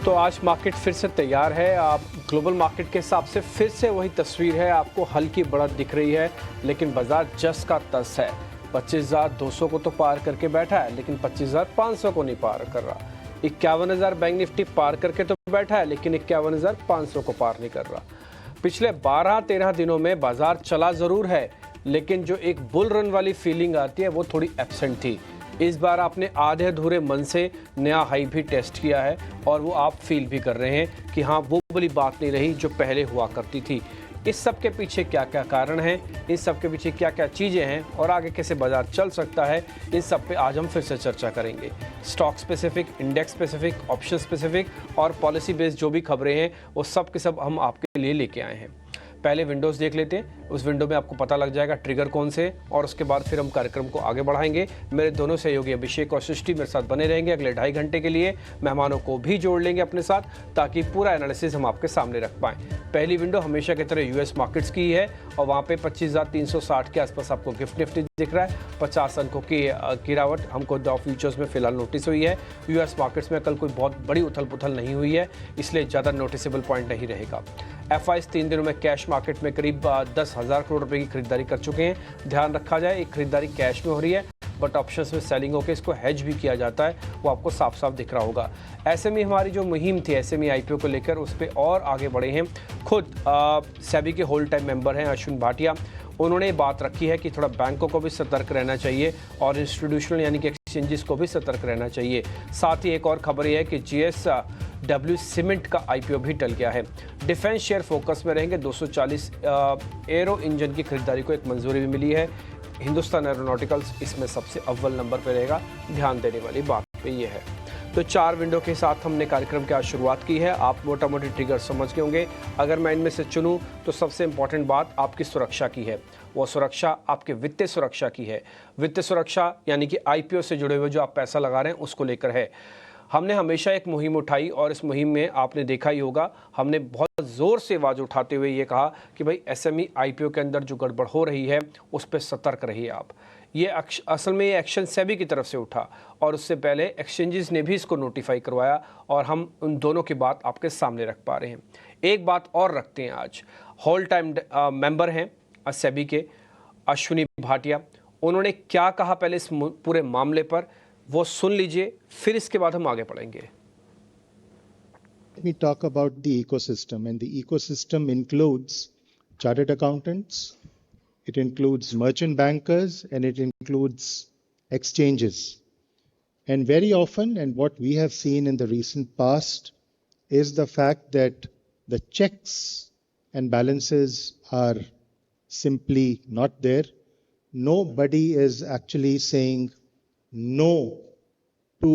तो आज मार्केट फिर से तैयार है। आप ग्लोबल मार्केट के हिसाब से फिर से वही तस्वीर है, आपको हल्की बढ़त दिख रही है, लेकिन बाजार जस का तस है। 25,200 को तो पार करके बैठा है, लेकिन 25,500 को नहीं पार कर रहा। 51,000 बैंक निफ्टी पार करके तो बैठा है, लेकिन 51,500 को पार नहीं कर रहा। पिछले 12-13 दिनों में बाजार चला ज़रूर है, लेकिन जो एक बुल रन वाली फीलिंग आती है वो थोड़ी एब्सेंट थी। इस बार आपने आधे अधूरे मन से नया हाई भी टेस्ट किया है और वो आप फील भी कर रहे हैं कि हाँ, वो वाली बात नहीं रही जो पहले हुआ करती थी। इस सब के पीछे क्या क्या कारण हैं, इस सब के पीछे क्या क्या चीज़ें हैं और आगे कैसे बाजार चल सकता है, इन सब पे आज हम फिर से चर्चा करेंगे। Stock specific, index specific, option specific और पॉलिसी बेस्ड जो भी खबरें हैं वो सब के सब हम आपके लिए लेके आए हैं। पहले विंडोज़ देख लेते हैं, उस विंडो में आपको पता लग जाएगा ट्रिगर कौन से, और उसके बाद फिर हम कार्यक्रम को आगे बढ़ाएंगे। मेरे दोनों सहयोगी अभिषेक और सृष्टि मेरे साथ बने रहेंगे अगले 2.5 घंटे के लिए। मेहमानों को भी जोड़ लेंगे अपने साथ, ताकि पूरा एनालिसिस हम आपके सामने रख पाएँ। पहली विंडो हमेशा की तरह यूएस मार्केट्स की है और वहाँ पे 25,360 के आसपास आपको गिफ्ट निफ्टी दिख रहा है। 50 अंकों की गिरावट हमको डॉ फ्यूचर्स में फिलहाल नोटिस हुई है। यूएस मार्केट्स में कल कोई बहुत बड़ी उथल पुथल नहीं हुई है, इसलिए ज़्यादा नोटिसेबल पॉइंट नहीं रहेगा। एफआईज 3 दिनों में कैश मार्केट में करीब 10,000 करोड़ रुपए की खरीदारी कर चुके हैं। ध्यान रखा जाए, एक खरीदारी कैश में हो रही है, बट ऑप्शंस में सेलिंग होकर इसको हेज भी किया जाता है, वो आपको साफ साफ दिख रहा होगा। एसएमई हमारी जो मुहिम थी एसएमई आईपीओ को लेकर, उस पर और आगे बढ़े हैं। खुद सेबी के होल टाइम मेंबर हैं अश्विन भाटिया, उन्होंने बात रखी है कि थोड़ा बैंकों को भी सतर्क रहना चाहिए और इंस्टीट्यूशनल यानी कि एक्सचेंजेस को भी सतर्क रहना चाहिए। साथ ही एक और खबर यह है कि जीएसडब्ल्यू सीमेंट का आईपीओ भी टल गया है। डिफेंस शेयर फोकस में रहेंगे। 240 एरो इंजन की खरीदारी को एक मंजूरी भी मिली है। हिंदुस्तान एरोनॉटिकल्स इसमें सबसे अव्वल नंबर पर रहेगा। ध्यान देने वाली बात पे ये है। तो 4 विंडो के साथ हमने कार्यक्रम की आज शुरुआत की है। आप मोटा मोटी ट्रिगर समझ गए होंगे। अगर मैं इनमें से चुनूं तो सबसे इंपॉर्टेंट बात आपकी सुरक्षा की है। वो सुरक्षा आपके वित्तीय सुरक्षा की है। वित्तीय सुरक्षा यानी कि आईपीओ से जुड़े हुए जो आप पैसा लगा रहे हैं उसको लेकर है। हमने हमेशा एक मुहिम उठाई और इस मुहिम में आपने देखा ही होगा, हमने बहुत ज़ोर से आवाज़ उठाते हुए ये कहा कि भाई एसएमई आईपीओ के अंदर जो गड़बड़ हो रही है उस पर सतर्क रहिए आप। ये असल में ये एक्शन सेबी की तरफ से उठा और उससे पहले एक्सचेंजेस ने भी इसको नोटिफाई करवाया और हम उन दोनों की बात आपके सामने रख पा रहे हैं। एक बात और रखते हैं आज, होल टाइम मेंबर हैं सेबी के अश्विनी भाटिया, उन्होंने क्या कहा पहले इस पूरे मामले पर वो सुन लीजिए, फिर इसके बाद हम आगे बढ़ेंगे। Let me talk about the ecosystem, and the ecosystem includes chartered accountants, it includes merchant bankers, and it includes exchanges. And very often, and what we have seen in the recent past, is the fact that the checks and balances are simply not there. Nobody is actually saying no to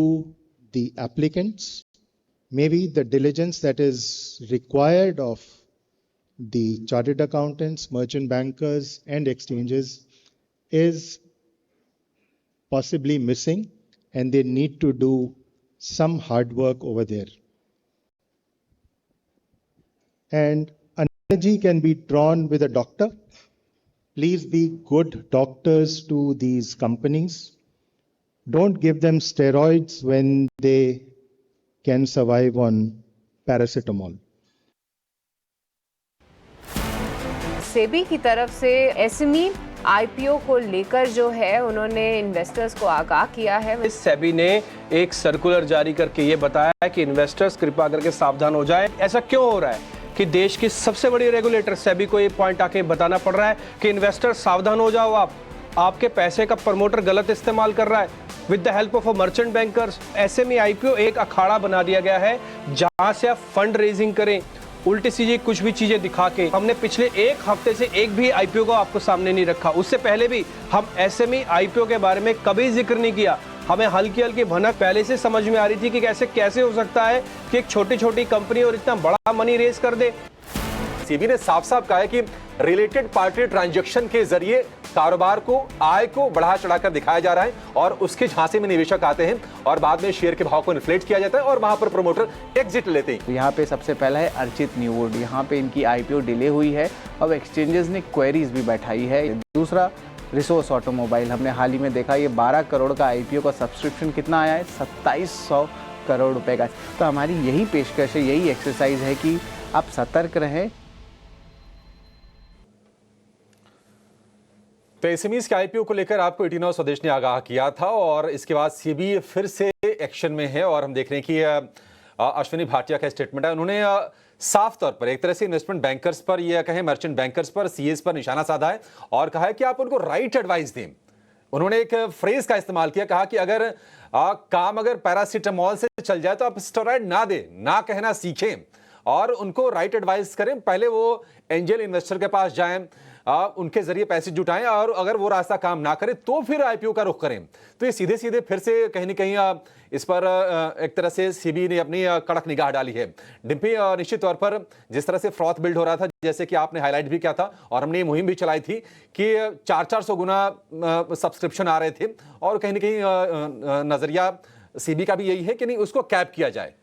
the applicants. Maybe the diligence that is required of the chartered accountants, merchant bankers, and exchanges is possibly missing, and they need to do some hard work over there. And analogy can be drawn with a doctor. Please be good doctors to these companies. Don't give them steroids when they can survive on paracetamol. SEBI की तरफ से SME IPO को लेकर जो है उन्होंने investors को आगाह किया है। इस सेबी ने एक सर्कुलर जारी करके ये बताया है कि इन्वेस्टर्स कृपा करके सावधान हो जाएं। ऐसा क्यों हो रहा है कि देश की सबसे बड़ी रेगुलेटर सेबी को ये पॉइंट आके बताना पड़ रहा है कि इन्वेस्टर सावधान हो जाओ, आपके पैसे का प्रमोटर गलत इस्तेमाल कर रहा है। With the help of merchant bankers SME IPO एक अखाड़ा बना दिया गया है जहां से आप फंड रेजिंग करें उल्टी सीधी कुछ भी चीजें दिखा के। हमने पिछले एक हफ्ते से एक भी आईपीओ को आपको सामने नहीं रखा। उससे पहले भी हम एसएमई आईपीओ के बारे में कभी जिक्र नहीं किया। हमें हल्की हल्की भनक पहले से समझ में आ रही थी कि कैसे हो सकता है कि एक छोटी छोटी कंपनी और इतना बड़ा मनी रेज कर दे। सेबी ने साफ साफ कहा है कि रिलेटेड पार्टी ट्रांजैक्शन के जरिए कारोबार को, आय को बढ़ा चढ़ाकर दिखाया जा रहा है और उसके झांसे में निवेशक आते हैं और बाद में शेयर के भाव को इन्फ्लेट किया जाता है और वहां पर प्रमोटर एग्जिट लेते हैं। यहाँ पे सबसे पहला है अर्चित न्यूवुड, यहाँ पे इनकी आईपीओ डिले हुई है और एक्सचेंजेस ने क्वेरीज भी बैठाई है। दूसरा रिसोर्स ऑटोमोबाइल, हमने हाल ही में देखा ये 12 करोड़ का आईपीओ का सब्सक्रिप्शन कितना आया है, 2700 करोड़ रुपए का। तो हमारी यही पेशकश है, यही एक्सरसाइज है कि आप सतर्क रहें। तो एसएमईज के आईपीओ को लेकर आपको 89 स्वदेश ने आगाह किया था और इसके बाद सेबी फिर से एक्शन में है और हम देख रहे हैं कि अश्विनी भाटिया का स्टेटमेंट है। उन्होंने साफ तौर पर एक तरह से इन्वेस्टमेंट बैंकर्स पर या कहें मर्चेंट बैंकर्स पर, सीएस पर निशाना साधा है और कहा है कि आप उनको राइट एडवाइस दें। उन्होंने एक फ्रेज का इस्तेमाल किया, कहा कि अगर काम अगर पैरासीटामोल से चल जाए तो आप स्टेरॉइड ना दें, ना कहना सीखें और उनको राइट एडवाइस करें। पहले वो एंजल इन्वेस्टर के पास जाएं, उनके जरिए पैसे जुटाएं और अगर वो रास्ता काम ना करे तो फिर आईपीओ का रुख करें। तो ये सीधे सीधे फिर से कहीं ना कहीं इस पर एक तरह से सेबी ने अपनी कड़क निगाह डाली है। डिम्पी, निश्चित तौर पर जिस तरह से फ्रॉथ बिल्ड हो रहा था, जैसे कि आपने हाईलाइट भी किया था और हमने ये मुहिम भी चलाई थी कि 400 गुना सब्सक्रिप्शन आ रहे थे और कहीं ना कहीं नजरिया सेबी का भी यही है कि नहीं उसको कैप किया जाए।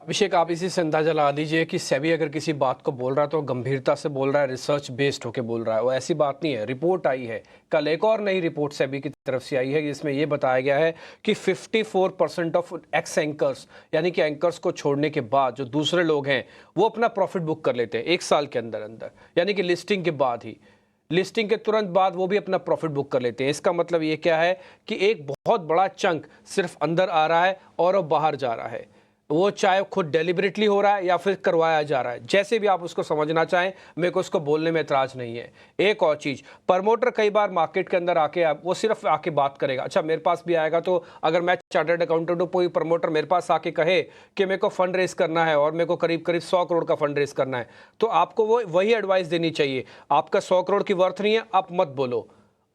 अभिषेक, आप इसी से अंदाजा लगा लीजिए कि सेबी अगर किसी बात को बोल रहा है तो गंभीरता से बोल रहा है, रिसर्च बेस्ड होकर बोल रहा है। वो ऐसी बात नहीं है। रिपोर्ट आई है, कल एक और नई रिपोर्ट सेबी की तरफ से आई है जिसमें यह बताया गया है कि 54% ऑफ एक्स एंकर्स, यानी कि एंकर्स को छोड़ने के बाद जो दूसरे लोग हैं वो अपना प्रॉफिट बुक कर लेते हैं 1 साल के अंदर अंदर, यानी कि लिस्टिंग के बाद ही, लिस्टिंग के तुरंत बाद वो भी अपना प्रॉफिट बुक कर लेते हैं। इसका मतलब ये क्या है कि एक बहुत बड़ा चंक सिर्फ अंदर आ रहा है और वो बाहर जा रहा है। वो चाहे खुद डेलिबरेटली हो रहा है या फिर करवाया जा रहा है, जैसे भी आप उसको समझना चाहें, मेरे को उसको बोलने में एतराज नहीं है। एक और चीज़, प्रमोटर कई बार मार्केट के अंदर आके वो सिर्फ आके बात करेगा। अच्छा, मेरे पास भी आएगा तो अगर मैं चार्टर्ड अकाउंटेंट हूँ, कोई प्रमोटर मेरे पास आके कहे कि मेरे को फंड रेस करना है और मेरे को करीब करीब 100 करोड़ का फंड रेस करना है, तो आपको वो वही एडवाइस देनी चाहिए। आपका 100 करोड़ की वर्थ नहीं है, आप मत बोलो।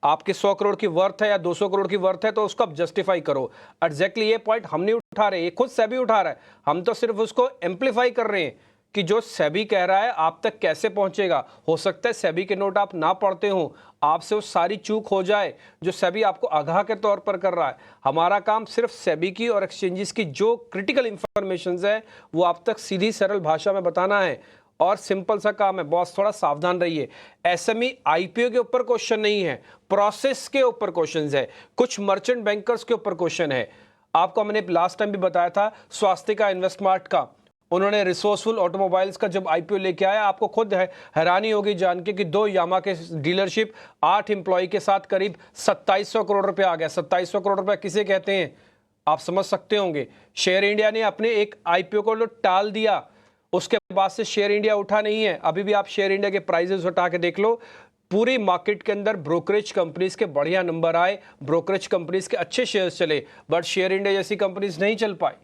आपके 100 करोड़ की वर्थ है या 200 करोड़ की वर्थ है तो उसको आप जस्टिफाई करो। एग्जैक्टली ये पॉइंट हम नहीं उठा रहे, ये खुद सेबी उठा रहा है। हम तो सिर्फ उसको एम्पलीफाई कर रहे हैं कि जो सेबी कह रहा है आप तक कैसे पहुंचेगा। हो सकता है सेबी के नोट आप ना पढ़ते हो, आपसे वो सारी चूक हो जाए जो सेबी आपको आगाह के तौर पर कर रहा है। हमारा काम सिर्फ सेबी की और एक्सचेंजेस की जो क्रिटिकल इंफॉर्मेशन है वो आप तक सीधी सरल भाषा में बताना है और सिंपल सा काम है। बॉस, थोड़ा सावधान रहिए। एसएमई आईपीओ के ऊपर क्वेश्चन नहीं है, प्रोसेस के ऊपर क्वेश्चन है, कुछ मर्चेंट बैंकर्स के ऊपर क्वेश्चन है। आपको मैंने लास्ट टाइम भी बताया था स्वास्थ्य का, इन्वेस्टमार्ट का, उन्होंने रिसोर्सफुल ऑटोमोबाइल्स का जब आईपीओ लेके आया, आपको खुद हैरानी होगी जान के कि 2 यामा के डीलरशिप 8 एम्प्लॉय के साथ करीब 2700 करोड़ रुपए आ गया। 2700 करोड़ रुपए किसे कहते हैं आप समझ सकते होंगे। शेयर इंडिया ने अपने एक आईपीओ को टाल दिया, उसके बाद से शेयर इंडिया उठा नहीं है। अभी भी आप शेयर इंडिया के प्राइजेस उठा के देख लो, पूरी मार्केट के अंदर ब्रोकरेज कंपनीज के बढ़िया नंबर आए, ब्रोकरेज कंपनीज के अच्छे शेयर्स चले, बट शेयर इंडिया जैसी कंपनीज नहीं चल पाई।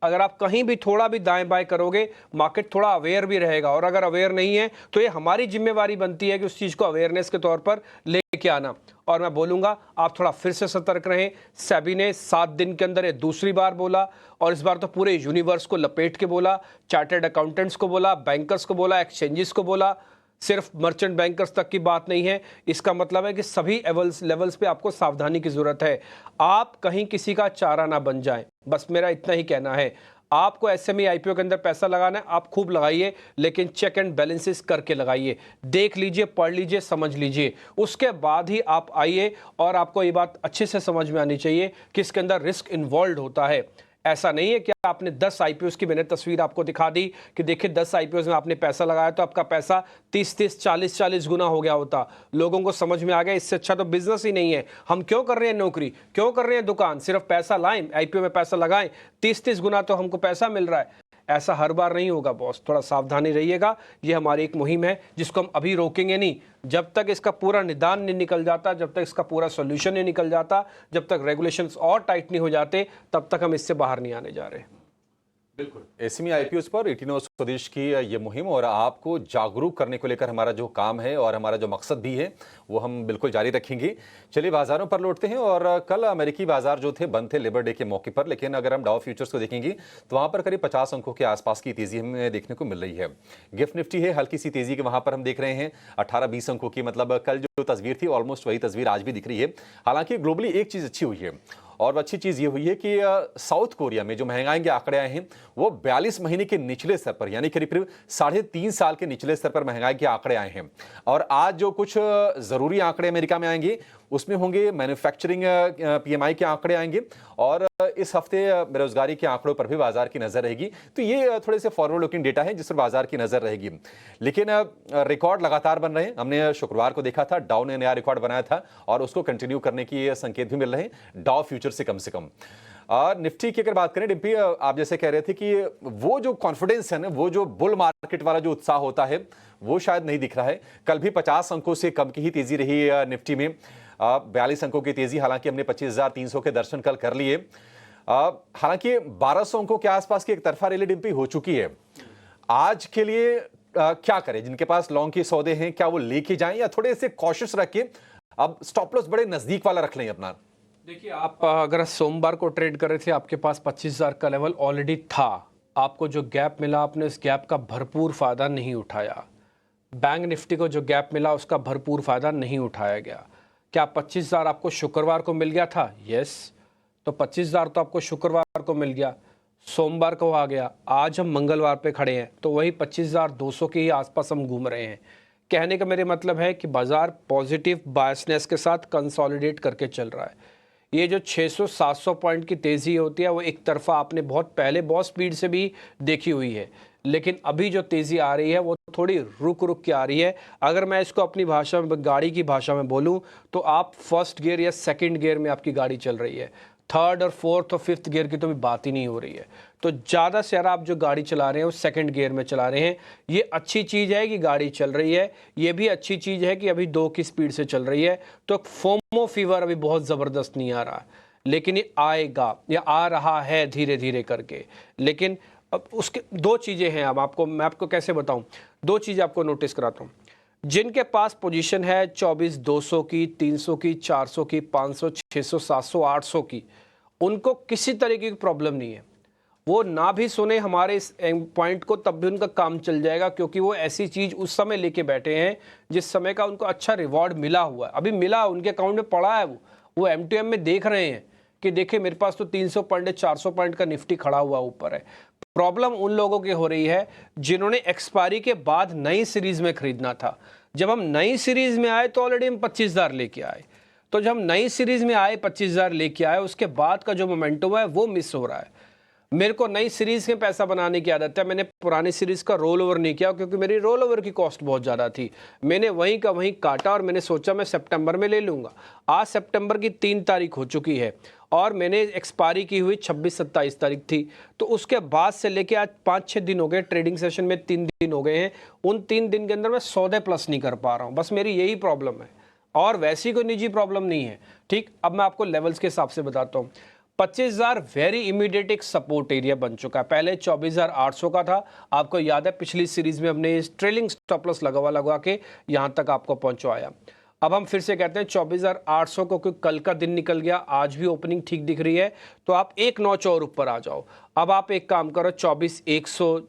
अगर आप कहीं भी थोड़ा भी दाएं बाएं करोगे, मार्केट थोड़ा अवेयर भी रहेगा, और अगर अवेयर नहीं है तो ये हमारी जिम्मेवारी बनती है कि उस चीज़ को अवेयरनेस के तौर पर लेके आना। और मैं बोलूँगा आप थोड़ा फिर से सतर्क रहें। सेबी ने 7 दिन के अंदर ये दूसरी बार बोला और इस बार तो पूरे यूनिवर्स को लपेट के बोला, चार्टर्ड अकाउंटेंट्स को बोला, बैंकर्स को बोला, एक्सचेंजेस को बोला, सिर्फ मर्चेंट बैंकर्स तक की बात नहीं है। इसका मतलब है कि सभी लेवल्स पे आपको सावधानी की जरूरत है। आप कहीं किसी का चारा ना बन जाएं, बस मेरा इतना ही कहना है। आपको एसएमई आईपीओ के अंदर पैसा लगाना है, आप खूब लगाइए, लेकिन चेक एंड बैलेंसेस करके लगाइए, देख लीजिए, पढ़ लीजिए, समझ लीजिए, उसके बाद ही आप आइए। और आपको ये बात अच्छे से समझ में आनी चाहिए कि इसके अंदर रिस्क इन्वॉल्व होता है। ऐसा नहीं है कि आपने 10 आईपीओस की मैंने तस्वीर आपको दिखा दी कि देखिए 10 आईपीओस में आपने पैसा लगाया तो आपका पैसा 30-30, 40-40 गुना हो गया होता। लोगों को समझ में आ गया इससे अच्छा तो बिजनेस ही नहीं है। हम क्यों कर रहे हैं नौकरी, क्यों कर रहे हैं दुकान, सिर्फ पैसा लाएं, आईपीओ में पैसा लगाएं, 30-30 गुना तो हमको पैसा मिल रहा है। ऐसा हर बार नहीं होगा बॉस, थोड़ा सावधानी रहिएगा। ये हमारी एक मुहिम है जिसको हम अभी रोकेंगे नहीं। जब तक इसका पूरा निदान नहीं निकल जाता, जब तक इसका पूरा सॉल्यूशन नहीं निकल जाता, जब तक रेगुलेशंस और टाइट नहीं हो जाते, तब तक हम इससे बाहर नहीं आने जा रहे। बिल्कुल, एसएमई आईपीओस पर 89 स्वदेश की ये मुहिम और आपको जागरूक करने को लेकर हमारा जो काम है और हमारा जो मकसद भी है वो हम बिल्कुल जारी रखेंगे। चलिए बाजारों पर लौटते हैं। और कल अमेरिकी बाजार जो थे बंद थे लेबर डे के मौके पर, लेकिन अगर हम डाउ फ्यूचर्स को देखेंगे तो वहां पर करीब 50 अंकों के आसपास की तेजी हमें देखने को मिल रही है। गिफ्ट निफ्टी है हल्की सी तेजी के वहां पर हम देख रहे हैं 18-20 अंकों की, मतलब कल जो तस्वीर थी ऑलमोस्ट वही तस्वीर आज भी दिख रही है। हालांकि ग्लोबली एक चीज अच्छी हुई है और अच्छी चीज ये हुई है कि साउथ कोरिया में जो महंगाई के आंकड़े आए हैं वो 42 महीने के निचले स्तर पर, यानी करीब करीब 3.5 साल के निचले स्तर पर महंगाई के आंकड़े आए हैं। और आज जो कुछ जरूरी आंकड़े अमेरिका में आएंगे उसमें होंगे मैन्युफैक्चरिंग PMI के आंकड़े आएंगे और इस हफ्ते बेरोजगारी के आंकड़ों पर भी बाजार की नजर रहेगी। तो ये थोड़े से फॉरवर्ड लुकिंग डेटा है जिस पर बाजार की नजर रहेगी। लेकिन रिकॉर्ड लगातार बन रहे हैं। हमने शुक्रवार को देखा था डाउ ने नया रिकॉर्ड बनाया था और उसको कंटिन्यू करने की संकेत भी मिल रहे हैं डाउ फ्यूचर से कम। और निफ्टी की अगर बात करें डिम्पी, आप जैसे कह रहे थे कि वो जो कॉन्फिडेंस है ना, वो जो बुल मार्केट वाला जो उत्साह होता है वो शायद नहीं दिख रहा है। कल भी 50 अंकों से कम की ही तेजी रही निफ्टी में, 42 अंकों की तेजी। हालांकि हमने 25,300 के दर्शन कल कर लिए। हालांकि 1200 अंकों के आसपास की एक तरफा रैली डिम्पी हो चुकी है। आज के लिए क्या करें? जिनके पास लॉन्ग के सौदे हैं क्या वो लेके जाएं या थोड़े से कॉशियस रख के अब स्टॉप लॉस बड़े नजदीक वाला रख लें अपना? देखिए, आप अगर सोमवार को ट्रेड कर रहे थे, आपके पास 25,000 का लेवल ऑलरेडी था। आपको जो गैप मिला, आपने उस गैप का भरपूर फायदा नहीं उठाया। बैंक निफ्टी को जो गैप मिला उसका भरपूर फायदा नहीं उठाया गया। क्या 25,000 आपको शुक्रवार को मिल गया था? यस। तो 25,000 तो आपको शुक्रवार को मिल गया, सोमवार को आ गया, आज हम मंगलवार पे खड़े हैं तो वही 25,200 के ही आसपास हम घूम रहे हैं। कहने का मेरे मतलब है कि बाजार पॉजिटिव बायसनेस के साथ कंसोलिडेट करके चल रहा है। ये जो 600-700 पॉइंट की तेज़ी होती है वो एक तरफा आपने बहुत पहले बहुत स्पीड से भी देखी हुई है, लेकिन अभी जो तेज़ी आ रही है वो थोड़ी रुक के आ रही है। अगर मैं इसको अपनी भाषा में, गाड़ी की भाषा में बोलूं तो आप फर्स्ट गियर या सेकंड गियर में आपकी गाड़ी चल रही है, थर्ड और फोर्थ और फिफ्थ गियर की तो भी बात ही नहीं हो रही है। तो ज़्यादा से ज़्यादा आप जो गाड़ी चला रहे हैं वो सेकंड गियर में चला रहे हैं। ये अच्छी चीज़ है कि गाड़ी चल रही है, ये भी अच्छी चीज़ है कि अभी 2 की स्पीड से चल रही है। तो फोमो फीवर अभी बहुत ज़बरदस्त नहीं आ रहा, लेकिन ये आएगा या आ रहा है धीरे धीरे करके। लेकिन अब उसके 2 चीज़ें हैं। अब मैं आपको कैसे बताऊँ? 2 चीज़ें आपको नोटिस कराता हूँ। जिनके पास पोजीशन है 24,200 की, 300 की, 400 की, 500, 600, 700, 800 की, उनको किसी तरीके की प्रॉब्लम नहीं है। वो ना भी सुने हमारे इस पॉइंट को तब भी उनका काम चल जाएगा, क्योंकि वो ऐसी चीज़ उस समय लेके बैठे हैं जिस समय का उनको अच्छा रिवॉर्ड मिला हुआ है। अभी मिला, उनके अकाउंट में पड़ा है, वो M2M में देख रहे हैं कि देखिए मेरे पास तो 300 पॉइंट 400 पॉइंट का निफ्टी खड़ा हुआ ऊपर है। प्रॉब्लम उन लोगों की हो रही है जिन्होंने एक्सपायरी के बाद नई सीरीज में खरीदना था। जब हम नई सीरीज में आए तो ऑलरेडी हम 25,000 लेके आए। तो जब हम नई सीरीज में आए 25,000 लेके आए, उसके बाद का जो मोमेंटम है वो मिस हो रहा है। मेरे को नई सीरीज में पैसा बनाने की आदत है। मैंने पुरानी सीरीज का रोल ओवर नहीं किया क्योंकि मेरी रोल ओवर की कॉस्ट बहुत ज़्यादा थी। मैंने वहीं का वहीं काटा और मैंने सोचा मैं सितंबर में ले लूँगा। आज सितंबर की 3 तारीख हो चुकी है और मैंने एक्सपायरी की हुई 26-27 तारीख थी। तो उसके बाद से लेके आज 5-6 दिन हो गए, ट्रेडिंग सेशन में 3 दिन हो गए हैं। उन 3 दिन के अंदर मैं सौदे प्लस नहीं कर पा रहा हूँ। बस मेरी यही प्रॉब्लम है और वैसी कोई निजी प्रॉब्लम नहीं है। ठीक, अब मैं आपको लेवल्स के हिसाब से बताता हूँ। 25,000 वेरी इमीडिएट एक सपोर्ट एरिया बन चुका है। पहले 24,800 का था, आपको याद है पिछली सीरीज में हमने ट्रेलिंग स्टॉप लॉस लगा के यहाँ तक आपको पहुँचवाया। अब हम फिर से कहते हैं 24,800 को, क्योंकि कल का दिन निकल गया, आज भी ओपनिंग ठीक दिख रही है, तो आप एक नॉच और ऊपर आ जाओ। अब आप एक काम करो, 25,100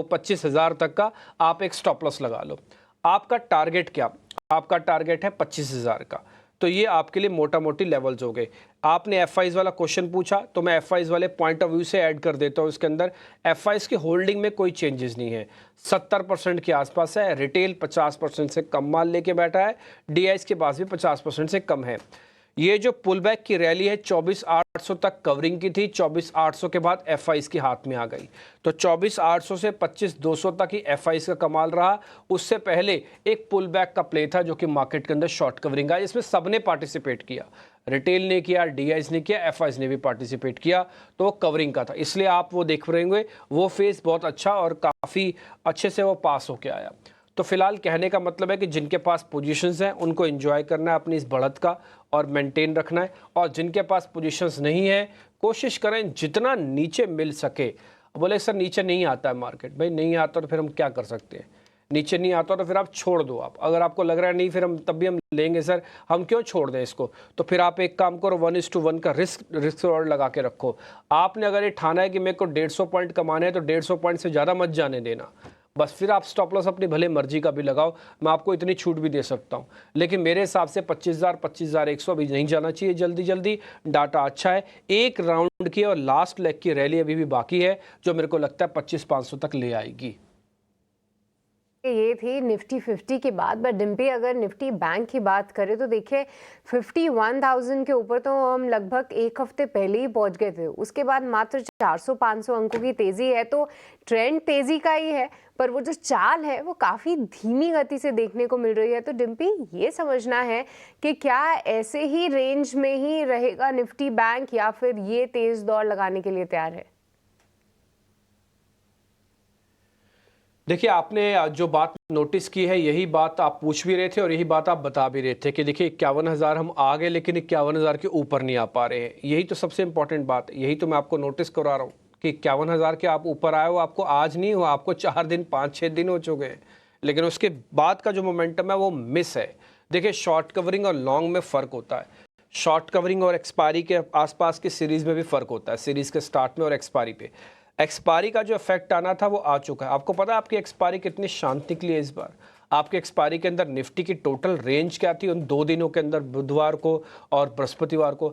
25,000 तक का आप एक स्टॉप लॉस लगा लो। आपका टारगेट क्या? आपका टारगेट है 25,000 का। तो ये आपके लिए मोटा मोटी लेवल्स हो गए। आपने एफआईज वाला क्वेश्चन पूछा तो मैं एफआईज वाले पॉइंट ऑफ व्यू से ऐड कर देता हूँ। इसके अंदर एफआईज की होल्डिंग में कोई चेंजेस नहीं है, 70% के आसपास है। रिटेल 50% से कम माल लेके बैठा है, डीआईज के पास भी 50% से कम है। ये जो पुल बैक की रैली है 24,800 तक कवरिंग की थी, 24,800 के बाद एफआईज के हाथ में आ गई। तो 24,800 से 25,200 तक ही एफआईज का कमाल रहा। उससे पहले एक पुल बैक का प्ले था जो कि मार्केट के अंदर शॉर्ट कवरिंग है, इसमें सबने पार्टिसिपेट किया। रिटेल ने किया, डीआईज ने किया, एफआईज ने भी पार्टिसिपेट किया, तो वो कवरिंग का था। इसलिए आप वो देख रहे होंगे वो फेज बहुत अच्छा और काफ़ी अच्छे से वो पास होके आया। तो फिलहाल कहने का मतलब है कि जिनके पास पोजीशंस हैं उनको एंजॉय करना है अपनी इस बढ़त का और मेंटेन रखना है, और जिनके पास पोजीशंस नहीं है कोशिश करें जितना नीचे मिल सके। बोले सर नीचे नहीं आता है मार्केट, भाई नहीं आता तो फिर हम क्या कर सकते हैं? नीचे नहीं आता तो फिर आप छोड़ दो। आप अगर आपको लग रहा है नहीं फिर हम तब भी हम लेंगे सर, हम क्यों छोड़ दें इसको, तो फिर आप एक काम करो 1:1 का रिस्क और लगा के रखो। आपने अगर ये ठाना है कि मेरे को 150 पॉइंट कमाने हैं तो 150 पॉइंट से ज़्यादा मत जाने देना। बस फिर आप स्टॉप लॉस अपनी भले मर्जी का भी लगाओ, मैं आपको इतनी छूट भी दे सकता हूं। लेकिन मेरे हिसाब से 25,000 25,100 अभी नहीं जाना चाहिए जल्दी। डाटा अच्छा है, एक राउंड की और लास्ट लेग की रैली अभी भी बाकी है जो मेरे को लगता है 25,500 तक ले आएगी। ये थी निफ्टी 50 की बात। बट डिम्पी, अगर निफ्टी बैंक की बात करें तो देखिए 51,000 के ऊपर तो हम लगभग एक हफ्ते पहले ही पहुंच गए थे। उसके बाद मात्र 400-500 अंकों की तेजी है, तो ट्रेंड तेजी का ही है, पर वो जो चाल है वो काफ़ी धीमी गति से देखने को मिल रही है। तो डिम्पी, ये समझना है कि क्या ऐसे ही रेंज में ही रहेगा निफ्टी बैंक, या फिर ये तेज दौड़ लगाने के लिए तैयार है? देखिए, आपने जो बात नोटिस की है यही बात आप पूछ भी रहे थे और यही बात आप बता भी रहे थे कि देखिए 51,000 हम आ गए लेकिन 51,000 के ऊपर नहीं आ पा रहे हैं। यही तो सबसे इंपॉर्टेंट बात है, यही तो मैं आपको नोटिस करा रहा हूँ कि 51,000 के आप ऊपर आए हो, आपको आज नहीं हुआ, आपको 4 दिन 5-6 दिन हो चुके हैं, लेकिन उसके बाद का जो मोमेंटम है वो मिस है। देखिए, शॉर्ट कवरिंग और लॉन्ग में फ़र्क होता है। शॉर्ट कवरिंग और एक्सपायरी के आसपास की सीरीज़ में भी फ़र्क होता है, सीरीज़ के स्टार्ट में और एक्सपायरी पे। एक्सपायरी का जो इफेक्ट आना था वो आ चुका है। आपको पता है आपकी एक्सपायरी कितनी शांत निकली है इस बार? आपके एक्सपायरी के अंदर निफ्टी की टोटल रेंज क्या थी उन 2 दिनों के अंदर, बुधवार को और बृहस्पतिवार को?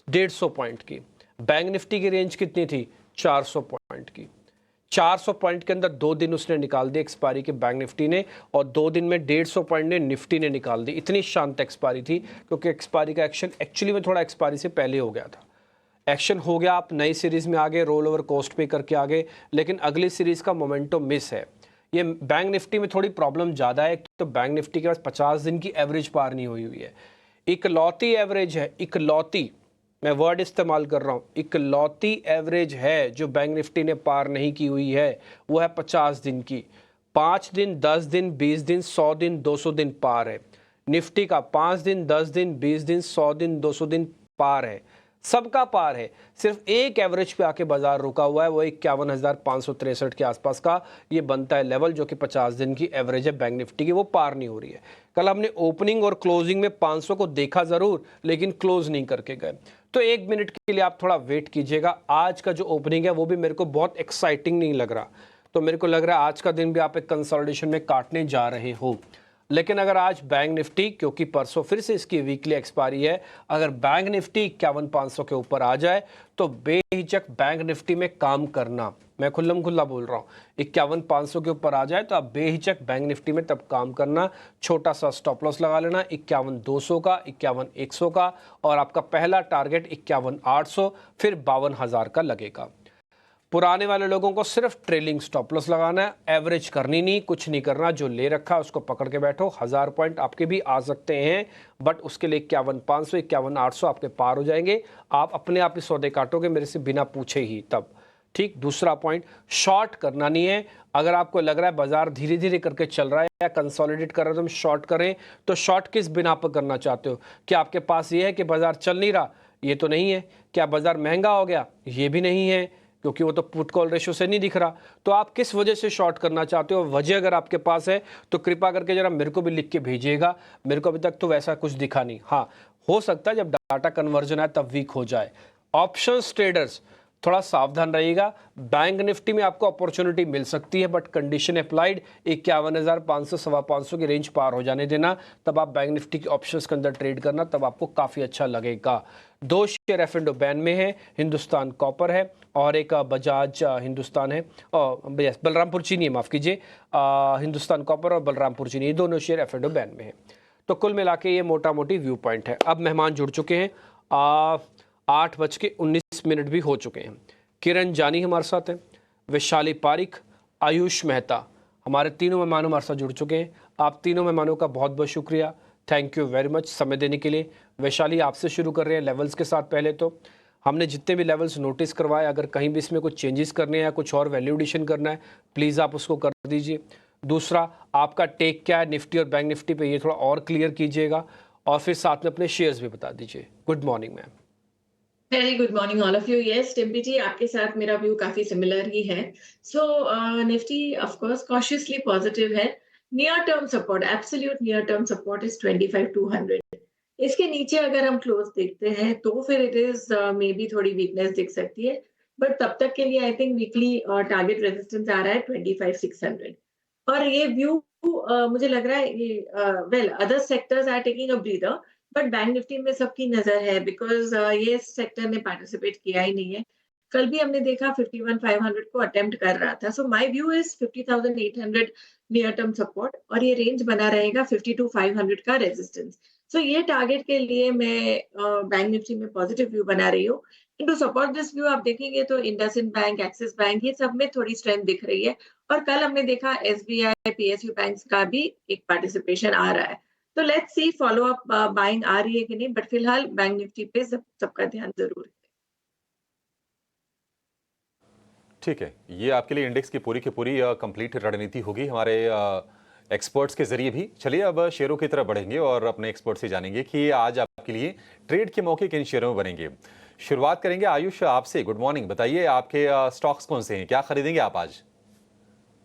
150 पॉइंट की। बैंक निफ्टी की रेंज कितनी थी? 400 पॉइंट की। 400 पॉइंट के अंदर 2 दिन उसने निकाल दी एक्सपायरी के, बैंक निफ्टी ने, और 2 दिन में 150 पॉइंट ने निफ्टी ने निकाल दी। इतनी शांत एक्सपायरी थी क्योंकि एक्सपायरी का एक्शन एक्चुअली में थोड़ा एक्सपायरी से पहले हो गया था। एक्शन हो गया, आप नई सीरीज़ में आ गए, रोल ओवर कॉस्ट पे करके आ गए, लेकिन अगली सीरीज़ का मोमेंटो मिस है। ये बैंक निफ्टी में थोड़ी प्रॉब्लम ज़्यादा है, तो बैंक निफ्टी के पास 50 दिन की एवरेज पार नहीं हुई हुई है। इकलौती एवरेज है, इकलौती, मैं वर्ड इस्तेमाल कर रहा हूँ, इकलौती एवरेज है जो बैंक निफ्टी ने पार नहीं की हुई है, वो है 50 दिन की। 5 दिन, 10 दिन, 20 दिन, 100 दिन, 200 दिन पार है। निफ्टी का 5 दिन, 10 दिन, 20 दिन, 100 दिन, 200 दिन पार है, सबका पार है। सिर्फ एक एवरेज पे आके बाजार रुका हुआ है, वो 51,563 के आसपास का ये बनता है लेवल, जो कि 50 दिन की एवरेज है बैंक निफ्टी की, वो पार नहीं हो रही है। कल हमने ओपनिंग और क्लोजिंग में 500 को देखा ज़रूर, लेकिन क्लोज नहीं करके गए। तो 1 मिनट के लिए आप थोड़ा वेट कीजिएगा। आज का जो ओपनिंग है वो भी मेरे को बहुत एक्साइटिंग नहीं लग रहा, तो मेरे को लग रहा है आज का दिन भी आप एक कंसोलिडेशन में काटने जा रहे हो। लेकिन अगर आज बैंक निफ्टी, क्योंकि परसों फिर से इसकी वीकली एक्सपायरी है, अगर बैंक निफ्टी 51,500 के ऊपर आ जाए तो बेहिचक बैंक निफ्टी में काम करना। मैं खुल्लम खुल्ला बोल रहा हूँ, 51,500 के ऊपर आ जाए तो आप बेहिचक बैंक निफ्टी में तब काम करना। छोटा सा स्टॉप लॉस लगा लेना 51,200 का, 51,100 का, और आपका पहला टारगेट 51,800, फिर 52,000 का लगेगा। पुराने वाले लोगों को सिर्फ ट्रेलिंग स्टॉप लॉस लगाना है, एवरेज करनी नहीं, कुछ नहीं करना, जो ले रखा है उसको पकड़ के बैठो। 1000 पॉइंट आपके भी आ सकते हैं, बट उसके लिए 51,500, 51,800 आपके पार हो जाएंगे। आप अपने आप ही सौदे काटोगे मेरे से बिना पूछे ही तब। ठीक, दूसरा पॉइंट, शॉर्ट करना नहीं है। अगर आपको लग रहा है बाजार धीरे धीरे करके चल रहा है या कंसोलिडेट कर रहा है तो हम शॉर्ट करें, तो शॉर्ट किस बिना पर करना चाहते हो? क्या आपके पास ये है कि बाजार चल नहीं रहा? ये तो नहीं है। क्या बाजार महंगा हो गया? ये भी नहीं है, क्योंकि वो तो पुट कॉल रेशो से नहीं दिख रहा। तो आप किस वजह से शॉर्ट करना चाहते हो? वजह अगर आपके पास है तो कृपा करके जरा मेरे को भी लिख के भेजिएगा। मेरे को अभी तक तो वैसा कुछ दिखा नहीं। हाँ, हो सकता है जब डाटा कन्वर्जन है तब वीक हो जाए। ऑप्शंस ट्रेडर्स थोड़ा सावधान रहिएगा। बैंक निफ्टी में आपको अपॉर्चुनिटी मिल सकती है, बट कंडीशन अप्लाइड। 51,500, 525 की रेंज पार हो जाने देना, तब आप बैंक निफ्टी की ऑप्शंस के अंदर ट्रेड करना, तब आपको काफ़ी अच्छा लगेगा। 2 शेयर F&O बैन में है, हिंदुस्तान कॉपर है और एक बजाज हिंदुस्तान है, और यस बलरामपुर चीनी है, माफ़ कीजिए, हिंदुस्तान कॉपर और बलरामपुर चीनी, ये दोनों शेयर F&O बैन में है। तो कुल मिला के ये मोटा मोटी व्यू पॉइंट है। अब मेहमान जुड़ चुके हैं, 8:19 भी हो चुके हैं। किरण जानी हमारे साथ हैं, वैशाली पारिक, आयुष मेहता, हमारे तीनों मेहमान हमारे साथ जुड़ चुके हैं। आप तीनों मेहमानों का बहुत बहुत शुक्रिया, थैंक यू वेरी मच समय देने के लिए। वैशाली, आपसे शुरू कर रहे हैं लेवल्स के साथ। पहले तो हमने जितने भी लेवल्स नोटिस करवाए, अगर कहीं भी इसमें कुछ चेंजेस करने हैं या कुछ और वैल्यू एडिशन करना है, प्लीज़ आप उसको कर दीजिए। दूसरा, आपका टेक क्या है निफ्टी और बैंक निफ्टी पे, ये थोड़ा और क्लियर कीजिएगा, और फिर साथ में अपने शेयर्स भी बता दीजिए। Good morning ma'am. Very good morning all of you. Yes Timpi ji, आपके साथ मेरा व्यू काफी सिमिलर ही है। So Nifty of course cautiously positive है। Near term support, absolute near term support is 25,200। इसके नीचे अगर हम क्लोज देखते हैं तो फिर इट इज मे बी थोड़ी वीकनेस दिख सकती है, बट तब तक के लिए I think weekly target resistance आ रहा है 25,600। और ये व्यू मुझे लग रहा है ये well other sectors are taking a breather, but bank Nifty में सबकी नजर है बिकॉज ये सेक्टर ने पार्टिसिपेट किया ही नहीं है। कल भी हमने देखा 51,500 को अटेम्प्ट कर रहा था। So my view is 50,800 near term support और ये रेंज बना रहेगा 52,500 का रेजिस्टेंस। सो ये टारगेट के लिए मैं बैंक निफ्टी में पॉजिटिव व्यू बना रही हूँ। टू सपोर्ट दिस व्यू आप देखेंगे तो इंडसइंड बैंक, एक्सिस बैंक, ये सब में थोड़ी स्ट्रेंथ दिख रही है और कल हमने देखा एसबीआई, पीएसयू बैंक्स का भी एक पार्टिसिपेशन आ रहा है। तो let's see follow up buying आ रही है कि नहीं, बट फिलहाल बैंक निफ्टी पे सबका ध्यान जरूर है। ठीक है, ये आपके लिए इंडेक्स की पूरी कंप्लीट रणनीति होगी हमारे एक्सपर्ट्स के जरिए भी। चलिए अब शेयरों की तरफ बढ़ेंगे और अपने एक्सपर्ट से जानेंगे कि आज आपके लिए ट्रेड के मौके किन शेयरों में बनेंगे। शुरुआत करेंगे आयुष आपसे। गुड मॉर्निंग, बताइए आपके स्टॉक्स कौन से हैं, क्या खरीदेंगे आप आज?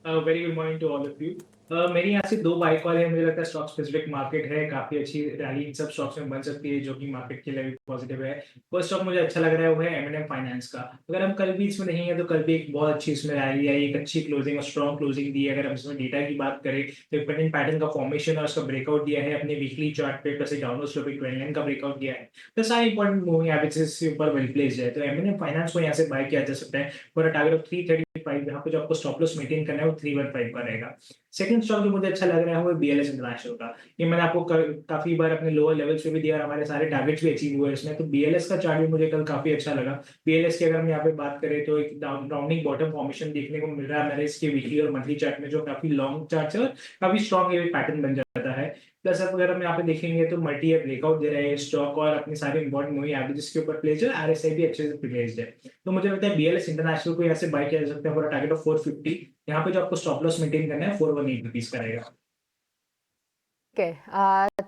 Very good morning to all of you. मेरी यहाँ से 2 बाय कॉल है। मुझे लगता है स्टॉक स्पेसिफिक मार्केट है, काफी अच्छी रैली इन सब स्टॉक्स में बन सकती है जो कि मार्केट के लिए भी पॉजिटिव है। फर्स्ट स्टॉक मुझे अच्छा लग रहा है वो है एम फाइनेंस का। अगर हम कल भी इसमें नहीं है तो कल भी एक बहुत अच्छी इसमें रैली आई, एक अच्छी क्लोजिंग और स्ट्रॉन्ग क्लोजिंग दी है। अगर हम इसमें डेटा की बात करें तो एक पेंडेंट पैटर्न का फॉर्मेशन और उसका ब्रेकआउट दिया है अपने वीकली चार्ट पे, प्लस एक डाउनवर्ड स्लोप ट्रेंड लाइन का ब्रेकआउट दिया है। तो सारे इंपॉर्टेंट मूविंग एवरेजेस के ऊपर वेल प्लेस्ड है, तो एम फाइनेंस को यहाँ से बाय किया जा सकता है फॉर अ टारगेट ऑफ 335। यहाँ पे जो आपको स्टॉप लॉस मेंटेन करना है वो 315 का रहेगा। सेकंड स्टॉक जो मुझे अच्छा लग रहा है वो बीएलएस इंटरनेशनल का। ये मैंने आपको काफी बार अपने लोअर लेवल्स पे भी दिया और हमारे सारे टारगेट्स भी अचीव हुए इसमें। तो बीएलएस का चार्ट भी मुझे कल काफी अच्छा लगा। बीएलएस की अगर हम यहाँ पे बात करें तो एक राउंडिंग बॉटम फॉर्मेशन देखने को मिल रहा है मेरे इसके वीकली और मंथली चार्ट में, जो काफी लॉन्ग चार्ट है और काफी स्ट्रॉन्ग ये पैटर्न बन जाता है। प्लस अगर हम यहाँ पे देखेंगे तो मल्टी ईयर ब्रेकआउट दे रहे हैं स्टॉक और अपने सारे इंपॉर्टेंट मूविंग एवरेजेस के ऊपर प्लेस्ड है। आरएसआई भी अच्छे से प्लेस्ड है। तो मुझे लगता है बीएलएस इंटरनेशनल को यहाँ से बाय किया जा सकता है फॉर टारगेट ऑफ 450। यहाँ पे जो आपको स्टॉप लॉस मेंटेन करना है 418 रुपीज का रहेगा।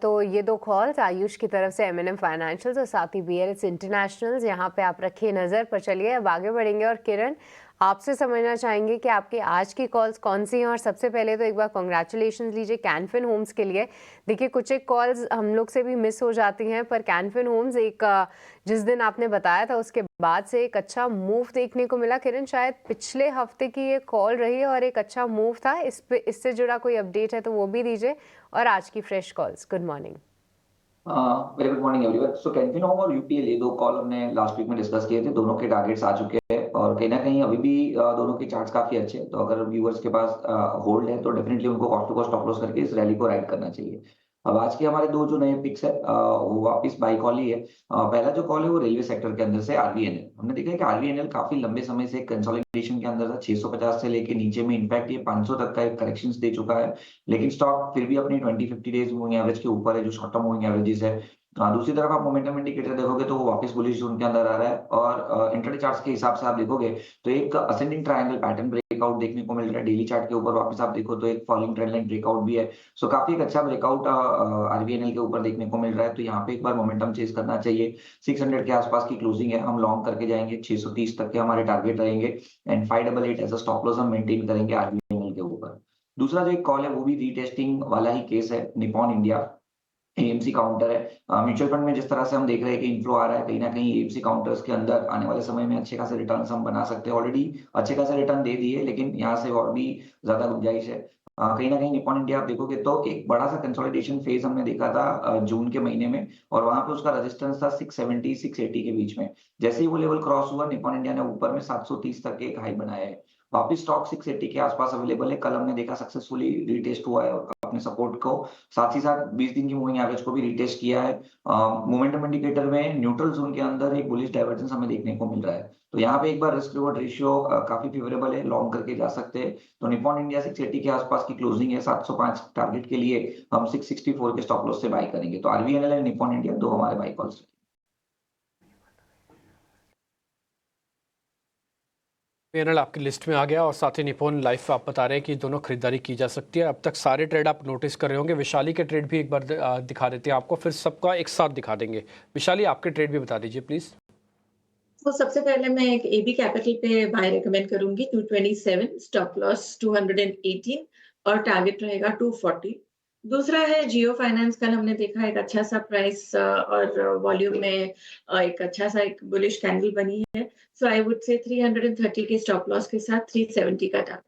तो ये 2 कॉल्स आयुष की तरफ से एमएनएम फाइनेंशियल्स और साथ ही बीएलएस इंटरनेशनल्स यहाँ पे आप रखिए नज़र पर। चलिए अब आगे बढ़ेंगे और किरण आपसे समझना चाहेंगे कि आपकी आज की कॉल्स कौन सी हैं। और सबसे पहले तो एक बार कॉन्ग्रेचुलेशंस लीजिए कैनफिन होम्स के लिए। देखिए कुछ एक कॉल्स हम लोग से भी मिस हो जाती हैं, पर कैनफिन होम्स एक जिस दिन आपने बताया था उसके बाद से एक अच्छा मूव देखने को मिला। किरण शायद पिछले हफ्ते की ये कॉल रही है और एक अच्छा मूव था, इससे जुड़ा कोई अपडेट है तो वो भी दीजिए। और आज की fresh calls. Good morning. Very good morning everyone. So Canfin home और यूपीएल ये 2 कॉल हमने लास्ट वीक में डिस्कस किए थे, दोनों के टारगेट्स आ चुके हैं और कहीं ना कहीं अभी भी दोनों के चार्ट्स काफी अच्छे हैं। तो अगर व्यूअर्स के पास होल्ड है तो डेफिनेटली उनको cost to cost stop loss करके इस रैली को राइड करना चाहिए। अब आज के हमारे 2 जो नए पिक्स है वो वापस बाई कॉल ही है। पहला जो कॉल है वो रेलवे सेक्टर के अंदर से आरवीएनएल। हमने देखा है कि आरवीएनएल काफी लंबे समय से कंसोलिडेशन के अंदर था, 650 से लेके नीचे में इनफैक्ट ये 500 तक का एक करेक्शन दे चुका है, लेकिन स्टॉक फिर भी अपनी 20-50 डेज मूविंग एवरेज के ऊपर है जो शॉर्ट टर्म मूविंग एवरेजेस है। दूसरी तरफ आप मोमेंटम इंडिकेटर देखोगे तो वो वापस बुलिश जोन के अंदर आ रहा है और इंट्राडे चार्ट्स के हिसाब से आप देखोगे तो एक असेंडिंग ट्रायंगल पैटर्न ब्रेकआउट देखने को मिल रहा है। डेली चार्ट के ऊपर वापस आप देखो तो एक फॉलिंग ट्रेंड लाइन ब्रेकआउट भी है। सो काफी एक अच्छा ब्रेकआउट आरबीएनएल के ऊपर देखने को मिल रहा है। तो यहाँ पे एक बार मोमेंटम चेज करना चाहिए। 600 के आसपास की क्लोजिंग है, हम लॉन्ग करके जाएंगे। 630 तक के हमारे टारगेट रहेंगे and 588 as a stop loss हम मेंटेन करेंगे आरबीएनएल के ऊपर। दूसरा जो एक कॉल है वो भी रीटेस्टिंग वाला ही केस है, निपॉन इंडिया एएमसी काउंटर है। म्यूचुअल फंड में जिस तरह से हम देख रहे हैं कि इनफ्लो आ रहा है, कहीं ना कहीं एएमसी काउंटर्स के अंदर आने वाले समय में अच्छे खासे रिटर्न हम बना सकते हैं। ऑलरेडी अच्छे खासे रिटर्न दे दिए, लेकिन यहाँ से और भी ज्यादा गुंजाइश है। कहीं ना कहीं निपॉन इंडिया आप देखोगे तो एक बड़ा सा कंसोलिडेशन फेज हमने देखा था जून के महीने में और वहां पे उसका रेजिस्टेंस था 670 680 के बीच में। जैसे ही वो लेवल क्रॉस हुआ निपॉन इंडिया ने ऊपर में 730 तक के एक हाई बनाया है। वापिस स्टॉक 680 के आसपास अवेलेबल है। कल हमने देखा सक्सेसफुली रिटेस्ट हुआ है और अपने सपोर्ट को साथ ही साथ 20 दिन की मूविंग एवरेज को भी रिटेस्ट किया है। मोमेंटम इंडिकेटर में न्यूट्रल जोन के अंदर एक बुलिश डाइवर्जेंस हमें देखने को मिल रहा है। तो यहाँ पे एक बार रिस्क रिवॉर्ड रेशियो काफी फेवरेबल है, लॉन्ग करके जा सकते हैं। तो निपॉन इंडिया 680 के आसपास की क्लोजिंग है। 705 टारगेट के लिए हम 664 के स्टॉप लॉस से बाय करेंगे। तो आरबीएनएल एंड निपॉन इंडिया 2 हमारे बाय कॉल्स। आरबीएनएल आपकी लिस्ट में आ गया और साथ ही निपॉन लाइफ आप बता रहे हैं कि दोनों खरीदारी की जा सकती है। अब तक सारे ट्रेड आप नोटिस कर रहे होंगे। विशाली के ट्रेड भी एक बार दिखा देते हैं आपको, फिर सबका एक साथ दिखा देंगे। विशाली आपके ट्रेड भी बता दीजिए प्लीज। तो सबसे पहले मैं एक एबी कैपिटल पे बाय रेकमेंड करूंगी 227, स्टॉप लॉस 218 और टारगेट रहेगा 240। दूसरा है जियो फाइनेंस। कल हमने देखा एक अच्छा सा प्राइस और वॉल्यूम में एक अच्छा सा एक बुलिश कैंडल बनी है। सो आई वुड से 330 के स्टॉप लॉस के साथ 370 का टारगेट।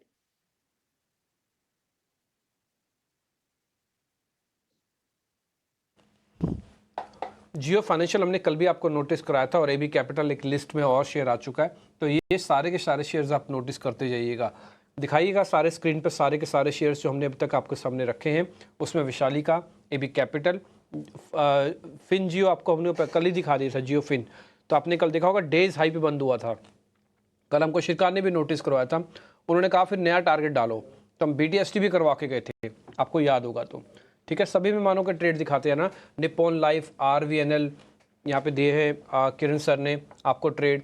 जियो फाइनेंशियल हमने कल भी आपको नोटिस कराया था और एबी कैपिटल एक लिस्ट में और शेयर आ चुका है, तो ये सारे के सारे शेयर्स आप नोटिस करते जाइएगा, दिखाइएगा सारे स्क्रीन पर सारे के सारे शेयर्स जो हमने अभी तक आपके सामने रखे हैं। उसमें विशाली का, एबी कैपिटल, फिन जियो आपको हमने कल ही दिखा दिया था, जियो फिन तो आपने कल देखा होगा डेज हाई पे बंद हुआ था। कल हमको शिरकार ने भी नोटिस करवाया था, उन्होंने कहा फिर नया टारगेट डालो, तो हम BTST भी करवा के गए थे, आपको याद होगा तो। ठीक है, सभी विमानों के ट्रेड दिखाते हैं ना, निप्पॉन लाइफ, RVNL यहाँ पे दिए हैं किरण सर ने आपको ट्रेड,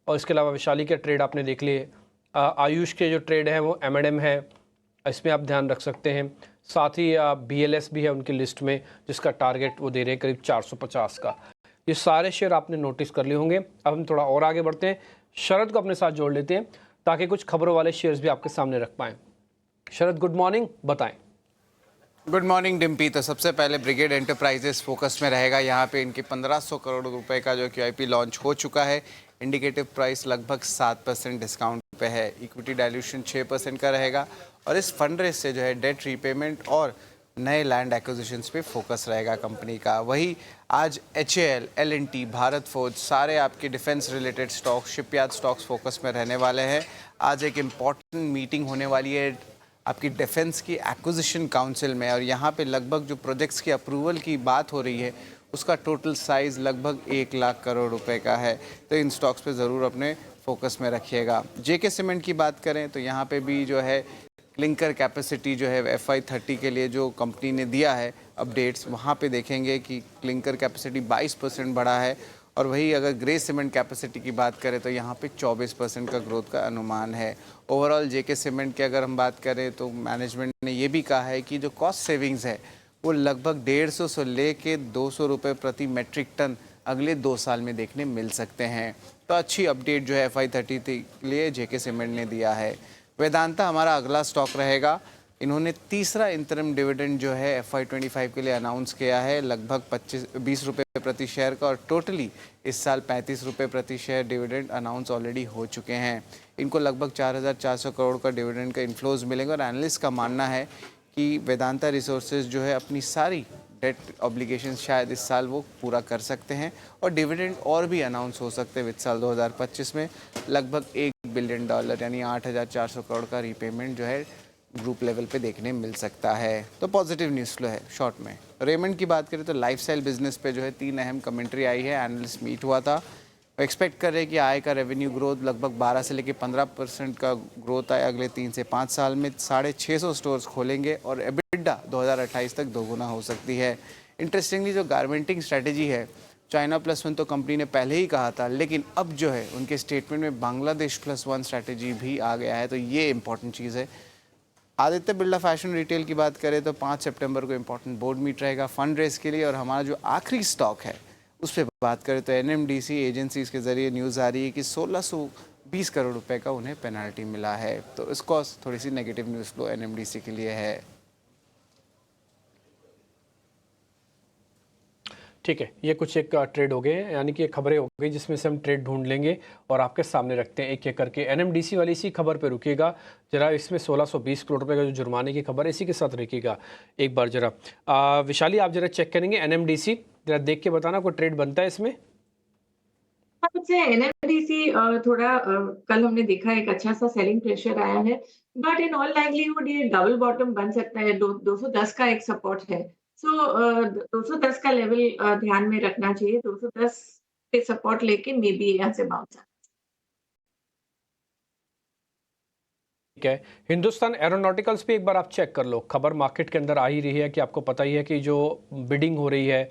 और इसके अलावा विशाली के ट्रेड आपने देख लिए। आयुष के जो ट्रेड है वो M&M है, इसमें आप ध्यान रख सकते हैं। साथ ही BLS भी है उनकी लिस्ट में, जिसका टारगेट वो दे रहे हैं करीब 450 का। ये सारे शेयर आपने नोटिस कर लिए होंगे। अब हम थोड़ा और आगे बढ़ते हैं, शरद को अपने साथ जोड़ लेते हैं ताकि कुछ खबरों वाले शेयर्स भी आपके सामने रख पाएँ। शरद गुड मॉर्निंग, बताएं। Good morning Dimpy. तो सबसे पहले ब्रिगेड एंटरप्राइजेस फोकस में रहेगा। यहाँ पे इनके 1500 करोड़ रुपए का जो QIP लॉन्च हो चुका है। इंडिकेटिव प्राइस लगभग 7% डिस्काउंट पे है। इक्विटी डाइल्यूशन 6% का रहेगा और इस फंड रेस से जो है डेट रीपेमेंट और नए लैंड एक्विजिशंस पे फोकस रहेगा कंपनी का। वही आज HAL, L&T, भारत फोर्ज, सारे आपके defence related stocks, shipyard stocks focus में रहने वाले हैं। आज एक इम्पॉर्टेंट मीटिंग होने वाली है आपकी डिफेंस की एक्विजिशन काउंसिल में, और यहाँ पे लगभग जो प्रोजेक्ट्स की अप्रूवल की बात हो रही है उसका टोटल साइज़ लगभग 1 लाख करोड़ रुपए का है। तो इन स्टॉक्स पे ज़रूर अपने फोकस में रखिएगा। JK सीमेंट की बात करें तो यहाँ पे भी जो है क्लिंकर कैपेसिटी जो है FY30 के लिए जो कंपनी ने दिया है अपडेट्स, वहाँ पे देखेंगे कि क्लिंकर कैपेसिटी 22% बढ़ा है। और वही अगर ग्रे सीमेंट कैपेसिटी की बात करें तो यहाँ पे 24% का ग्रोथ का अनुमान है। ओवरऑल JK सीमेंट की अगर हम बात करें तो मैनेजमेंट ने ये भी कहा है कि जो कॉस्ट सेविंग्स है वो लगभग 150 से लेके 200 रुपये प्रति मेट्रिक टन अगले 2 साल में देखने मिल सकते हैं। तो अच्छी अपडेट जो है FY30 के लिए JK सीमेंट ने दिया है। वेदांता हमारा अगला स्टॉक रहेगा। इन्होंने तीसरा इंटरिम डिविडेंड जो है FY25 के लिए अनाउंस किया है, लगभग 20 रुपये प्रति शेयर का, और टोटली इस साल 35 रुपये प्रति शेयर डिविडेंड अनाउंस ऑलरेडी हो चुके हैं। इनको लगभग 4,400 करोड़ का डिविडेंड का इन्फ्लोज मिलेंगे और एनालिस्ट का मानना है कि वेदांता रिसोर्सेज जो है अपनी सारी डेट ऑब्लिगेशन शायद इस साल वो पूरा कर सकते हैं और डिविडेंड और भी अनाउंस हो सकते हैं वित्त साल 2025 में। लगभग $1 बिलियन यानी 8,400 करोड़ का रीपेमेंट जो है ग्रुप लेवल पे देखने मिल सकता है। तो पॉजिटिव न्यूज़ फ्लो है शॉर्ट में। रेमंड की बात करें तो लाइफस्टाइल बिजनेस पे जो है 3 अहम कमेंट्री आई है। एनालिस्ट मीट हुआ था, एक्सपेक्ट कर रहे हैं कि आय का रेवेन्यू ग्रोथ लगभग 12 से लेकर 15% का ग्रोथ आए अगले 3 से 5 साल में। 650 स्टोर्स खोलेंगे और EBITDA 2028 तक दोगुना हो सकती है। इंटरेस्टिंगली जो गारमेंटिंग स्ट्रेटेजी है, China +1 तो कंपनी ने पहले ही कहा था, लेकिन अब जो है उनके स्टेटमेंट में बांग्लादेश +1 स्ट्रेटेजी भी आ गया है, तो ये इंपॉर्टेंट चीज़ है। आदित्य बिरला फैशन रिटेल की बात करें तो 5 सितंबर को इंपॉर्टेंट बोर्ड मीट रहेगा फंड रेस के लिए। और हमारा जो आखिरी स्टॉक है उस पर बात करें तो NMDC एजेंसीज के जरिए न्यूज़ आ रही है कि 1620 करोड़ रुपए का उन्हें पेनल्टी मिला है। तो इसको थोड़ी सी नेगेटिव न्यूज़ फ्लो NMDC के लिए है। ठीक है, ये कुछ एक ट्रेड हो गए, यानी कि खबरें हो गई जिसमें से हम ट्रेड ढूंढ लेंगे और आपके सामने रखते हैं एक एक करके। NMDC वाली इसी खबर पे रुकिएगा जरा, इसमें 1620 करोड़ रुपए का जो जुर्माने की खबर है इसी के साथ रखिएगा एक बार जरा। विशाली आप जरा चेक करेंगे NMDC, जरा देख के बताना कोई ट्रेड बनता है इसमें। NMDC थोड़ा कल हमने देखा एक अच्छा सा सेलिंग प्रेशर आया है, बट इन ऑल लाइवलीहुड ये डबल बॉटम बन सकता है। 210 का एक सपोर्ट है, सो 210 का लेवल ध्यान में रखना चाहिए। 210 पे सपोर्ट लेके मे बी यहाँ से बाउंस। ठीक है, हिंदुस्तान एरोनॉटिकल्स पे एक बार आप चेक कर लो, खबर मार्केट के अंदर आ ही रही है कि आपको पता ही है कि जो बिडिंग हो रही है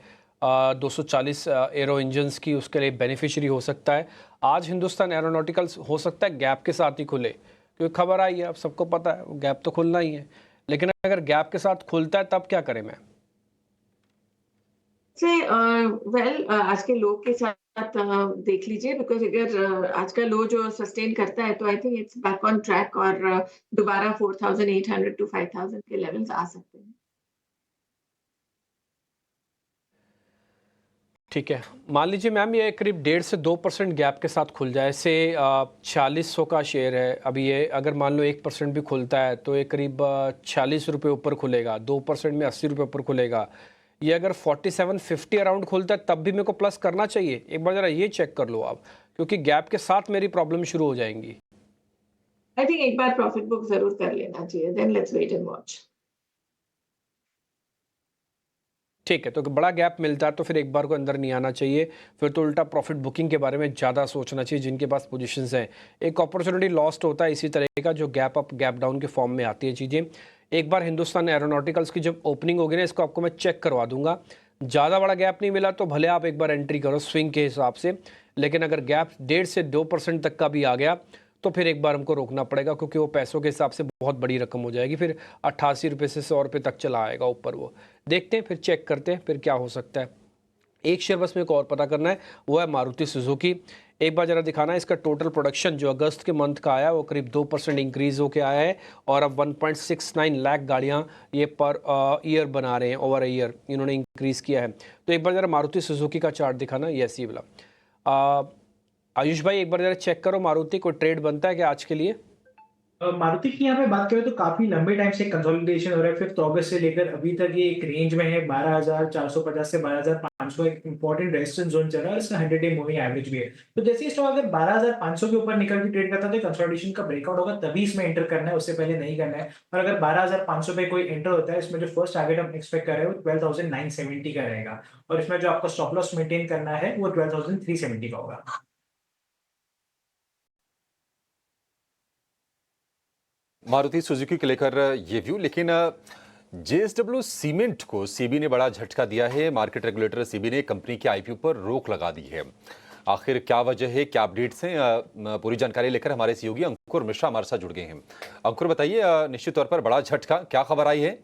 240 एरो इंजन्स की, उसके लिए बेनिफिशियरी हो सकता है। आज हिंदुस्तान एरोनॉटिकल्स हो सकता है गैप के साथ ही खुले, क्योंकि खबर आई है, अब सबको पता है गैप तो खुलना ही है, लेकिन अगर गैप के साथ खुलता है तब क्या करें मैं? आज के लो के साथ देख लीजिए, बिकॉज अगर आज का लो जो सस्टेन करता है तो I think it's back on track और दोबारा 4,800 to 5,000 के लेवल्स आ सकते हैं। ठीक है, मान लीजिए मैम ये करीब 1.5 से 2% गैप के साथ खुल जाए, से 4600 का शेयर है अभी, ये अगर मान लो 1% भी खुलता है तो ये करीब 46 रुपये ऊपर खुलेगा, 2% में 80 रुपये ऊपर खुलेगा। ये अगर 4750 अराउंड खुलता है तब भी मेरे को प्लस करना चाहिए? एक बार ज़रा ये चेक कर लो आप, क्योंकि गैप के साथ मेरी प्रॉब्लम शुरू हो जाएंगी। आई थिंक एक बार प्रॉफिट बुक जरूर कर लेना चाहिए, then let's wait and watch. ठीक है, तो बड़ा गैप मिलता है तो फिर एक बार को अंदर नहीं आना चाहिए, फिर तो उल्टा प्रॉफिट बुकिंग के बारे में ज़्यादा सोचना चाहिए जिनके पास पोजीशंस हैं। एक अपॉर्चुनिटी लॉस्ट होता है इसी तरह का, जो गैप अप गैप डाउन के फॉर्म में आती है चीज़ें। एक बार हिंदुस्तान एरोनॉटिकल्स की जब ओपनिंग होगी ना, इसको आपको मैं चेक करवा दूंगा। ज़्यादा बड़ा गैप नहीं मिला तो भले आप एक बार एंट्री करो स्विंग के हिसाब से, लेकिन अगर गैप 1.5 से 2% तक का भी आ गया तो फिर एक बार हमको रोकना पड़ेगा, क्योंकि वो पैसों के हिसाब से बहुत बड़ी रकम हो जाएगी। फिर 88 रुपये से 100 रुपये तक चला आएगा ऊपर। वो देखते हैं, फिर चेक करते हैं फिर क्या हो सकता है। एक शेयर बस मेरे को और पता करना है, वो है मारुति सुजुकी। एक बार ज़रा दिखाना है इसका टोटल प्रोडक्शन जो अगस्त के मंथ का आया वो करीब 2% इंक्रीज़ होके आया है, और अब 1.69 लाख गाड़ियाँ ये पर ईयर बना रहे हैं, ओवर ईयर इन्होंने इंक्रीज़ किया है। तो एक बार ज़रा मारुति सुजुकी का चार्ट दिखाना, यस ये वाला। आयुष भाई एक बार जरा चेक करो, मारुति को ट्रेड बनता है क्या आज के लिए? मारुति की यहाँ पे बात करें तो काफी लंबे टाइम से कंसोलिडेशन हो रहा है। 5 अगस्त से लेकर अभी तक ये एक रेंज में है, 12,450 से 12,500 एक इंपॉर्टेंट रेजिस्टेंस जोन चल रहा है। इसका 100 डे मूविंग एवरेज भी है। तो जैसे ही स्टॉक अगर 12,500 के ऊपर निकल के ट्रेड करता है तो कंसोलिडेशन का ब्रेकआउट होगा, तभी इसमें एंटर करना है, उससे पहले नहीं करना है। और अगर 12,500 पे कोई एंटर होता है, इसमें जो फर्स्ट टारगेट हम एक्सपेक्ट कर रहे हैं वो 12,970 का रहेगा, और इसमें जो आपको स्टॉप लॉस मेंटेन करना है वो 12,370 का होगा। मारुति सुजुकी को लेकर ये व्यू। लेकिन जेएसडब्ल्यू सीमेंट को सेबी ने बड़ा झटका दिया है। मार्केट रेगुलेटर सेबी ने कंपनी के आईपीओ पर रोक लगा दी है। आखिर क्या वजह है, क्या अपडेट्स हैं, पूरी जानकारी लेकर हमारे सहयोगी अंकुर मिश्रा हमारे साथ जुड़ गए हैं। अंकुर बताइए, निश्चित तौर पर बड़ा झटका, क्या खबर आई है?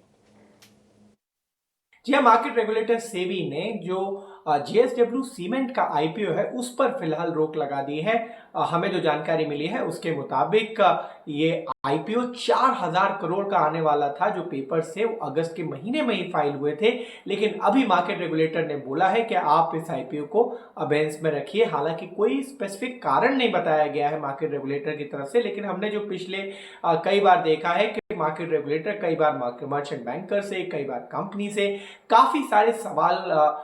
जी हाँ, मार्केट रेगुलेटर सेबी ने जो जेएसडब्ल्यू सीमेंट का आईपीओ है उस पर फिलहाल रोक लगा दी है। हमें जो जानकारी मिली है उसके मुताबिक ये आईपीओ 4,000 करोड़ का आने वाला था, जो पेपर से वो अगस्त के महीने में ही फाइल हुए थे। लेकिन अभी मार्केट रेगुलेटर ने बोला है कि आप इस आईपीओ को अबेंस में रखिए। हालांकि कोई स्पेसिफिक कारण नहीं बताया गया है मार्केट रेगुलेटर की तरफ से, लेकिन हमने जो पिछले कई बार देखा है कि मार्केट रेगुलेटर कई बार मर्चेंट बैंकर से, कई बार कंपनी से काफी सारे सवाल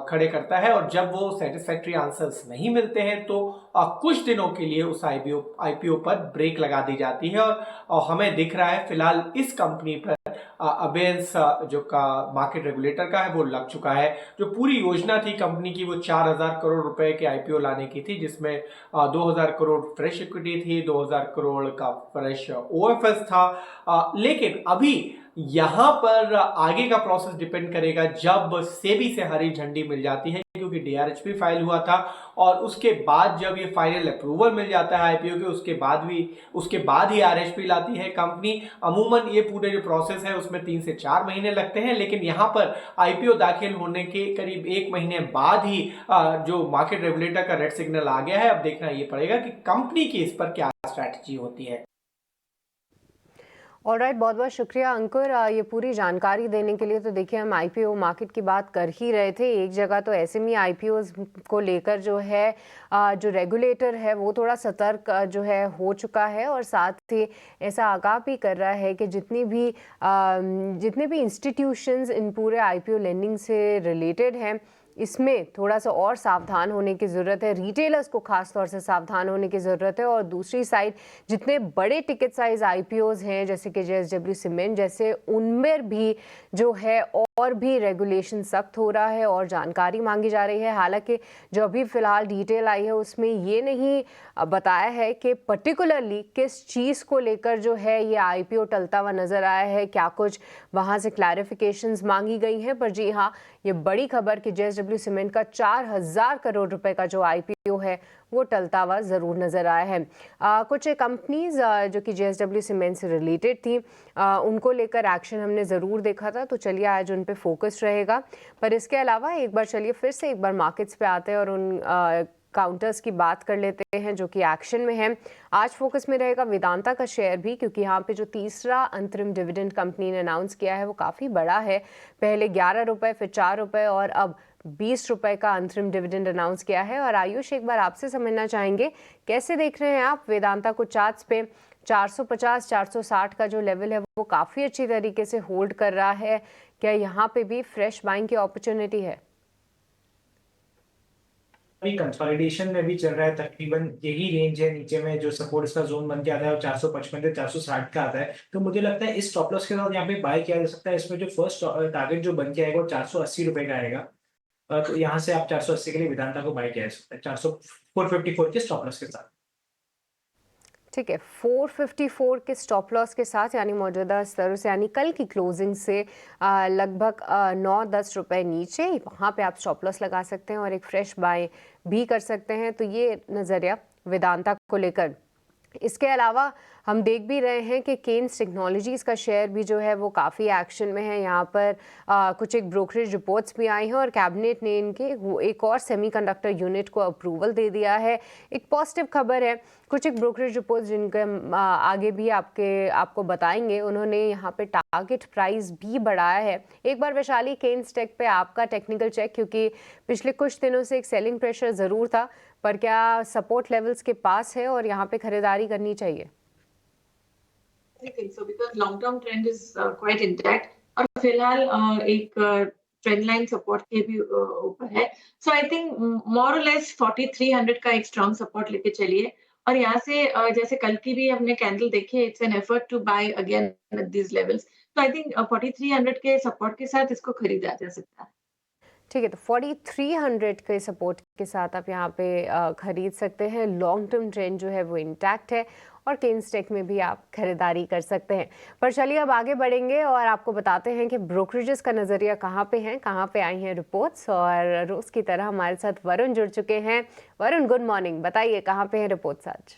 खड़े करता है, और जब वो सेटिस्फैक्ट्री आंसर्स नहीं मिलते हैं तो कुछ दिनों के लिए उस आईपीओ पर ब्रेक लगा दी जाती है। और हमें दिख रहा है फिलहाल इस कंपनी पर अबेंस जो का मार्केट रेगुलेटर का है वो लग चुका है। जो पूरी योजना थी कंपनी की वो 4,000 करोड़ रुपए के आईपीओ लाने की थी, जिसमें 2,000 करोड़ फ्रेश इक्विटी थी, 2,000 करोड़ का फ्रेश ओएफएस था। लेकिन अभी यहां पर आगे का प्रोसेस डिपेंड करेगा जब सेबी से हरी झंडी मिल जाती है, क्योंकि डीआरएच भी फाइल हुआ था, और उसके बाद जब ये फाइनल अप्रूवल मिल जाता है आईपीओ के, उसके बाद ही आरएचपी लाती है कंपनी। अमूमन ये पूरे जो प्रोसेस है उसमें 3 से 4 महीने लगते हैं, लेकिन यहाँ पर आईपीओ दाखिल होने के करीब 1 महीने बाद ही जो मार्केट रेगुलेटर का रेड सिग्नल आ गया है। अब देखना ये पड़ेगा कि कंपनी की इस पर क्या स्ट्रैटेजी होती है। ऑलराइट, बहुत बहुत शुक्रिया अंकुर ये पूरी जानकारी देने के लिए। तो देखिए, हम आईपीओ मार्केट की बात कर ही रहे थे। एक जगह तो एसएमई आईपीओज को लेकर जो है जो रेगुलेटर है वो थोड़ा सतर्क जो है हो चुका है, और साथ ही ऐसा आगाह भी कर रहा है कि जितने भी इंस्टीट्यूशंस इन पूरे आईपीओ लेंडिंग से रिलेटेड हैं, इसमें थोड़ा सा और सावधान होने की ज़रूरत है। रिटेलर्स को खास तौर से सावधान होने की ज़रूरत है। और दूसरी साइड जितने बड़े टिकट साइज आईपीओज हैं जैसे कि जेएसडब्ल्यू सीमेंट जैसे, उनमें भी जो है और भी रेगुलेशन सख्त हो रहा है और जानकारी मांगी जा रही है। हालांकि जो अभी फ़िलहाल डिटेल आई है उसमें ये नहीं बताया है कि पर्टिकुलरली किस चीज़ को लेकर जो है ये आईपीओ टलता हुआ नज़र आया है, क्या कुछ वहाँ से क्लैरिफिकेशंस मांगी गई हैं। पर जी हाँ, ये बड़ी खबर कि जेएसडब्ल्यू सीमेंट का 4,000 करोड़ रुपए का जो आईपीओ है वो टलता हुआ ज़रूर नज़र आया है। कुछ कंपनीज जो कि जेएसडब्ल्यू सीमेंट से रिलेटेड थी उनको लेकर एक्शन हमने ज़रूर देखा था, तो चलिए आज उन पे फोकस रहेगा। पर इसके अलावा एक बार चलिए फिर से एक बार मार्केट्स पे आते हैं और उन काउंटर्स की बात कर लेते हैं जो कि एक्शन में है। आज फोकस में रहेगा वेदांता का शेयर भी, क्योंकि यहाँ पे जो तीसरा अंतरिम डिविडेंड कंपनी ने अनाउंस किया है वो काफ़ी बड़ा है। पहले 11 रुपये, फिर 4 रुपये और अब 20 रुपये का अंतरिम डिविडेंड अनाउंस किया है। और आयुष, एक बार आपसे समझना चाहेंगे कैसे देख रहे हैं आप वेदांता को चार्ट्स पे? 450 460 का जो लेवल है वो काफ़ी अच्छी तरीके से होल्ड कर रहा है। क्या यहाँ पे भी फ्रेश बाइंग की अपॉर्चुनिटी है? अभी कंसोलिडेशन में भी चल रहा है, तकरीबन यही रेंज है नीचे में जो सपोर्ट इसका जोन बन के आता है और 455 से 460 का आता है। तो मुझे लगता है इस स्टॉप लॉस के साथ यहाँ पे बाय किया जा सकता है। इसमें जो फर्स्ट टारगेट जो बन के आएगा वो 480 रुपए का आएगा। तो यहाँ से आप 480 के लिए वेदांता को बाय किया जा सकता है 454 के स्टॉप लॉस के साथ। ठीक है, 454 के स्टॉप लॉस के साथ, यानी मौजूदा स्तरों से, यानी कल की क्लोजिंग से लगभग 9-10 रुपए नीचे, वहाँ पे आप स्टॉप लॉस लगा सकते हैं और एक फ्रेश बाय भी कर सकते हैं। तो ये नज़रिया वेदांता को लेकर। इसके अलावा हम देख भी रहे हैं कि केन्स टेक्नोलॉजीज़ का शेयर भी जो है वो काफ़ी एक्शन में है। यहाँ पर कुछ एक ब्रोकरेज रिपोर्ट्स भी आई हैं और कैबिनेट ने इनके एक और सेमीकंडक्टर यूनिट को अप्रूवल दे दिया है। एक पॉजिटिव खबर है। कुछ एक ब्रोकरेज रिपोर्ट्स जिनके आगे भी आपको बताएंगे, उन्होंने यहाँ पे टारगेट प्राइस भी बढ़ाया है। एक बार वैशाली, केन्स टेक पे आपका टेक्निकल चेक, क्योंकि पिछले कुछ दिनों से एक सेलिंग प्रेशर ज़रूर था, पर क्या सपोर्ट लेवल्स के पास है और यहाँ पे खरीदारी करनी चाहिए? I think so because long term trend is quite intact और फिलहाल एक ट्रेंड लाइन सपोर्ट के भी ऊपर है। सो आई थिंक मोर और लेस 4300 का एक स्ट्रॉन्ग सपोर्ट लेके चलिए और यहाँ से जैसे कल की भी हमने कैंडल देखी, it's an effort to buy again at this levels. तो आई थिंक 4300 के सपोर्ट के साथ इसको खरीदा जा सकता है। ठीक है, तो 4300 के सपोर्ट के साथ आप यहाँ पे खरीद सकते हैं। लॉन्ग टर्म ट्रेंड जो है वो इंटैक्ट है और केन्स टेक में भी आप खरीदारी कर सकते हैं। पर चलिए अब आगे बढ़ेंगे और आपको बताते हैं कि ब्रोकरेजेस का नज़रिया कहाँ पे हैं, कहाँ पे आई हैं रिपोर्ट्स। और रोज़ की तरह हमारे साथ वरुण जुड़ चुके हैं। वरुण, गुड मॉर्निंग, बताइए कहाँ पे हैं रिपोर्ट्स आज?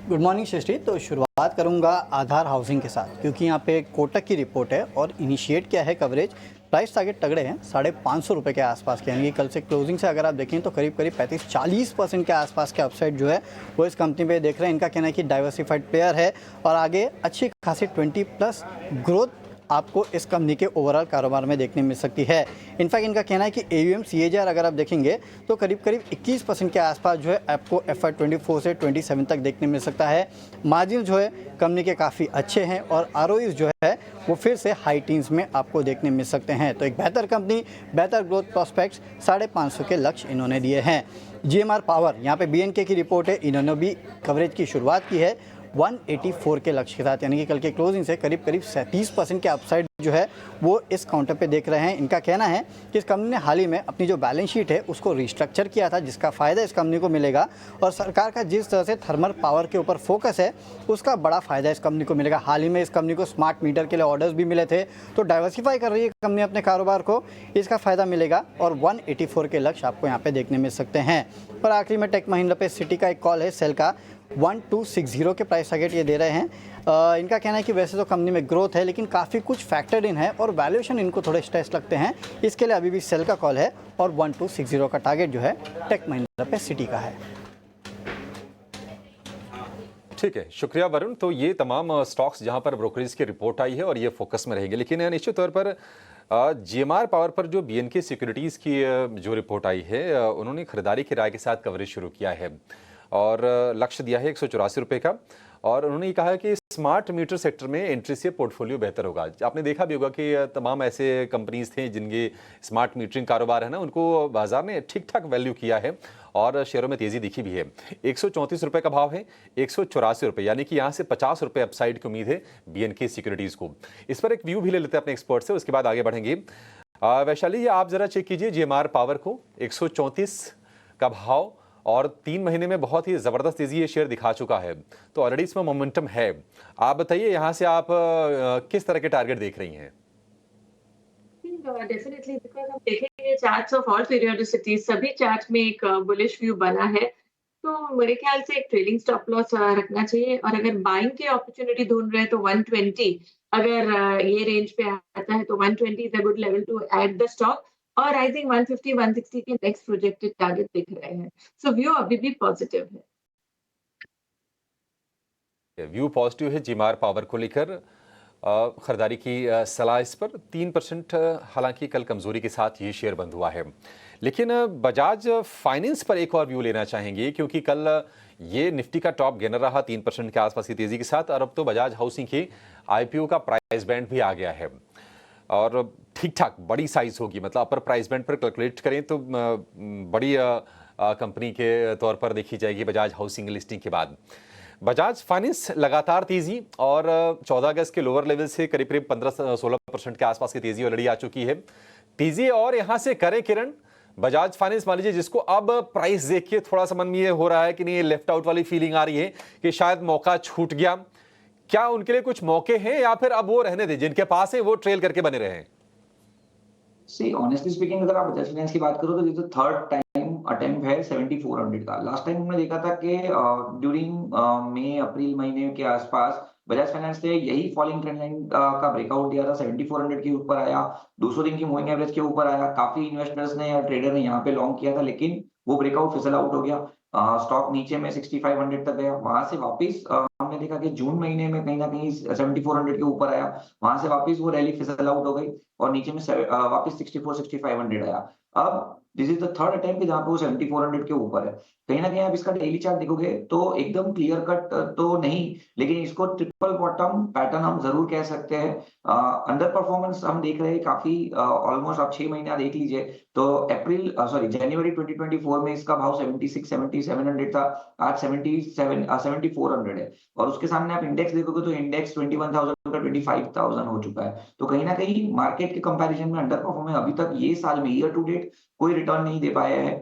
गुड मॉर्निंग सृष्टि। तो शुरुआत करूंगा आधार हाउसिंग के साथ, क्योंकि यहाँ पे कोटक की रिपोर्ट है और इनिशिएट किया है कवरेज। प्राइस टारगेट तगड़े हैं 550 रुपये के आसपास के, यानी कि कल से क्लोजिंग से अगर आप देखें तो करीब 35-40% के आसपास के अपसाइड जो है वो इस कंपनी पे देख रहे हैं। इनका कहना है कि डाइवर्सिफाइड प्लेयर है और आगे अच्छी खासी 20+ ग्रोथ आपको इस कंपनी के ओवरऑल कारोबार में देखने मिल सकती है। इनफैक्ट इनका कहना है कि AUM CAGR अगर आप देखेंगे तो करीब 21% के आसपास जो है आपको FY 24 से 27 तक देखने मिल सकता है। मार्जिन जो है कंपनी के काफ़ी अच्छे हैं और ROEs जो है वो फिर से हाई टीन्स में आपको देखने मिल सकते हैं। तो एक बेहतर कंपनी, बेहतर ग्रोथ प्रॉस्पेक्ट्स, 550 के लक्ष्य इन्होंने दिए हैं। GMR पावर, यहाँ पे BNK की रिपोर्ट है, इन्होंने भी कवरेज की शुरुआत की है 184 के लक्ष्य के साथ, यानी कि कल के क्लोजिंग से करीब 37% के अपसाइड जो है वो इस काउंटर पे देख रहे हैं। इनका कहना है कि इस कंपनी ने हाल ही में अपनी जो बैलेंस शीट है उसको रिस्ट्रक्चर किया था, जिसका फ़ायदा इस कंपनी को मिलेगा और सरकार का जिस तरह से थर्मल पावर के ऊपर फोकस है उसका बड़ा फ़ायदा इस कंपनी को मिलेगा। हाल ही में इस कंपनी को स्मार्ट मीटर के लिए ऑर्डर्स भी मिले थे, तो डाइवर्सिफाई कर रही है कंपनी अपने कारोबार को, इसका फ़ायदा मिलेगा और 184 के लक्ष्य आपको यहाँ पे देखने मिल सकते हैं। पर आखिरी में टेक महिंद्रा पे सिटी का एक कॉल है, सेल का 1260 के प्राइस टारगेट ये दे रहे हैं। इनका कहना है कि वैसे तो कंपनी में ग्रोथ है लेकिन काफ़ी कुछ फैक्टर्ड इन है और वैल्यूएशन इनको थोड़े स्ट्रेस लगते हैं, इसके लिए अभी भी सेल का कॉल है और 1260 का टारगेट जो है टेक महिंद्रा पे सिटी का है। ठीक है, शुक्रिया वरुण। तो ये तमाम स्टॉक्स जहां पर ब्रोकरेज की रिपोर्ट आई है और ये फोकस में रहेंगे, लेकिन निश्चित तौर पर GMR पावर पर जो BNK सिक्योरिटीज़ की जो रिपोर्ट आई है उन्होंने खरीदारी की राय के साथ कवरेज शुरू किया है और लक्ष्य दिया है 184 रुपये का। और उन्होंने ये कहा है कि स्मार्ट मीटर सेक्टर में एंट्री से पोर्टफोलियो बेहतर होगा। आपने देखा भी होगा कि तमाम ऐसे कंपनीज थे जिनके स्मार्ट मीटरिंग कारोबार है ना, उनको बाजार ने ठीक ठाक वैल्यू किया है और शेयरों में तेजी दिखी भी है। 134 रुपये का भाव है, 184 रुपये, यानी कि यहाँ से 50 रुपये अपसाइड की उम्मीद है BNK सिक्योरिटीज़ को। इस पर एक व्यू भी ले लेते हैं अपने एक्सपर्ट से, उसके बाद आगे बढ़ेंगे। वैशाली, आप जरा चेक कीजिए GMR पावर को, 134 का भाव और 3 महीने में बहुत ही ज़बरदस्त तेज़ी ये शेयर दिखा चुका है, तो ऑलरेडी इसमें मोमेंटम है। आप बताइए यहाँ से आप किस तरह के टारगेट देख रही हैं? डेफिनेटली, बिकॉज हम देखेंगे चार्ट्स ऑफ ऑल पीरियोडिसिटी, सभी चार्ट में एक बुलिश व्यू बना है, तो मेरे ख्याल से एक ट्रेलिंग स्टॉप लॉस रखना चाहिए। और अगर बाइंग की अपॉर्चुनिटी ढूंढ रहे हैं तो 120, अगर ये रेंज पे आता है तो 120 is a good level to add the stock. और आई थिंक 150 160 के नेक्स्ट प्रोजेक्टेड टारगेट दिख रहे हैं, सो व्यू अभी भी पॉजिटिव है। व्यू पॉजिटिव है GMR पावर को लेकर। खरीदारी की सलाह इस पर 3% हालांकि कल कमजोरी के साथ ये शेयर बंद हुआ है, लेकिन बजाज फाइनेंस पर एक और व्यू लेना चाहेंगे, क्योंकि कल ये निफ्टी का टॉप गेनर रहा 3% के आसपास की तेजी के साथ, और अब तो बजाज हाउसिंग की आईपीओ का प्राइस बैंड भी आ गया है और ठीक ठाक बड़ी साइज होगी, मतलब अपर प्राइस बैंड पर कैलकुलेट करें तो बड़ी कंपनी के तौर पर देखी जाएगी बजाज हाउसिंग लिस्टिंग के बाद। बजाज फाइनेंस लगातार तेजी, और 14 अगस्त के लोअर लेवल से करीब करीब 15-16% के आसपास की तेजी ऑलरेडी आ चुकी है। तेजी और यहां से करें किरण, बजाज फाइनेंस मान लीजिए, जिसको अब प्राइस देख के थोड़ा सा मन में ये हो रहा है कि नहीं, लेफ्ट आउट वाली फीलिंग आ रही है कि शायद मौका छूट गया, क्या उनके लिए कुछ मौके हैं या फिर अब वो रहने दें, जिनके पास है वो ट्रेल करके बने रहे? सी ऑनेस्टली स्पीकिंग, अगर आप बजाज फाइनेंस की बात करो तो ये थर्ड टाइम अटेम्प्ट है 7400 का। लास्ट टाइम हमने देखा था कि ड्यूरिंग मई अप्रैल महीने के आसपास बजाज फाइनेंस ने यही फॉलिंग ट्रेंड लाइन का ब्रेकआउट दिया था, 7400 के ऊपर आया, 200 दिन की मूविंग एवरेज के ऊपर आया, काफी इन्वेस्टर्स ने या ट्रेडर ने यहाँ पे लॉन्ग किया था, लेकिन वो ब्रेकआउट फिसल आउट हो गया। स्टॉक नीचे में 6500 तक गया, वहां से वापस हमने देखा कि जून महीने में कहीं ना कहीं 7400 के ऊपर आया, वहां से वापस वो रैली फिसल आउट हो गई और नीचे में वापस 6500 आया। अब this is the third attempt जहां पे वो 7400 के ऊपर है। कहीं ना कहीं आप इसका डेली चार्ट देखोगे तो एकदम क्लियर कट तो नहीं, लेकिन इसको ट्रिपल बॉटम पैटर्न हम जरूर कह सकते हैं। अंडर परफॉर्मेंस हम देख रहे हैं काफी, ऑलमोस्ट आप 6 महीना देख लीजिए तो जनवरी 2024 में इसका भाव 7700 था, आज 7400 है, और उसके सामने आप इंडेक्स देखोगे तो इंडेक्स 21,000 का 25,000 हो चुका है। तो कहीं ना कहीं मार्केट के कंपैरिजन में अंडर परफॉर्मेंस अभी तक ये साल में ईयर टू डेट कोई रिटर्न नहीं दे पाया है।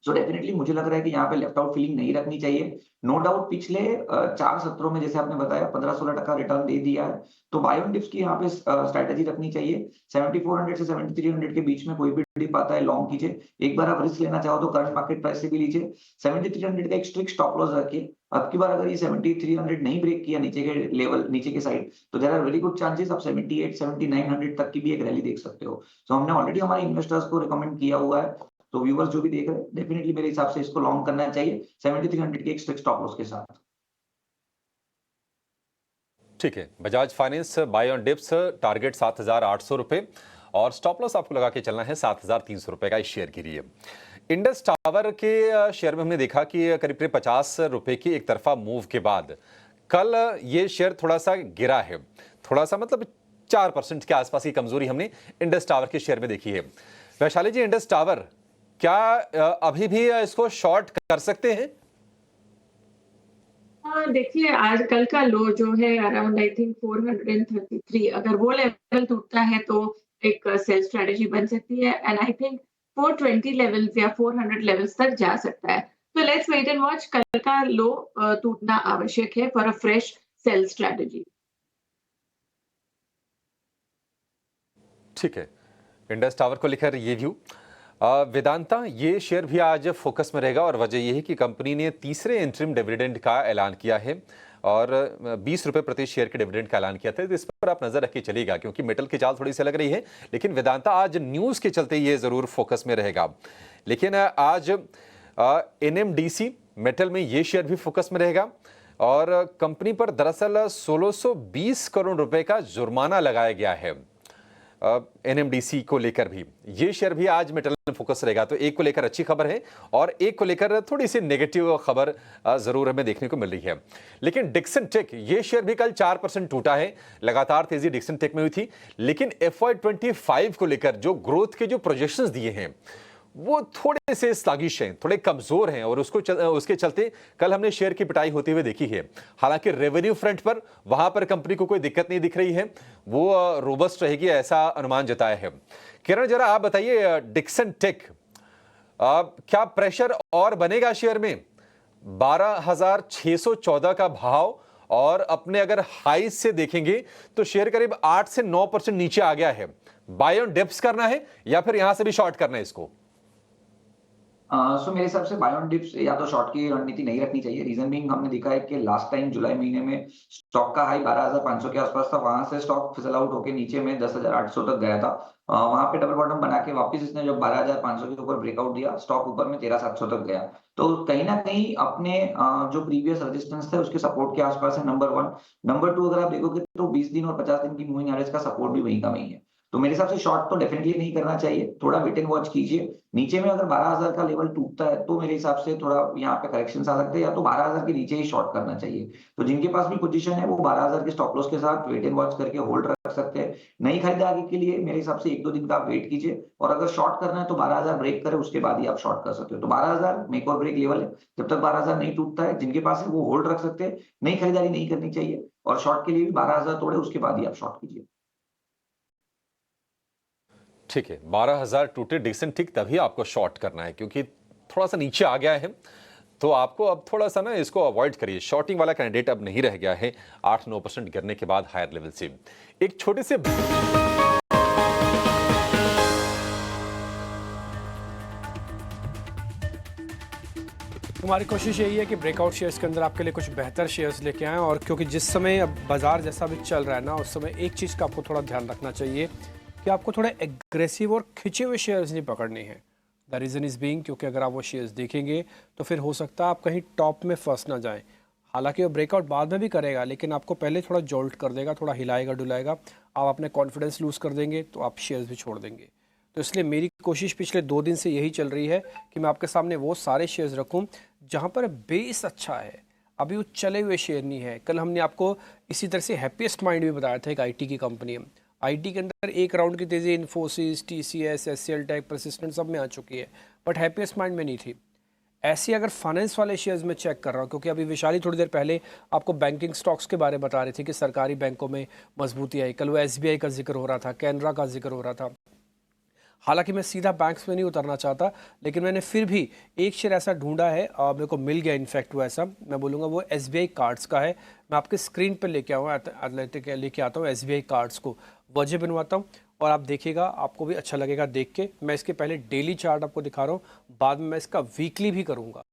सो डेफिनेटली मुझे लग रहा है कि यहाँ पे लेफ्ट आउट फीलिंग नहीं रखनी चाहिए। नो डाउट पिछले 4 सत्रों में जैसे आपने बताया 15-16% रिटर्न दे दिया है, तो बाय ऑन डिप्स की यहाँ पे स्ट्रैटेजी रखनी चाहिए। 7400 से 7300 के बीच में कोई भी डिप आता है लॉन्ग कीजिए, एक बार आप रिस्क लेना चाहो तो करंट मार्केट प्राइस से भी लीजिए। 7300 का एक स्ट्रिक्ट स्टॉप लॉस रखिए। अब की बार अगर ये 7300 नहीं ब्रेक किया नीचे के लेवल, नीचे के साइड, तो there are very good chances आप 78-7900 तक की भी एक रैली देख सकते हो। सो हमने ऑलरेडी हमारे इन्वेस्टर्स को रिकमेंड किया हुआ है, तो व्यूअर्स जो भी देख रहे हैं डेफिनेटली मेरे हिसाब से इसको लॉन्ग करना चाहिए 7300 के एक स्ट्रिक्ट स्टॉप लॉस के साथ। ठीक है, Bajaj finance buy on dips target 7,800 रुपए और स्टॉप लॉस आपको लगा के चलना है 7,300 रुपए का इस शेयर के लिए। इंडस टावर के शेयर में हमने देखा कि करीब करीब 50 रुपए की एक तरफा मूव के बाद कल ये शेयर थोड़ा सा गिरा है, थोड़ा सा मतलब 4% के आसपास की कमजोरी हमने इंडस टावर के शेयर में देखी है। वैशाली जी, इंडस टावर क्या अभी भी इसको शॉर्ट कर सकते हैं? देखिए आज कल का लो जो है अराउंड आई थिंक 433, अगर वो लेवल टूटता है तो एक सेल स्ट्रेटेजी बन सकती है, एंड आई थिंक 420 लेवल्स या 400 लेवल्स तक जा सकता है। तो लेट्स वेट एंड वॉच, कल का लो टूटना आवश्यक है for a fresh sell strategy. ठीक है, इंडस टावर को लेकर ये व्यू। वेदांता, ये शेयर भी आज फोकस में रहेगा और वजह यह है कि कंपनी ने तीसरे इंटरिम डिविडेंड का ऐलान किया है और 20 रुपए प्रति शेयर के डिविडेंड का ऐलान किया था। तो इस पर आप नजर रख के चलिएगा, क्योंकि मेटल की चाल थोड़ी सी लग रही है, लेकिन वेदांता आज न्यूज के चलते ये जरूर फोकस में रहेगा। लेकिन आज एनएमडीसी मेटल में ये शेयर भी फोकस में रहेगा और कंपनी पर दरअसल 1620 करोड़ रुपए का जुर्माना लगाया गया है। एनएमडीसी को लेकर भी ये शेयर भी आज मेटल में फोकस रहेगा। तो एक को लेकर अच्छी खबर है और एक को लेकर थोड़ी सी नेगेटिव खबर जरूर हमें देखने को मिल रही है। लेकिन डिक्सन टेक ये शेयर भी कल 4% टूटा है। लगातार तेजी डिक्सन टेक में हुई थी, लेकिन FY25 को लेकर जो ग्रोथ के जो प्रोजेक्शंस दिए हैं वो थोड़े से स्लागिश हैं, थोड़े कमजोर हैं और उसके चलते कल हमने शेयर की पिटाई होते हुए देखी है। हालांकि रेवेन्यू फ्रंट पर वहां पर कंपनी को कोई दिक्कत नहीं दिख रही है, वो रोबस्ट रहेगी ऐसा अनुमान जताया है। किरण, जरा आप बताइए, डिक्सन टेक क्या प्रेशर और बनेगा शेयर में? 12,614 का भाव और अपने अगर हाई से देखेंगे तो शेयर करीब 8 से 9% नीचे आ गया है। बाय ऑन डिप्स करना है या फिर यहां से भी शॉर्ट करना है इसको? सो मेरे हिसाब से बाय ऑन डिप्स या तो शॉर्ट की रणनीति नहीं रखनी चाहिए। रीजन बीइंग हमने देखा है कि लास्ट टाइम जुलाई महीने में स्टॉक का हाई 12,500 के आसपास था, वहां से स्टॉक फिसल आउट होकर नीचे में 10,800 तक गया था। वहां पे डबल बॉटम बना के वापस इसने जब 12,500 के ऊपर ब्रेकआउट दिया, स्टॉक ऊपर में 13,700 तक गया। तो कहीं ना कहीं अपने जो प्रीवियस रेजिस्टेंस थे उसके सपोर्ट के आसपास है, नंबर 1। नंबर 2, अगर आप देखोगे तो 20 दिन और 50 दिन की मूविंग एवरेज का सपोर्ट भी वहीं का वहीं है। तो मेरे हिसाब से शॉर्ट तो डेफिनेटली नहीं करना चाहिए, थोड़ा वेट एंड वॉच कीजिए। नीचे में अगर 12,000 का लेवल टूटता है तो मेरे हिसाब से थोड़ा यहाँ पे करेक्शन आ सकते हैं, या तो 12,000 के नीचे ही शॉर्ट करना चाहिए। तो जिनके पास भी पोजीशन है वो 12,000 के स्टॉप लॉस के साथ वेट एंड वॉच करके होल्ड रख सकते हैं। नई खरीदारी के लिए मेरे हिसाब से 1-2 दिन का आप वेट कीजिए, और अगर शॉर्ट करना है तो 12,000 ब्रेक करे उसके बाद ही आप शॉर्ट कर सकते हो। तो 12,000 मेक और ब्रेक लेवल है, जब तक 12,000 नहीं टूटता है जिनके पास है वो होल्ड रख सकते हैं, नई खरीदारी नहीं करनी चाहिए, और शॉर्ट के लिए भी 12,000 तोड़े उसके बाद ही आप शॉर्ट कीजिए। ठीक है, 12,000 टूटे डिक्सन ठीक तभी आपको शॉर्ट करना है, क्योंकि थोड़ा सा नीचे आ गया है तो आपको अब थोड़ा सा ना इसको अवॉइड करिए। शॉर्टिंग वाला कैंडिडेट अब नहीं रह गया है 8-9% गिरने के बाद हायर लेवल से। एक छोटे से हमारी कोशिश यही है कि ब्रेकआउट शेयर्स के अंदर आपके लिए कुछ बेहतर शेयर्स लेके आएँ, और क्योंकि जिस समय अब बाजार जैसा भी चल रहा है ना, उस समय एक चीज़ का आपको थोड़ा ध्यान रखना चाहिए कि आपको थोड़ा एग्रेसिव और खिंचे हुए शेयर्स नहीं पकड़ने हैं। द रीज़न इज़ बीइंग, क्योंकि अगर आप वो शेयर्स देखेंगे तो फिर हो सकता है आप कहीं टॉप में फंस ना जाएं। हालांकि वो ब्रेकआउट बाद में भी करेगा, लेकिन आपको पहले थोड़ा जोल्ट कर देगा, थोड़ा हिलाएगा डुलाएगा, आप अपने कॉन्फिडेंस लूज़ कर देंगे तो आप शेयर्स भी छोड़ देंगे। तो इसलिए मेरी कोशिश पिछले 2 दिन से यही चल रही है कि मैं आपके सामने वो सारे शेयर्स रखूँ जहाँ पर बेस अच्छा है, अभी वो चले हुए शेयर नहीं है। कल हमने आपको इसी तरह से हैप्पीएस्ट माइंड भी बताया था, एक आईटी की कंपनी है। आईटी के अंदर एक राउंड की तेज़ी Infosys, TCS, HCL tech, persistent सब में आ चुकी है, बट हैप्पीएस्ट माइंड में नहीं थी। ऐसे अगर फाइनेंस वाले शेयर्स में चेक कर रहा हूँ, क्योंकि अभी विशाली थोड़ी देर पहले आपको बैंकिंग स्टॉक्स के बारे में बता रही थी कि सरकारी बैंकों में मजबूती आई। कल वो एसबीआई का जिक्र हो रहा था, कैनरा का जिक्र हो रहा था। हालांकि मैं सीधा बैंक्स में नहीं उतरना चाहता, लेकिन मैंने फिर भी एक शेयर ऐसा ढूंढा है और मेरे को मिल गया। इनफैक्ट वो ऐसा मैं बोलूँगा वो एसबीआई कार्ड्स का है। मैं आपके स्क्रीन पर लेके आता हूँ एसबीआई कार्ड्स को, वजह बनवाता हूँ और आप देखिएगा, आपको भी अच्छा लगेगा देख के। मैं इसके पहले डेली चार्ट आपको दिखा रहा हूँ, बाद में मैं इसका वीकली भी करूँगा।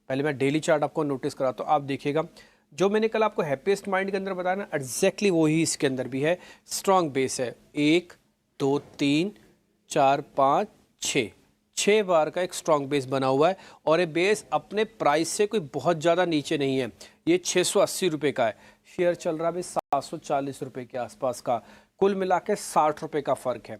पहले मैं डेली चार्ट आपको नोटिस कराता हूँ, आप देखिएगा जो मैंने कल आपको हैप्पीएस्ट माइंड के अंदर बताया ना, एग्जैक्टली वही इसके अंदर भी है। स्ट्रॉन्ग बेस है, 1 2 3 4 5 6 बार का एक स्ट्रॉन्ग बेस बना हुआ है, और ये बेस अपने प्राइस से कोई बहुत ज़्यादा नीचे नहीं है। ये 680 रुपये का है, शेयर चल रहा है अभी 740 रुपये के आसपास का, कुल मिला के 60 रुपये का फ़र्क है।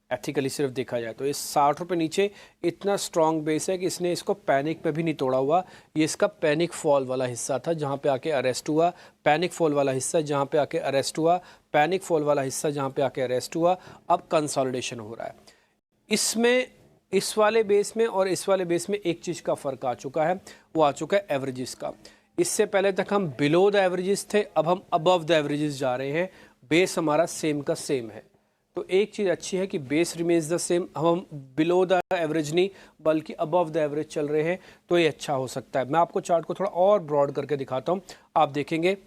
एथिकली सिर्फ देखा जाए तो इस 60 रुपये नीचे इतना स्ट्रॉन्ग बेस है कि इसने इसको पैनिक पे भी नहीं तोड़ा हुआ। ये इसका पैनिक फॉल वाला हिस्सा था जहाँ पे आके अरेस्ट हुआ, पैनिक फॉल वाला हिस्सा जहाँ पे आके अरेस्ट हुआ, पैनिक फॉल वाला हिस्सा जहाँ पे आके अरेस्ट हुआ। अब कंसोलिडेशन हो रहा है। इसमें इस वाले बेस में और इस वाले बेस में एक चीज़ का फ़र्क आ चुका है, वो आ चुका है एवरेजेस का। इससे पहले तक हम बिलो द एवरेजेस थे, अब हम अबव द एवरेजेस जा रहे हैं। बेस हमारा सेम का सेम है, तो एक चीज़ अच्छी है कि बेस रिमेन्स द सेम। हम बिलो द एवरेज नहीं बल्कि अबव द एवरेज चल रहे हैं, तो ये अच्छा हो सकता है। मैं आपको चार्ट को थोड़ा और ब्रॉड करके दिखाता हूँ। आप देखेंगे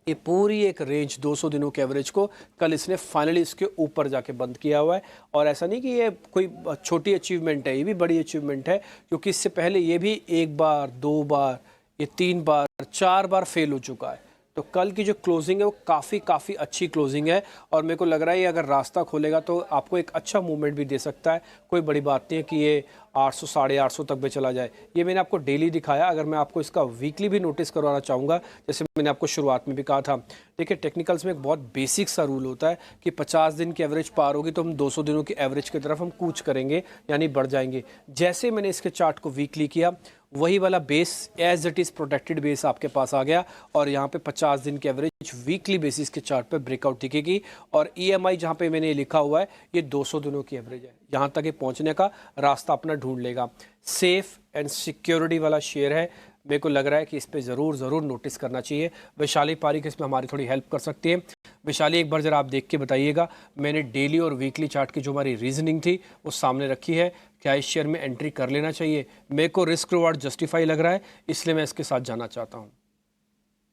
ये पूरी एक रेंज 200 दिनों के एवरेज को कल इसने फाइनली इसके ऊपर जाके बंद किया हुआ है। और ऐसा नहीं कि ये कोई छोटी अचीवमेंट है, ये भी बड़ी अचीवमेंट है, क्योंकि इससे पहले ये भी 1 बार 2 बार ये 3 बार 4 बार फेल हो चुका है। तो कल की जो क्लोजिंग है वो काफ़ी अच्छी क्लोजिंग है, और मेरे को लग रहा है ये अगर रास्ता खोलेगा तो आपको एक अच्छा मूवमेंट भी दे सकता है। कोई बड़ी बात नहीं है कि ये 800 850 तक भी चला जाए। ये मैंने आपको डेली दिखाया, अगर मैं आपको इसका वीकली भी नोटिस करवाना चाहूँगा, जैसे मैंने आपको शुरुआत में भी कहा था। देखिए टेक्निकल्स में एक बहुत बेसिक सा रूल होता है कि 50 दिन की एवरेज पार होगी तो हम 200 दिनों की एवरेज की तरफ हम कूच करेंगे, यानी बढ़ जाएंगे। जैसे मैंने इसके चार्ट को वीकली किया, वही वाला base as it is protected base आपके पास आ गया, और यहाँ पे 50 दिन की एवरेज वीकली बेसिस के चार्ट पे ब्रेकआउट दिखेगी। और ईएमआई जहाँ पे मैंने लिखा हुआ है ये 200 दिनों की एवरेज है, यहाँ तक ये पहुँचने का रास्ता अपना ढूंढ लेगा। सेफ एंड सिक्योरिटी वाला शेयर है, मेरे को लग रहा है कि इस पे ज़रूर नोटिस करना चाहिए। वैशाली पारिक इसमें हमारी थोड़ी हेल्प कर सकती है। वैशाली एक बार ज़रा आप देख के बताइएगा, मैंने डेली और वीकली चार्ट की जो हमारी रीजनिंग थी वो सामने रखी है। क्या इस शेयर में एंट्री कर लेना चाहिए? मेरे को रिस्क रिवार्ड जस्टिफाई लग रहा है, इसलिए मैं इसके साथ जाना चाहता हूँ।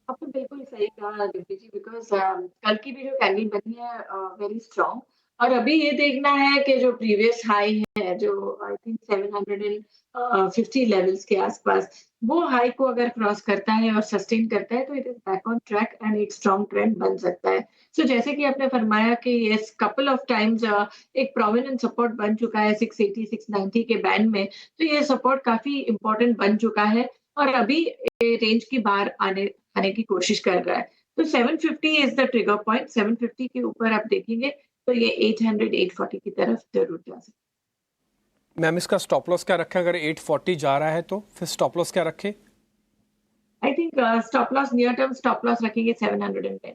आपने बिल्कुल सही कहा दिव्य जी, बिकॉज कल की भी जो कैंडल बनी है वेरी स्ट्रांग, और अभी ये देखना है कि जो प्रीवियस हाई है जो आई थिंक 750 लेवल्स के आसपास, वो हाई को अगर क्रॉस करता है और सस्टेन करता है तो it is back on track and एक स्ट्रांग ट्रेंड बन सकता है। सो जैसे कि आपने फरमाया कि यस कपल ऑफ टाइम्स एक प्रोमिनेंट सपोर्ट बन चुका है 680 690 के बैंड में, तो ये सपोर्ट काफी इंपॉर्टेंट बन चुका है और अभी रेंज की बाहर आने की कोशिश कर रहा है। तो 750 इज द ट्रिगर पॉइंट। 750 के ऊपर आप देखेंगे तो ये 800 840 की तरफ जरूर जा सकते। मैम इसका स्टॉप लॉस क्या रखें? अगर 840 जा रहा है तो फिर स्टॉप लॉस क्या रखें? I think stop loss near term stop loss रखेंगे 710।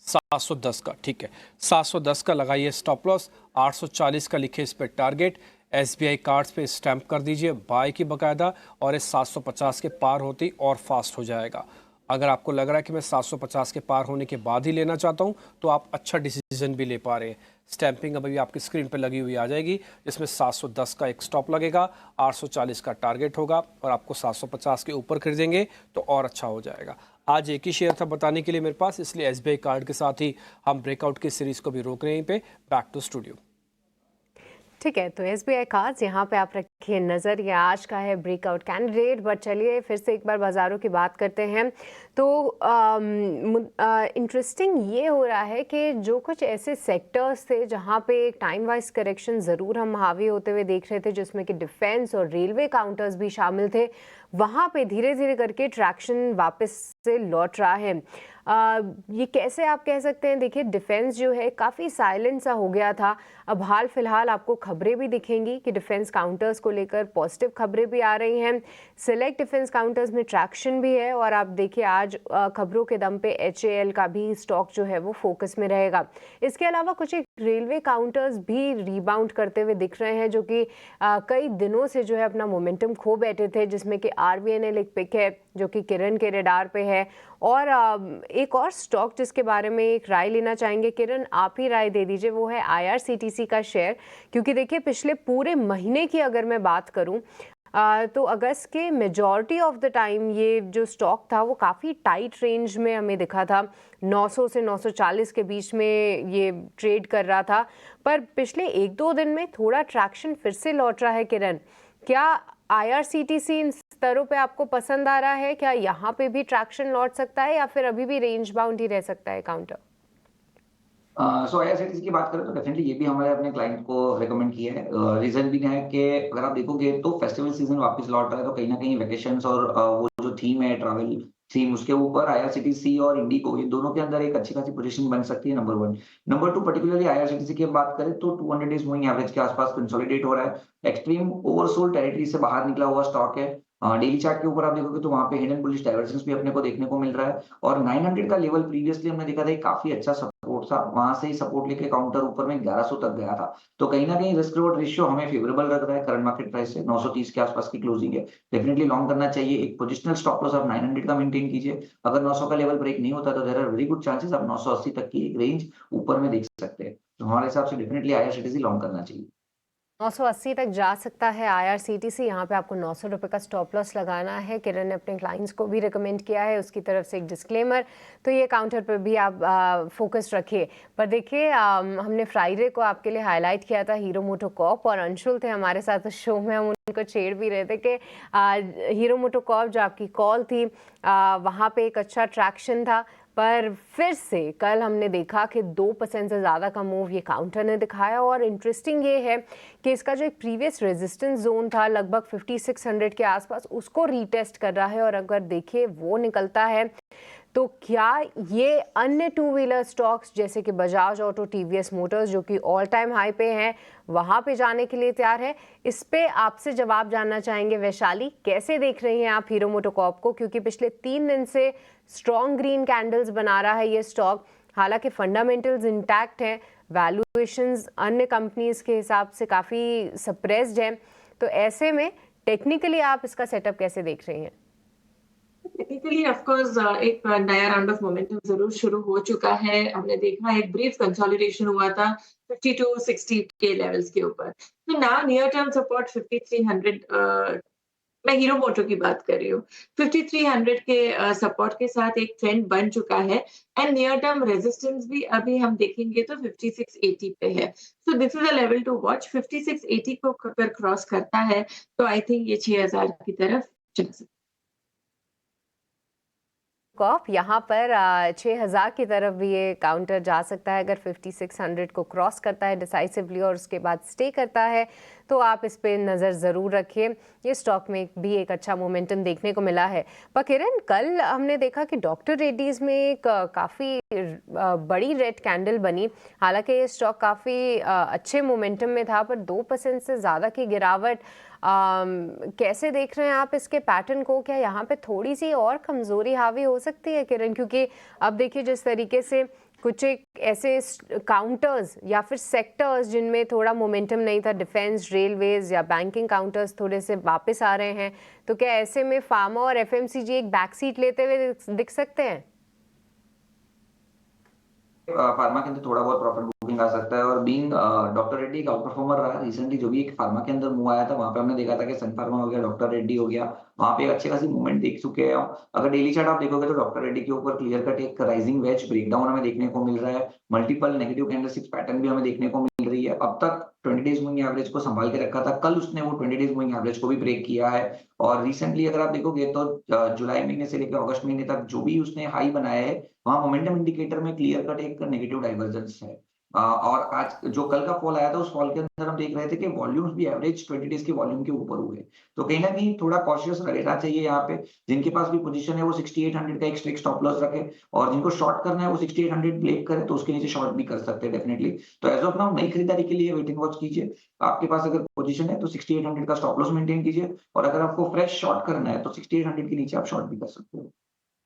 710 का, ठीक है, 710 का लगाइए स्टॉप लॉस। 840 का लिखे इस पे टारगेट। SBI कार्ड्स पे स्टैंप कर दीजिए बाय की बकायदा, और इस 750 के पार होती और फास्ट हो जाएगा। अगर आपको लग रहा है कि मैं 750 के पार होने के बाद ही लेना चाहता हूं, तो आप अच्छा डिसीजन भी ले पा रहे हैं। स्टैंपिंग अभी आपकी स्क्रीन पे लगी हुई आ जाएगी, जिसमें 710 का एक स्टॉप लगेगा, 840 का टारगेट होगा, और आपको 750 के ऊपर खरीदेंगे तो और अच्छा हो जाएगा। आज एक ही शेयर था बताने के लिए मेरे पास, इसलिए SBI कार्ड के साथ ही हम ब्रेकआउट की सीरीज को भी रोक रहे हैं। पे बैक टू स्टूडियो। ठीक है, तो SBI कार्ड्स यहाँ पे आप रखिए नज़र, ये आज का है ब्रेकआउट कैंडिडेट। बट चलिए फिर से एक बार बाज़ारों की बात करते हैं। तो इंटरेस्टिंग ये हो रहा है कि जो कुछ ऐसे सेक्टर्स थे जहाँ पे एक टाइम वाइज करेक्शन ज़रूर हम हावी होते हुए देख रहे थे, जिसमें कि डिफेंस और रेलवे काउंटर्स भी शामिल थे, वहाँ पे धीरे धीरे करके ट्रैक्शन वापस से लौट रहा है। ये कैसे आप कह सकते हैं? देखिए, डिफेंस जो है काफ़ी साइलेंट सा हो गया था। अब हाल फिलहाल आपको खबरें भी दिखेंगी कि डिफेंस काउंटर्स को लेकर पॉजिटिव खबरें भी आ रही हैं। सिलेक्ट डिफेंस काउंटर्स में ट्रैक्शन भी है, और आप देखिए आज खबरों के दम पे HAL का भी स्टॉक जो है वो फोकस में रहेगा। इसके अलावा कुछ एक रेलवे काउंटर्स भी रिबाउंड करते हुए दिख रहे हैं, जो कि कई दिनों से जो है अपना मोमेंटम खो बैठे थे, जिसमें कि RVNL एक पिक है जो कि किरण के रेडार पे है। और एक और स्टॉक जिसके बारे में एक राय लेना चाहेंगे, किरण आप ही राय दे दीजिए, वो है IRCTC का शेयर। क्योंकि देखिए पिछले पूरे महीने की अगर मैं बात करूं, तो अगस्त के मेजॉरिटी ऑफ द टाइम ये जो स्टॉक था वो काफ़ी टाइट रेंज में हमें दिखा था। 900 से 940 के बीच में ये ट्रेड कर रहा था, पर पिछले 1-2 दिन में थोड़ा ट्रैक्शन फिर से लौट रहा है। किरण, क्या IRCTC इन स्तरों पे आपको पसंद आ रहा है? क्या यहाँ पे भी ट्रैक्शन लौट सकता है, या फिर अभी भी रेंज बाउंड ही रह सकता है काउंटर? सो IRCTC की बात करें तो डेफिनेटली ये भी हमारे अपने क्लाइंट को रेकमेंड किया है। रीजन भी है कि अगर आप देखोगे तो फेस्टिवल सीजन वापस लौट रहा है, तो कहीं ना कहीं वेकेशंस और वो जो थीम है ट्रैवल थीम, उसके ऊपर IRCTC और इंडिगो, ये दोनों के अंदर एक अच्छी खासी पोजीशन बन सकती है। नंबर 1। नंबर 2, पर्टिकुलरली IRCTC की हम बात करें तो 200 डेज मूविंग एवरेज के आसपास कंसोलिडेट हो रहा है। एक्सट्रीम ओवरसोल्ड टेरिटरी से बाहर निकला हुआ स्टॉक है। डेली चार्ट के ऊपर आप देखोगे तो वहां पे हिडन बुलिश डाइवर्जेंस भी अपने को देखने को मिल रहा है, और 900 का लेवल प्रीवियसली हमने देखा था काफी अच्छा सपोर्ट था, वहां से ही सपोर्ट लेके काउंटर ऊपर में 1100 तक गया था। तो कहीं ना कहीं रिस्क रिवॉर्ड रेशियो हमें फेवरेबल लग रहा है करंट मार्केट प्राइस से। 930 के आसपास की क्लोजिंग है, डेफिनेटली लॉन्ग करना चाहिए। एक पोजिशनल स्टॉप लॉस आप 900 का मेंटेन कीजिए। अगर 900 का लेवल ब्रेक नहीं होता तो there are very good chances आप 980 तक की एक रेंज ऊपर में देख सकते हैं। तो हमारे हिसाब से डेफिनेटली IRCTC लॉन्ग करना चाहिए। 980 तक जा सकता है IRCTC। यहाँ पे आपको 900 रुपये का स्टॉप लॉस लगाना है। किरण ने अपने क्लाइंट्स को भी रिकमेंड किया है, उसकी तरफ से एक डिस्क्लेमर, तो ये काउंटर पर भी आप फोकस रखिए। पर देखिए हमने फ्राइडे को आपके लिए हाईलाइट किया था हीरो मोटोकॉर्प, और अंशुल थे हमारे साथ उस शो में, हम उनको छेड़ भी रहे थे कि हीरो मोटोकॉर्प जो आपकी कॉल थी वहाँ पे एक अच्छा ट्रैक्शन था, पर फिर से कल हमने देखा कि 2% से ज़्यादा का मूव ये काउंटर ने दिखाया। और इंटरेस्टिंग ये है कि इसका जो एक प्रीवियस रेजिस्टेंस जोन था लगभग 5600 के आसपास, उसको रीटेस्ट कर रहा है। और अगर देखिए वो निकलता है तो क्या ये अन्य 2 व्हीलर स्टॉक्स जैसे कि बजाज ऑटो, TVS मोटर्स जो कि ऑल टाइम हाई पे हैं, वहाँ पे जाने के लिए तैयार है? इस पे आपसे जवाब जानना चाहेंगे। वैशाली, कैसे देख रही हैं आप हीरो मोटोकॉर्प को? क्योंकि पिछले 3 दिन से स्ट्रॉन्ग ग्रीन कैंडल्स बना रहा है ये स्टॉक, हालांकि फंडामेंटल्स इंटैक्ट हैं, वैल्यूएशंस अन्य कंपनीज के हिसाब से काफ़ी सप्रेस्ड हैं, तो ऐसे में टेक्निकली आप इसका सेटअप कैसे देख रही हैं? टेक्निकली ऑफ कोर्स एक नया राउंड ऑफ मोमेंटम जरूर शुरू हो चुका है। हमने देखा एक ब्रीफ कंसोलिडेशन हुआ था 5260 के लेवल्स के ऊपर। तो ना नियर टर्म सपोर्ट 5300, मैं हीरो मोटो की बात कर रही हूँ, 5300 के सपोर्ट के साथ एक ट्रेंड बन चुका है। एंड नियर टर्म रेजिस्टेंस भी अभी हम देखेंगे तो 5680 पे है। So this is a level to watch. 5680 को अगर क्रॉस करता है तो आई थिंक ये 6000 की तरफ चल सकता है। कॉप यहाँ पर 6000 की तरफ भी ये काउंटर जा सकता है। अगर 5600 को क्रॉस करता है डिसाइसिवली और उसके बाद स्टे करता है तो आप इस पे नज़र ज़रूर रखिए। ये स्टॉक में भी एक अच्छा मोमेंटम देखने को मिला है। पर किरण, कल हमने देखा कि डॉक्टर रेड्डीज़ में एक काफ़ी बड़ी रेड कैंडल बनी। हालांकि ये स्टॉक काफ़ी अच्छे मोमेंटम में था, पर 2% से ज़्यादा की गिरावट। कैसे देख रहे हैं आप इसके पैटर्न को? क्या यहाँ पे थोड़ी सी और कमज़ोरी हावी हो सकती है किरण? क्योंकि अब देखिए जिस तरीके से कुछ एक ऐसे काउंटर्स या फिर सेक्टर्स जिनमें थोड़ा मोमेंटम नहीं था, डिफेंस, रेलवेज या बैंकिंग काउंटर्स थोड़े से वापस आ रहे हैं, तो क्या ऐसे में फार्मा और एफएमसीजी एक बैक सीट लेते हुए दिख सकते हैं? फार्मा के अंदर थोड़ा बहुत प्रॉफिट बुकिंग आ सकता है और बीइंग डॉक्टर रेड्डी एक आउट परफॉर्मर रहा रिसेंटली। जो भी एक फार्मा के अंदर मूव आया था वहां पे हमने देखा था कि सन फार्मा हो गया, डॉक्टर रेड्डी हो गया, वहां पे एक अच्छी खासी मूवमेंट देख चुके हैं। अगर डेली चार्ट आप देखोगे तो डॉक्टर रेड्डी के ऊपर क्लियर कट एक राइजिंग वेज ब्रेकडाउन हमें देखने को मिल रहा है। मल्टीपल नेगेटिव कैंडलस्टिक्स पैटर्न भी हमें देखने को मिल रही है। अब तक 20 डेज मूविंग एवरेज को संभाल के रखा था, कल उसने वो 20 डेज मूविंग एवरेज को भी ब्रेक किया है। और रिसेंटली अगर आप देखोगे तो जुलाई महीने से लेकर अगस्त महीने तक जो भी उसने हाई बनाया है वहां मोमेंटम इंडिकेटर में क्लियर कट एक नेगेटिव डाइवर्जेंस है। और आज जो कल का फॉल आया था उस फॉल के अंदर हम देख रहे थे कि वॉल्यूम्स भी एवरेज 20 डेज के वॉल्यूम के ऊपर हुए। तो कहीं ना कहीं थोड़ा कॉशियस रहना चाहिए यहाँ पे। जिनके पास भी पोजीशन है वो 6800 का एक स्ट्रिक्ट स्टॉप लॉस रखे, और जिनको शॉर्ट करना है वो 6800 ब्रेक करे तो उसके नीचे शॉर्ट भी कर सकते हैं डेफिनेटली। तो एज ऑफ नाउ नई खरीदारी के लिए वेटिंग वॉच कीजिए। आपके पास अगर पोजीशन है तो 6800 का स्टॉप लॉस मेंटेन कीजिए, और अगर आपको फ्रेश शॉर्ट करना है तो 6800 के नीचे आप शॉर्ट भी कर सकते हो।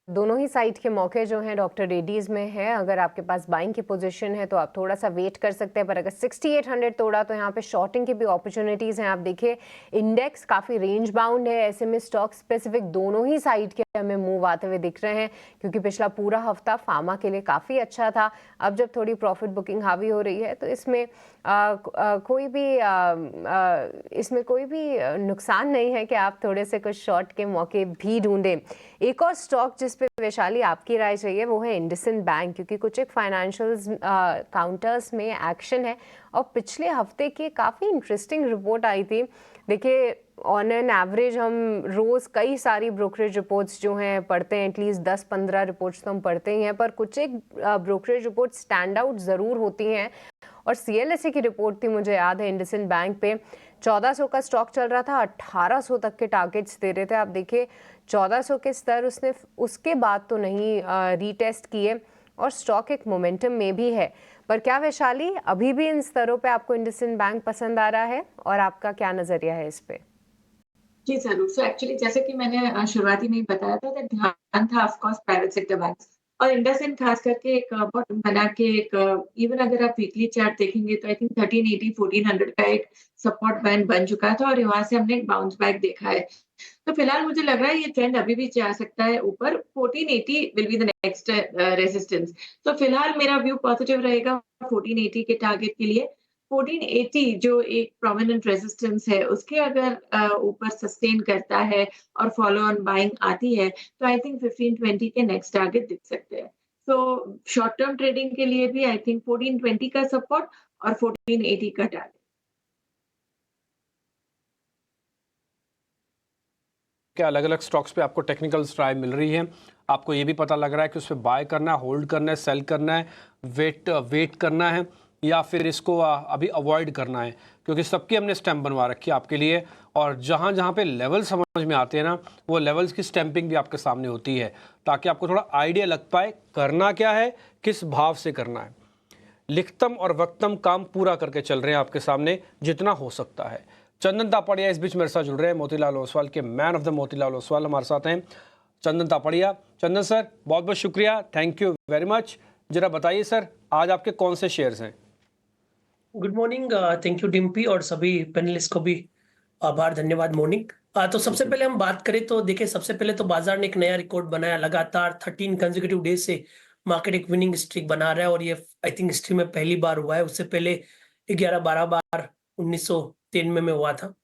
दोनों ही साइड के मौके जो हैं डॉक्टर रेड्डीज़ में है। अगर आपके पास बाइंग की पोजीशन है तो आप थोड़ा सा वेट कर सकते हैं, पर अगर 6800 तोड़ा तो यहाँ पे शॉर्टिंग की भी अपॉर्चुनिटीज़ हैं। आप देखिए इंडेक्स काफ़ी रेंज बाउंड है, ऐसे में स्टॉक स्पेसिफिक दोनों ही साइड के हमें मूव आते हुए दिख रहे हैं, क्योंकि पिछला पूरा हफ्ता फार्मा के लिए काफ़ी अच्छा था। अब जब थोड़ी प्रॉफिट बुकिंग हावी हो रही है तो इसमें कोई भी नुकसान नहीं है कि आप थोड़े से कुछ शॉर्ट के मौके भी ढूंढें। एक और स्टॉक जिस पे वैशाली आपकी राय चाहिए वो है इंडसइंड बैंक, क्योंकि कुछ एक फाइनेंशियल्स काउंटर्स में एक्शन है और पिछले हफ्ते की काफ़ी इंटरेस्टिंग रिपोर्ट आई थी। देखिए ऑन एन एवरेज हम रोज़ कई सारी ब्रोकरेज रिपोर्ट्स जो हैं पढ़ते हैं, एटलीस्ट 10-15 रिपोर्ट्स तो हम पढ़ते ही हैं, पर कुछ एक ब्रोकरेज रिपोर्ट स्टैंड आउट ज़रूर होती हैं। और CLSA की रिपोर्ट थी, मुझे याद है इंडसइंड बैंक पे 1400 का स्टॉक चल रहा था, 1800 तक के टारगेट्स दे रहे थे। आप देखिए 1400 के स्तर उसने उसके बाद तो नहीं रीटेस्ट किए और स्टॉक एक मोमेंटम में भी है। पर क्या वैशाली अभी भी इन स्तरों पे आपको इंडसइंड बैंक पसंद आ रहा है, और आपका क्या नजरिया है इस पे? जी जरूर। सो एक्चुअली जैसे कि मैंने शुरुआती में ही बताया था कि ध्यान था of course private sector banks, और इंडसइंड खास करके एक बॉटम बना के एक इवन अगर आप वीकली चार्ट देखेंगे तो आई थिंक 1380 1400 का एक सपोर्ट बैंड बन चुका था, और वहां से हमने एक बाउंस बैक देखा है। तो फिलहाल मुझे लग रहा है ये ट्रेंड अभी भी जा सकता है ऊपर। 1480 will be the next resistance. तो फिलहाल मेरा व्यू पॉजिटिव रहेगा 1480 के टारगेट के लिए। 1480 जो एक प्रोमिनेंट रेजिस्टेंस है उसके अगर ऊपर सस्टेन करता है और फॉलो ऑन बाइंग आती है तो आई थिंक 1520 के नेक्स्ट टारगेट दिख सकते हैं। तो शॉर्ट टर्म ट्रेडिंग के लिए भी आई थिंक 1420 का सपोर्ट और 1480 का टारगेट। क्या अलग अलग स्टॉक्स पे आपको टेक्निकल राय मिल रही है? आपको ये भी पता लग रहा है कि उस पर बाय करना है, होल्ड करना है, सेल करना है, वेट करना है, या फिर इसको अभी अवॉइड करना है? क्योंकि सबकी हमने स्टैम्प बनवा रखी है आपके लिए, और जहाँ जहाँ पे लेवल समझ में आते हैं ना, वो लेवल्स की स्टैंपिंग भी आपके सामने होती है, ताकि आपको थोड़ा आइडिया लग पाए करना क्या है, किस भाव से करना है। लिखतम और वक्तम काम पूरा करके चल रहे हैं आपके सामने जितना हो सकता है। चंदन तापड़िया इस बीच मेरे साथ जुड़ रहे हैं, मोतीलाल ओसवाल के man of the Motilal Oswal हमारे साथ हैं चंदन तापड़िया। चंदन सर बहुत बहुत शुक्रिया, थैंक यू वेरी मच। जरा बताइए सर, आज आपके कौन से शेयर्स हैं? Good morning, thank you Dimpy, और सभी पैनलिस्ट को भी आभार, धन्यवाद मॉर्निंग। तो सबसे पहले हम बात करें तो देखिए, सबसे पहले तो बाजार ने एक नया रिकॉर्ड बनाया। लगातार 13 कंसेक्यूटिव डेज से मार्केट एक विनिंग स्ट्रीक बना रहा है, और ये आई थिंक हिस्ट्री में पहली बार हुआ है। उससे पहले 11-12 बार 1993 में हुआ था।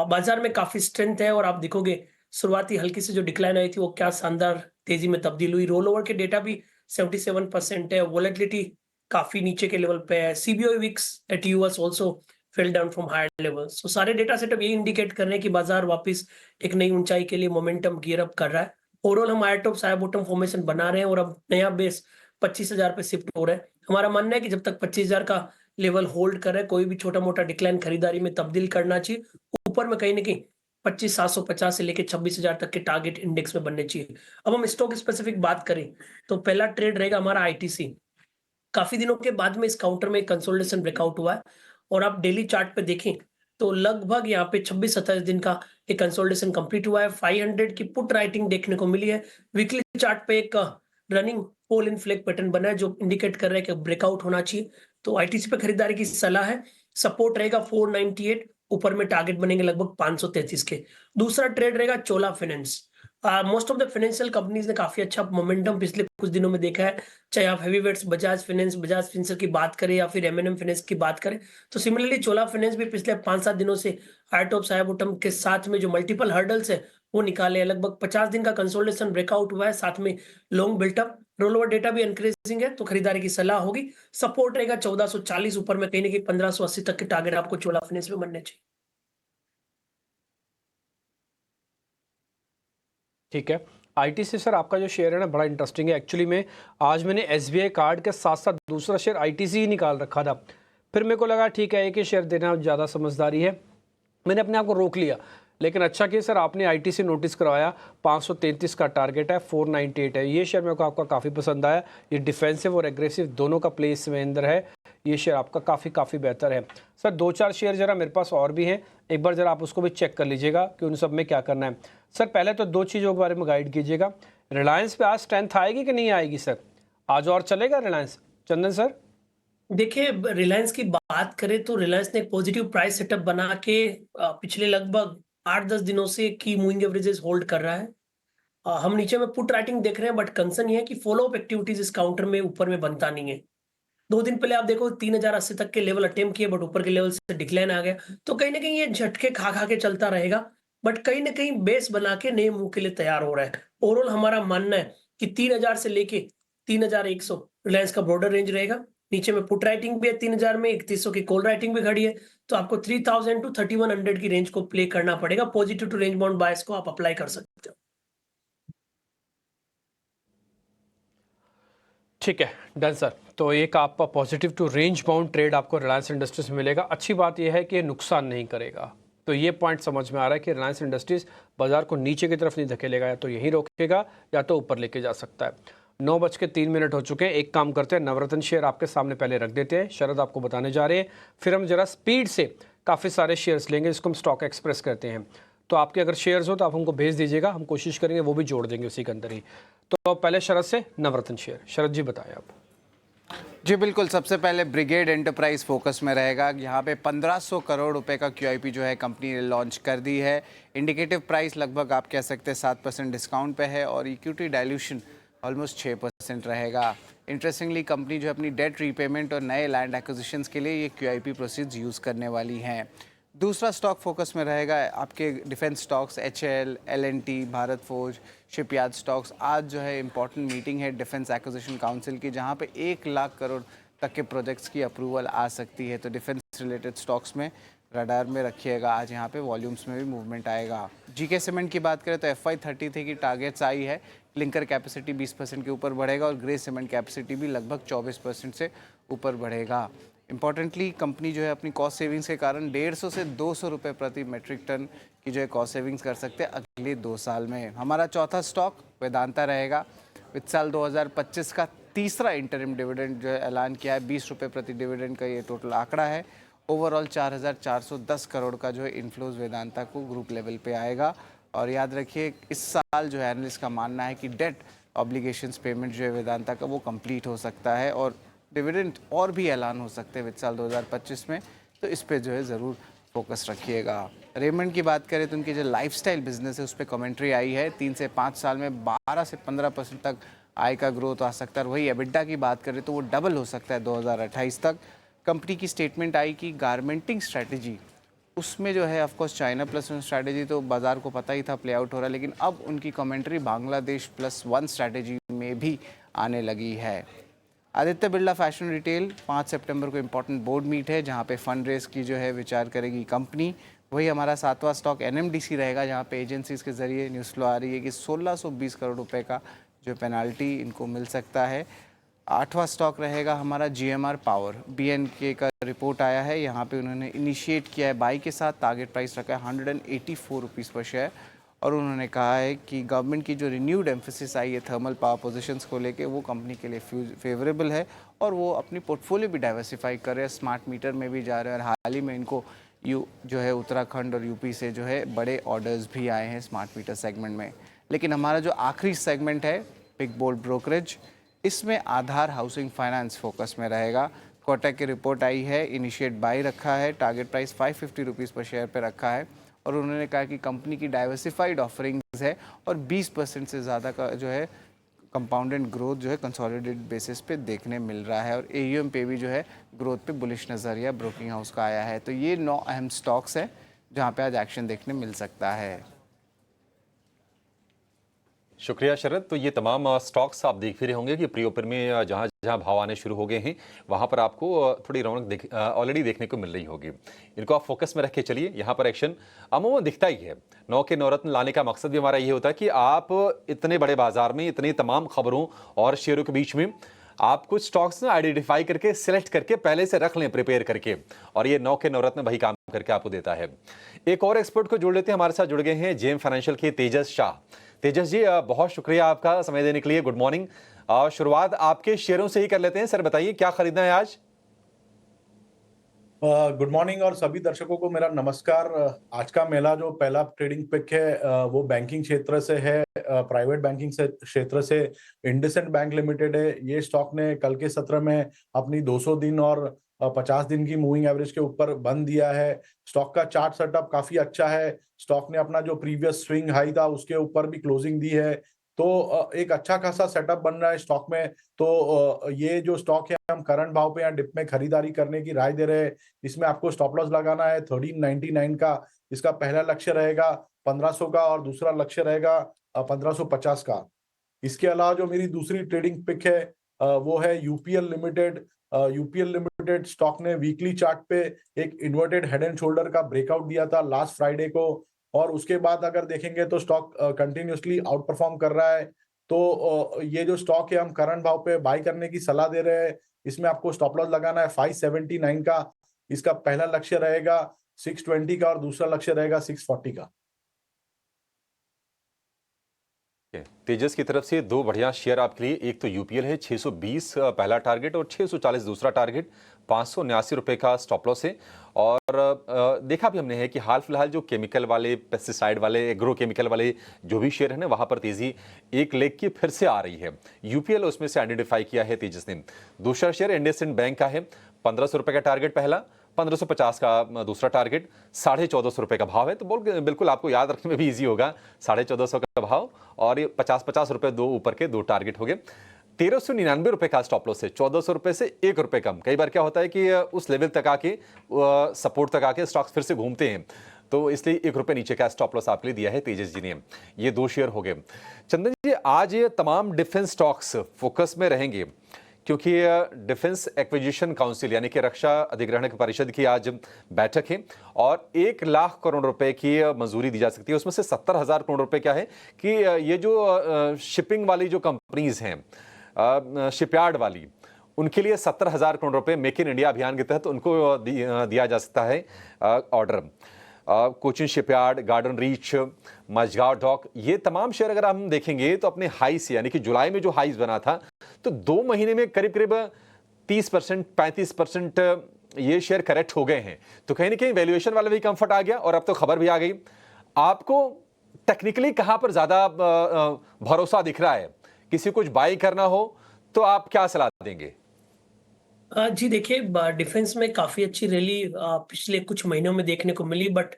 बाजार में काफी स्ट्रेंथ है, और आप देखोगे शुरुआती हल्की से जो डिक्लाइन आई थी वो क्या शानदार तेजी में तब्दील हुई। रोल ओवर के डेटा भी 77% है, वोलेटिलिटी काफी नीचे के लेवल पे है। CBOE VIX at US also fell down from higher levels. So सारे डेटा सेटअप ये इंडिकेट कर रहे हैं कि बाजार वापस एक नई ऊंचाई के लिए मोमेंटम गियर अप कर रहा है। ओवरऑल हम higher top higher bottom formation बना रहे हैं, और अब नया बेस 25,000 पे शिफ्ट हो रहा है। हमारा मानना है कि जब तक 25,000 का लेवल होल्ड कर रहा है, कोई भी छोटा मोटा डिक्लाइन खरीदारी में तब्दील करना चाहिए। ऊपर में कहीं ना कहीं 25,750 से लेके 26,000 तक के टारगेट इंडेक्स में बनने चाहिए। अब हम स्टॉक स्पेसिफिक बात करें तो पहला ट्रेड रहेगा हमारा आईटीसी। काफी दिनों के बाद में इस काउंटर में कंसोलिडेशन ब्रेकआउट हुआ है और आप डेली चार्ट पे देखें तो लगभग यहाँ पे 26-27 दिन का एक कंसोलिडेशन कंप्लीट हुआ है। 500 की पुट राइटिंग देखने को मिली है। वीकली चार्ट पे एक रनिंग पोल इन फ्लैग पैटर्न बना है जो इंडिकेट कर रहा है कि ब्रेकआउट होना चाहिए। तो आईटीसी पे खरीदारी की सलाह है। सपोर्ट रहेगा 498, ऊपर में टारगेट बनेंगे लगभग 533 के। दूसरा ट्रेड रहेगा Chola finance. Most of the financial companies ने काफी अच्छा मोमेंटम पिछले कुछ दिनों में देखा है, चाहे आप हेवीवेट्स बजाज फाइनेंस, बजाज फिंसर की बात करें या फिर एमएनएम फाइनेंस की बात करें। तो सिमिलरली चोला फाइनेंस भी पिछले 5-7 दिनों से हाई टॉप हाई बॉटम के साथ में जो मल्टीपल हर्डल्स है वो निकाले हैं। लगभग 50 दिन का कंसोलिडेशन ब्रेकआउट हुआ है, साथ में long built up, roll over data भी इंक्रीजिंग है, तो खरीदारी की सलाह होगी। सपोर्ट रहेगा 1440, ऊपर में कहीं ना कहीं 1580 तक के टारगेट आपको चोला फाइनेंस में बनने चाहिए। ठीक है, आईटीसी सर आपका जो शेयर है ना बड़ा इंटरेस्टिंग है। एक्चुअली में आज मैंने एसबीआई कार्ड के साथ साथ दूसरा शेयर आईटीसी ही निकाल रखा था, फिर मेरे को लगा ठीक है एक ही शेयर देना ज़्यादा समझदारी है, मैंने अपने आप को रोक लिया। लेकिन अच्छा कि सर आपने आईटीसी नोटिस करवाया, 533 का टारगेट है, 498 है। ये शेयर मेरे को आपका काफ़ी पसंद आया। ये डिफेंसिव और एग्रेसिव दोनों का प्ले इसमें अंदर है। ये शेयर आपका काफ़ी बेहतर है। सर 2-4 शेयर ज़रा मेरे पास और भी हैं, एक बार ज़रा आप उसको भी चेक कर लीजिएगा कि उन सब में क्या करना है। सर पहले तो 2 चीज़ों के बारे में गाइड कीजिएगा। रिलायंस पे आज स्ट्रेंथ आएगी कि नहीं आएगी सर? आज और चलेगा रिलायंस? चंदन सर देखिए, रिलायंस की बात करें तो रिलायंस ने एक पॉजिटिव प्राइस सेटअप बना के पिछले लगभग 8-10 दिनों से की मूविंग एवरेजेस होल्ड कर रहा है। हम नीचे में पुट राइटिंग देख रहे हैं, बट कंसर्न ये है कि फॉलो अप एक्टिविटीज इस काउंटर में ऊपर में बनता नहीं है। 2 दिन पहले आप देखो 3080 तक के लेवल अटेम्प्ट किए, बट ऊपर के लेवल से डिक्लाइन आ गया। तो कहीं ना कहीं ये झटके खा के चलता रहेगा, बट कहीं ना कहीं बेस बना के नए मूव के लिए तैयार हो रहा है। ओवरऑल हमारा मानना है कि 3000 से लेके 3100 रिलायंस का ब्रॉडर रेंज रहेगा। नीचे में पुट राइटिंग भी है 3000 में, 3100 की कॉल राइटिंग भी खड़ी है। तो आपको 3000 टू 3100 की रेंज को प्ले करना पड़ेगा। पॉजिटिव टू रेंज बाउंड बायस को आप अप्लाई कर सकते हो। ठीक है, डन सर। तो एक आपका positive to range bound trade आपको रिलायंस इंडस्ट्रीज में मिलेगा। अच्छी बात यह है कि नुकसान नहीं करेगा, तो ये पॉइंट समझ में आ रहा है कि रिलायंस इंडस्ट्रीज बाजार को नीचे की तरफ नहीं धकेलेगा, या तो यहीं रोकेगा या तो ऊपर लेके जा सकता है। 9:03 हो चुके हैं। एक काम करते हैं, नवरत्न शेयर आपके सामने पहले रख देते हैं, शरद आपको बताने जा रहे हैं, फिर हम जरा स्पीड से काफ़ी सारे शेयर्स लेंगे जिसको हम स्टॉक एक्सप्रेस कहते हैं। तो आपके अगर शेयर्स हो तो आप हमको भेज दीजिएगा, हम कोशिश करेंगे वो भी जोड़ देंगे उसी के अंदर ही। तो पहले शरद से नवरत्न शेयर। शरद जी बताएं आप। जी बिल्कुल, सबसे पहले ब्रिगेड एंटरप्राइज फोकस में रहेगा। यहाँ पे 1500 करोड़ रुपए का QIP जो है कंपनी ने लॉन्च कर दी है। इंडिकेटिव प्राइस लगभग आप कह सकते हैं 7% डिस्काउंट पे है और इक्विटी डाइल्यूशन ऑलमोस्ट 6% रहेगा। इंटरेस्टिंगली कंपनी जो अपनी डेट रीपेमेंट और नए लैंड एक्विजिशंस के लिए ये QIP प्रोसीड्स यूज़ करने वाली हैं। दूसरा स्टॉक फोकस में रहेगा आपके defence stocks, HAL, L&T, Bharat forge, shipyard stocks. आज जो है इंपॉर्टेंट मीटिंग है डिफेंस एक्विजिशन काउंसिल की, जहां पे 1 लाख करोड़ तक के प्रोजेक्ट्स की अप्रूवल आ सकती है। तो डिफेंस रिलेटेड स्टॉक्स में रडार में रखिएगा, आज यहाँ पे वॉल्यूम्स में भी मूवमेंट आएगा। GK सीमेंट की बात करें तो FY33 की टारगेट्स आई है। क्लिंकर कैपेसिटी 20% के ऊपर बढ़ेगा और ग्रे सीमेंट कैपेसिटी भी लगभग 24% से ऊपर बढ़ेगा। इंपॉर्टेंटली कंपनी जो है अपनी कॉस्ट सेविंग्स के कारण 150 से 200 रुपये प्रति मेट्रिक टन की जो है कॉस्ट सेविंग्स कर सकते हैं अगले 2 साल में। हमारा चौथा स्टॉक वेदांता रहेगा। वित्त साल 2025 का तीसरा इंटरिम डिविडेंड जो है ऐलान किया है, 20 रुपये प्रति डिविडेंड का ये टोटल आंकड़ा है। ओवरऑल 4410 करोड़ का जो है इन्फ्लोज वेदांता को ग्रुप लेवल पे आएगा। और याद रखिए इस साल जो है एनालिस्ट का मानना है कि डेट ऑब्लिगेशंस पेमेंट जो है वेदांता का वो कंप्लीट हो सकता है और डिविडेंड और भी ऐलान हो सकते हैं वित्त साल 2025 में। तो इस पे जो है ज़रूर फोकस रखिएगा। रेमंड की बात करें तो उनकी जो लाइफस्टाइल बिजनेस है उस पर कमेंट्री आई है। 3 से 5 साल में 12 से 15% तक आय का ग्रोथ आ सकता है। वही एबिटा की बात करें तो वो डबल हो सकता है 2028 तक। कंपनी की स्टेटमेंट आई कि गारमेंटिंग स्ट्रैटेजी उसमें जो है ऑफकोर्स चाइना प्लस 1 स्ट्रैटेजी तो बाज़ार को पता ही था प्ले आउट हो रहा है, लेकिन अब उनकी कमेंट्री बांग्लादेश प्लस 1 स्ट्रैटेजी में भी आने लगी है। आदित्य बिरला फैशन रिटेल 5 सितंबर को इम्पॉर्टेंट बोर्ड मीट है जहां पे फंड रेस की जो है विचार करेगी कंपनी। वही हमारा 7वां स्टॉक NMDC रहेगा जहां पे एजेंसीज के जरिए न्यूज़ फ्लो आ रही है कि 1620 करोड़ रुपए का जो पेनाल्टी इनको मिल सकता है। 8वां स्टॉक रहेगा हमारा GMR पावर। BNK का रिपोर्ट आया है, यहाँ पे उन्होंने इनिशिएट किया है बाई के साथ, टारगेट प्राइस रखा है 184 रुपीज़ पर शेयर। और उन्होंने कहा है कि गवर्नमेंट की जो रिन्यूड एम्फेसिस आई है थर्मल पावर पोजीशंस को लेके, वो कंपनी के लिए फेवरेबल है और वो अपनी पोर्टफोलियो भी डाइवर्सिफाई कर रहे हैं, स्मार्ट मीटर में भी जा रहे हैं। और हाल ही में इनको जो है उत्तराखंड और यूपी से जो है बड़े ऑर्डर्स भी आए हैं स्मार्ट मीटर सेगमेंट में। लेकिन हमारा जो आखिरी सेगमेंट है बिग बोल्ड ब्रोकरेज, इसमें आधार हाउसिंग फाइनेंस फोकस में रहेगा। कोटक की रिपोर्ट आई है, इनिशिएट बाई रखा है, टारगेट प्राइस 550 रुपीज़ पर शेयर पे रखा है। और उन्होंने कहा कि कंपनी की डाइवर्सिफाइड ऑफरिंग्स है और 20% से ज़्यादा का जो है कंपाउंडेड ग्रोथ जो है कंसोलिडेटेड बेसिस पे देखने मिल रहा है। और एयूएम पे भी जो है ग्रोथ पे बुलिश नज़रिया ब्रोकिंग हाउस का आया है। तो ये 9 अहम स्टॉक्स है जहाँ पे आज एक्शन देखने मिल सकता है। शुक्रिया शरद। तो ये तमाम स्टॉक्स आप देख भी रहे होंगे कि प्री ओपन में जहां जहां भाव आने शुरू हो गए हैं वहां पर आपको थोड़ी रौनक ऑलरेडी देखने को मिल रही होगी। इनको आप फोकस में रख के चलिए। यहाँ पर एक्शन अमूमन दिखता ही है। 9 के नवरत्न लाने का मकसद भी हमारा ये होता है कि आप इतने बड़े बाजार में इतनी तमाम खबरों और शेयरों के बीच में आप कुछ स्टॉक्स ना आइडेंटिफाई करके सिलेक्ट करके पहले से रख लें प्रिपेयर करके, और ये 9 के नवरत्न वही काम करके आपको देता है। एक और एक्सपर्ट को जोड़ लेते हैं, हमारे साथ जुड़ गए हैं जेएम फाइनेंशियल के तेजस शाह। तेजस जी, बहुत शुक्रिया आपका समय देने के लिए। Good morning. शुरुआत आपके शेयरों से ही कर लेते हैं। सर बताइए क्या खरीदना है आज? गुड मॉर्निंग और सभी दर्शकों को मेरा नमस्कार। आज का मेरा जो पहला ट्रेडिंग पिक है वो बैंकिंग क्षेत्र से है, प्राइवेट बैंकिंग से क्षेत्र से इंडसइंड बैंक लिमिटेड है। ये स्टॉक ने कल के सत्र में अपनी 200 दिन और 50 दिन की मूविंग एवरेज के ऊपर बंद दिया है। स्टॉक का चार्ट सेटअप काफी अच्छा है। स्टॉक ने अपना जो प्रीवियस स्विंग हाई था उसके ऊपर भी क्लोजिंग दी है, तो एक अच्छा खासा सेटअप बन रहा है स्टॉक में। तो ये जो स्टॉक है हम करंट भाव पे या डिप में खरीदारी करने की राय दे रहे हैं। इसमें आपको स्टॉप लॉस लगाना है 1399 का। इसका पहला लक्ष्य रहेगा 1500 का और दूसरा लक्ष्य रहेगा 1550 का। इसके अलावा जो मेरी दूसरी ट्रेडिंग पिक है वो है UPL limited. UPL limited stock ने वीकली चार्ट पे एक इन्वर्टेड हेड एंड शोल्डर का ब्रेकआउट दिया था लास्ट फ्राइडे को, और उसके बाद अगर देखेंगे तो स्टॉक कंटिन्यूसली आउट परफॉर्म कर रहा है। तो ये जो स्टॉक है हम करंट भाव पे बाय करने की सलाह दे रहे हैं। इसमें आपको स्टॉप लॉस लगाना है 579 का। इसका पहला लक्ष्य रहेगा 620 का और दूसरा लक्ष्य रहेगा 640 का। तेजस की तरफ से 2 बढ़िया शेयर आपके लिए। एक तो यूपीएल है 620 पहला टारगेट और 640 दूसरा टारगेट, 579 रुपए का स्टॉप लॉस है। और देखा भी हमने है कि हाल फिलहाल जो केमिकल वाले, पेस्टिसाइड वाले, एग्रो केमिकल वाले जो भी शेयर है ना, वहां पर तेजी एक लेग की फिर से आ रही है। यूपीएल उसमें से आइडेंटिफाई किया है तेजस ने। दूसरा शेयर इंडसइंड बैंक का है, 1500 रुपए का टारगेट पहला, 1550 का दूसरा टारगेट, 1450 रुपए का भाव है। तो बिल्कुल आपको याद रखने में भी इजी होगा, 1450 का भाव और ये 50-50 रुपए दो ऊपर के 2 टारगेट हो गए। 1399 रुपए का स्टॉप लॉस है, 1400 रुपए से 1 रुपए कम। कई बार क्या होता है कि उस लेवल तक आके, सपोर्ट तक आके स्टॉक्स फिर से घूमते हैं, तो इसलिए 1 रुपए नीचे का स्टॉप लॉस आपके लिए दिया है तेजस जी ने। ये 2 शेयर हो गए। चंदन जी, आज ये तमाम डिफेंस स्टॉक्स फोकस में रहेंगे क्योंकि डिफेंस एक्विजिशन काउंसिल यानी कि रक्षा अधिग्रहण परिषद की आज बैठक है और 1 लाख करोड़ रुपए की मंजूरी दी जा सकती है। उसमें से 70,000 करोड़ रुपए क्या है कि ये जो शिपिंग वाली जो कंपनीज हैं, शिपयार्ड वाली, उनके लिए 70,000 करोड़ रुपए मेक इन इंडिया अभियान के तहत उनको दिया जा सकता है order. Cochin shipyard, Garden Reach, Mazagon dock, ये तमाम शेयर अगर हम देखेंगे तो अपने हाई से, यानी कि जुलाई में जो हाईज बना था, तो 2 महीने में करीब करीब 30%, 35% ये शेयर करेक्ट हो गए हैं। तो कहीं ना कहीं वैल्यूएशन वाला भी कंफर्ट आ गया और अब तो खबर भी आ गई। आपको टेक्निकली कहां पर ज्यादा भरोसा दिख रहा है? किसी कुछ बाई करना हो तो आप क्या सलाह देंगे? जी देखिए, डिफेंस में काफी अच्छी रैली पिछले कुछ महीनों में देखने को मिली, बट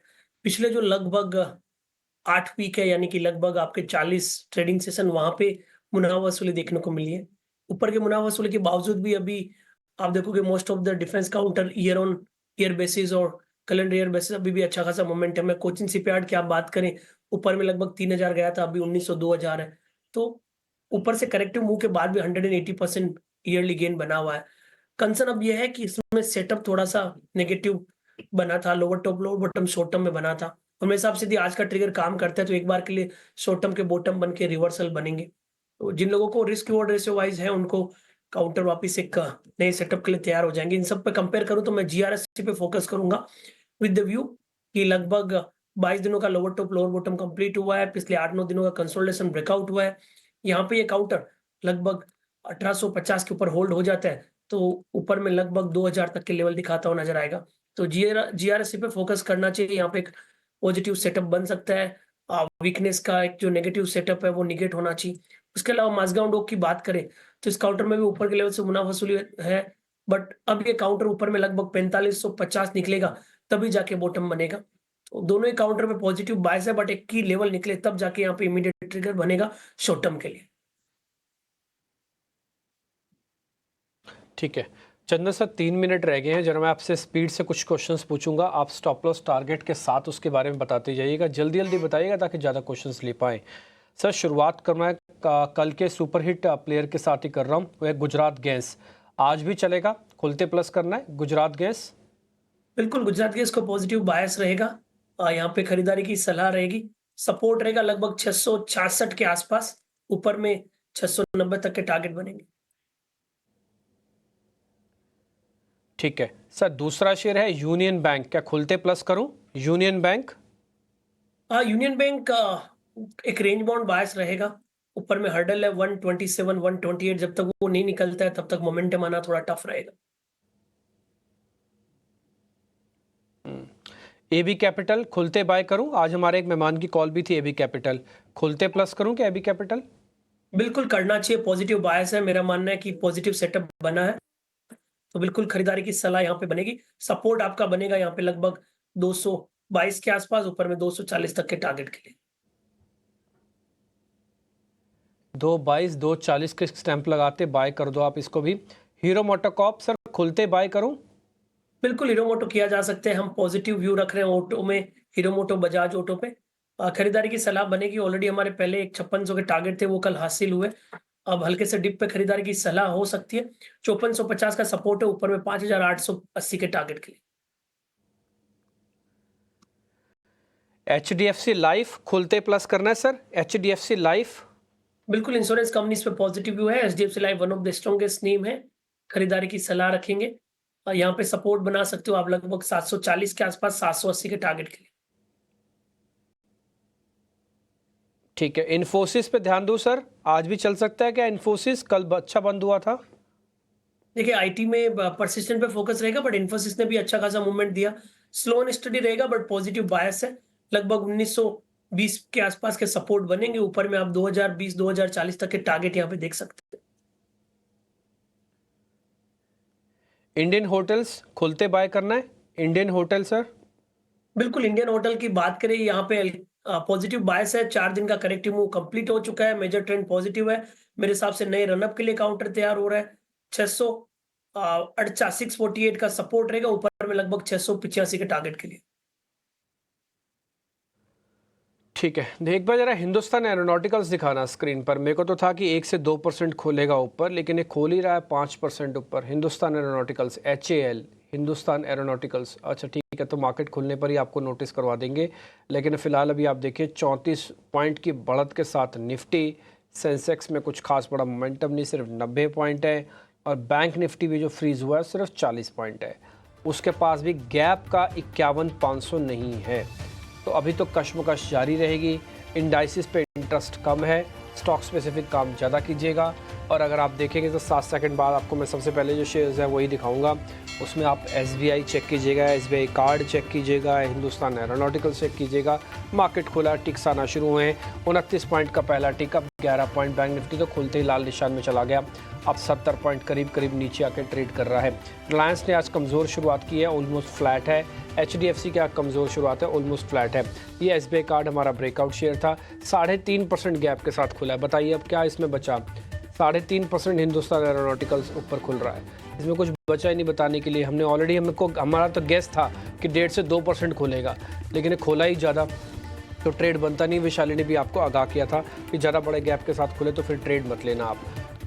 पिछले जो लगभग 8 वीक है, यानी कि लगभग आपके 40 ट्रेडिंग सेशन, वहां पे मुनाफा वसूली देखने को मिली है। ऊपर के मुनाफा वसूली के बावजूद भी अभी आप देखोगे most of the defence counter year on year basis और कैलेंडर ईयर बेसिस अभी भी अच्छा खासा मोमेंटम है। कोचिन शिपयार्ड की आप बात करें, ऊपर में लगभग 3000 गया था, अभी 1900-2000 है। तो ऊपर से करेक्टिव मूव के बाद भी 180% ईयरली गेन बना हुआ है। कंसर्न अब यह है कि इसमें सेटअप थोड़ा सा नेगेटिव बना था, lower top lower bottom short term में बना था। और मेरे हिसाब से यदि आज का ट्रिगर काम करता है तो एक बार के लिए शॉर्ट टर्म के बॉटम बन के रिवर्सल बनेंगे। तो जिन लोगों को रिस्क रिवॉर्ड रेशियो वाइज है उनको काउंटर वापस एक नए सेटअप के लिए तैयार हो जाएंगे। इन सब पे कंपेयर करूं तो मैं जीआरएससी पे फोकस करूंगा विद द व्यू कि लगभग 22 दिनों का lower top lower bottom complete हुआ है, पिछले 8-9 दिनों का कंसोलिडेशन ब्रेकआउट हुआ है। यहाँ पे ये काउंटर लगभग 1850 के ऊपर होल्ड हो जाता है तो ऊपर में लगभग 2000 तक के लेवल दिखाता हुआ नजर आएगा। तो जीआरएससी पे फोकस करना चाहिए। यहाँ पे एक पॉजिटिव सेटअप बन सकता है। वीकनेस का एक जो नेगेटिव सेटअप है वो निगेट होना चाहिए। उसके अलावा माझगांव डोक की बात करें तो इस काउंटर में भी ऊपर के लेवल से मुनाफा वसूली है, बट अब ये काउंटर ऊपर में लगभग 4550 निकलेगा तभी जाके बॉटम बनेगा। तो दोनों ही काउंटर में पॉजिटिव बायस है, बट एक की लेवल निकले तब जाके यहाँ पे इमीडिएट ट्रिगर बनेगा शॉर्ट टर्म के लिए। ठीक है चंदन सर, 3 मिनट रह गए हैं। जरा मैं आपसे स्पीड से कुछ क्वेश्चंस पूछूंगा, आप स्टॉप लॉस टारगेट के साथ उसके बारे में बताते जाइएगा, जल्दी जल्दी बताइएगा ताकि ज़्यादा क्वेश्चंस ले पाएँ। सर शुरुआत करना है कल के सुपरहिट प्लेयर के साथ ही कर रहा हूँ, वह गुजरात गैस। आज भी चलेगा, खुलते प्लस करना है गुजरात गैस? बिल्कुल, गुजरात गैस को पॉजिटिव बायस रहेगा। यहाँ पे खरीदारी की सलाह रहेगी। सपोर्ट रहेगा लगभग 666 के आसपास, ऊपर में 690 तक के टारगेट बनेंगे। ठीक है सर, दूसरा शेयर है यूनियन बैंक, क्या खुलते प्लस करूं यूनियन बैंक? यूनियन बैंक एक रेंज बाउंड बायस रहेगा। ऊपर में हर्डल है 127 128, जब तक वो नहीं निकलता है तब तक मोमेंटम आना थोड़ा टफ रहेगा। एबी कैपिटल खुलते बाय करूं? आज हमारे एक मेहमान की कॉल भी थी एबी कैपिटल, खुलते प्लस करूं क्या एबी कैपिटल? बिल्कुल करना चाहिए, पॉजिटिव बायस है। मेरा मानना है कि पॉजिटिव सेटअप बना है तो बिल्कुल खरीदारी की सलाह यहाँ पे बनेगी। सपोर्ट आपका बनेगा यहाँ पे लगभग 222 के आसपास, ऊपर में 240 तक के टारगेट के लिए। 222 240 के स्टैंप लगाते बाय कर दो आप इसको भी। हीरो मोटोकॉर्प सर खुलते बाय करूं? बिल्कुल हीरो मोटो किया जा सकता है। हम पॉजिटिव व्यू रख रहे हैं ऑटो में, हीरो मोटो बजाज ऑटो पे। खरीदारी की सलाह बनेगी। ऑलरेडी हमारे पहले एक 5600 के टारगेट थे, वो कल हासिल हुए। अब हल्के से डिप पे खरीदारी की सलाह हो सकती है। 5450 का सपोर्ट है, ऊपर में 5880 के टारगेट के लिए। HDFC लाइफ खुलते प्लस करना है सर? HDFC लाइफ बिल्कुल इंश्योरेंस कंपनीज पे पॉजिटिव व्यू है। HDFC life one of the strongest name है। खरीदारी की सलाह रखेंगे। यहाँ पे सपोर्ट बना सकते हो आप लगभग 740 के आसपास, 780 के टारगेट के लिए। ठीक है, इन्फोसिस पे ध्यान दूं सर? आज भी चल सकता है क्या इन्फोसिस? कल अच्छा बंद हुआ था। देखिए आईटी में परसिस्टेंट पे फोकस रहेगा, बट इन्फोसिस ने भी अच्छा खासा मूवमेंट दिया। स्लो एंड स्टडी रहेगा, बट पॉजिटिव बायस है। लगभग 1920 के आसपास के सपोर्ट बनेंगे, ऊपर में आप 2020-2040 तक के टारगेट यहाँ पे देख सकते हैं। इंडियन होटल्स खुलते बाय करना है? Indian hotel sir? बिल्कुल, इंडियन होटल की बात करें यहाँ पे पॉजिटिव बायस है। 4 दिन का करेक्टिव मूव कंप्लीट हो चुका है। मेजर ट्रेंड पॉजिटिव है। मेरे हिसाब से नए रनअप के लिए काउंटर तैयार हो रहा है। 648 का सपोर्ट रहेगा, ऊपर में लगभग 685 के टारगेट के लिए। ठीक है, एक बार जरा हिंदुस्तान एरोनॉटिकल्स दिखाना स्क्रीन पर। मेरे को तो था कि 1 से 2% खोलेगा ऊपर, लेकिन ये खोल ही रहा है 5% ऊपर। Hindustan aeronauticals HAL, Hindustan aeronauticals. अच्छा ठीक है, तो मार्केट खुलने पर ही आपको नोटिस करवा देंगे। लेकिन फिलहाल अभी आप देखिए 34 पॉइंट की बढ़त के साथ निफ्टी, सेंसेक्स में कुछ खास बड़ा मोमेंटम नहीं, सिर्फ 90 पॉइंट है। और बैंक निफ्टी भी जो फ्रीज हुआ है सिर्फ 40 पॉइंट है। उसके पास भी गैप का 51,500 नहीं है। तो अभी तो कश्मकश जारी रहेगी। इंडाइसिस पे इंटरेस्ट कम है, स्टॉक स्पेसिफिक काम ज़्यादा कीजिएगा। और अगर आप देखेंगे तो 7 सेकंड बाद आपको मैं सबसे पहले जो शेयर्स है वही दिखाऊंगा। उसमें आप SBI चेक कीजिएगा, SBI कार्ड चेक कीजिएगा, हिंदुस्तान एरोनॉटिकल चेक कीजिएगा। मार्केट खुला, टिक्स आना शुरू हुए हैं। 29 पॉइंट का पहला टिक अप, 11 पॉइंट। बैंक निफ्टी तो खुलते ही लाल निशान में चला गया। अब 70 पॉइंट करीब नीचे आकर ट्रेड कर रहा है। रिलायंस ने आज कमज़ोर शुरुआत की है, ऑलमोस्ट फ्लैट है। HDFC की कमज़ोर शुरुआत है, ऑलमोस्ट फ्लैट है। ये SBI कार्ड हमारा ब्रेकआउट शेयर था, 3.5% गैप के साथ खुला है। बताइए अब क्या इसमें बचा? 3.5% हिंदुस्तान एरोनॉटिकल्स ऊपर खुल रहा है। इसमें कुछ बचा ही नहीं बताने के लिए। हमारा तो गेस था कि 1.5 से 2% खुलेगा, लेकिन ये खोला ही ज़्यादा, तो ट्रेड बनता नहीं। विशाली ने भी आपको आगाह किया था कि ज़्यादा बड़े गैप के साथ खुले तो फिर ट्रेड मत लेना आप।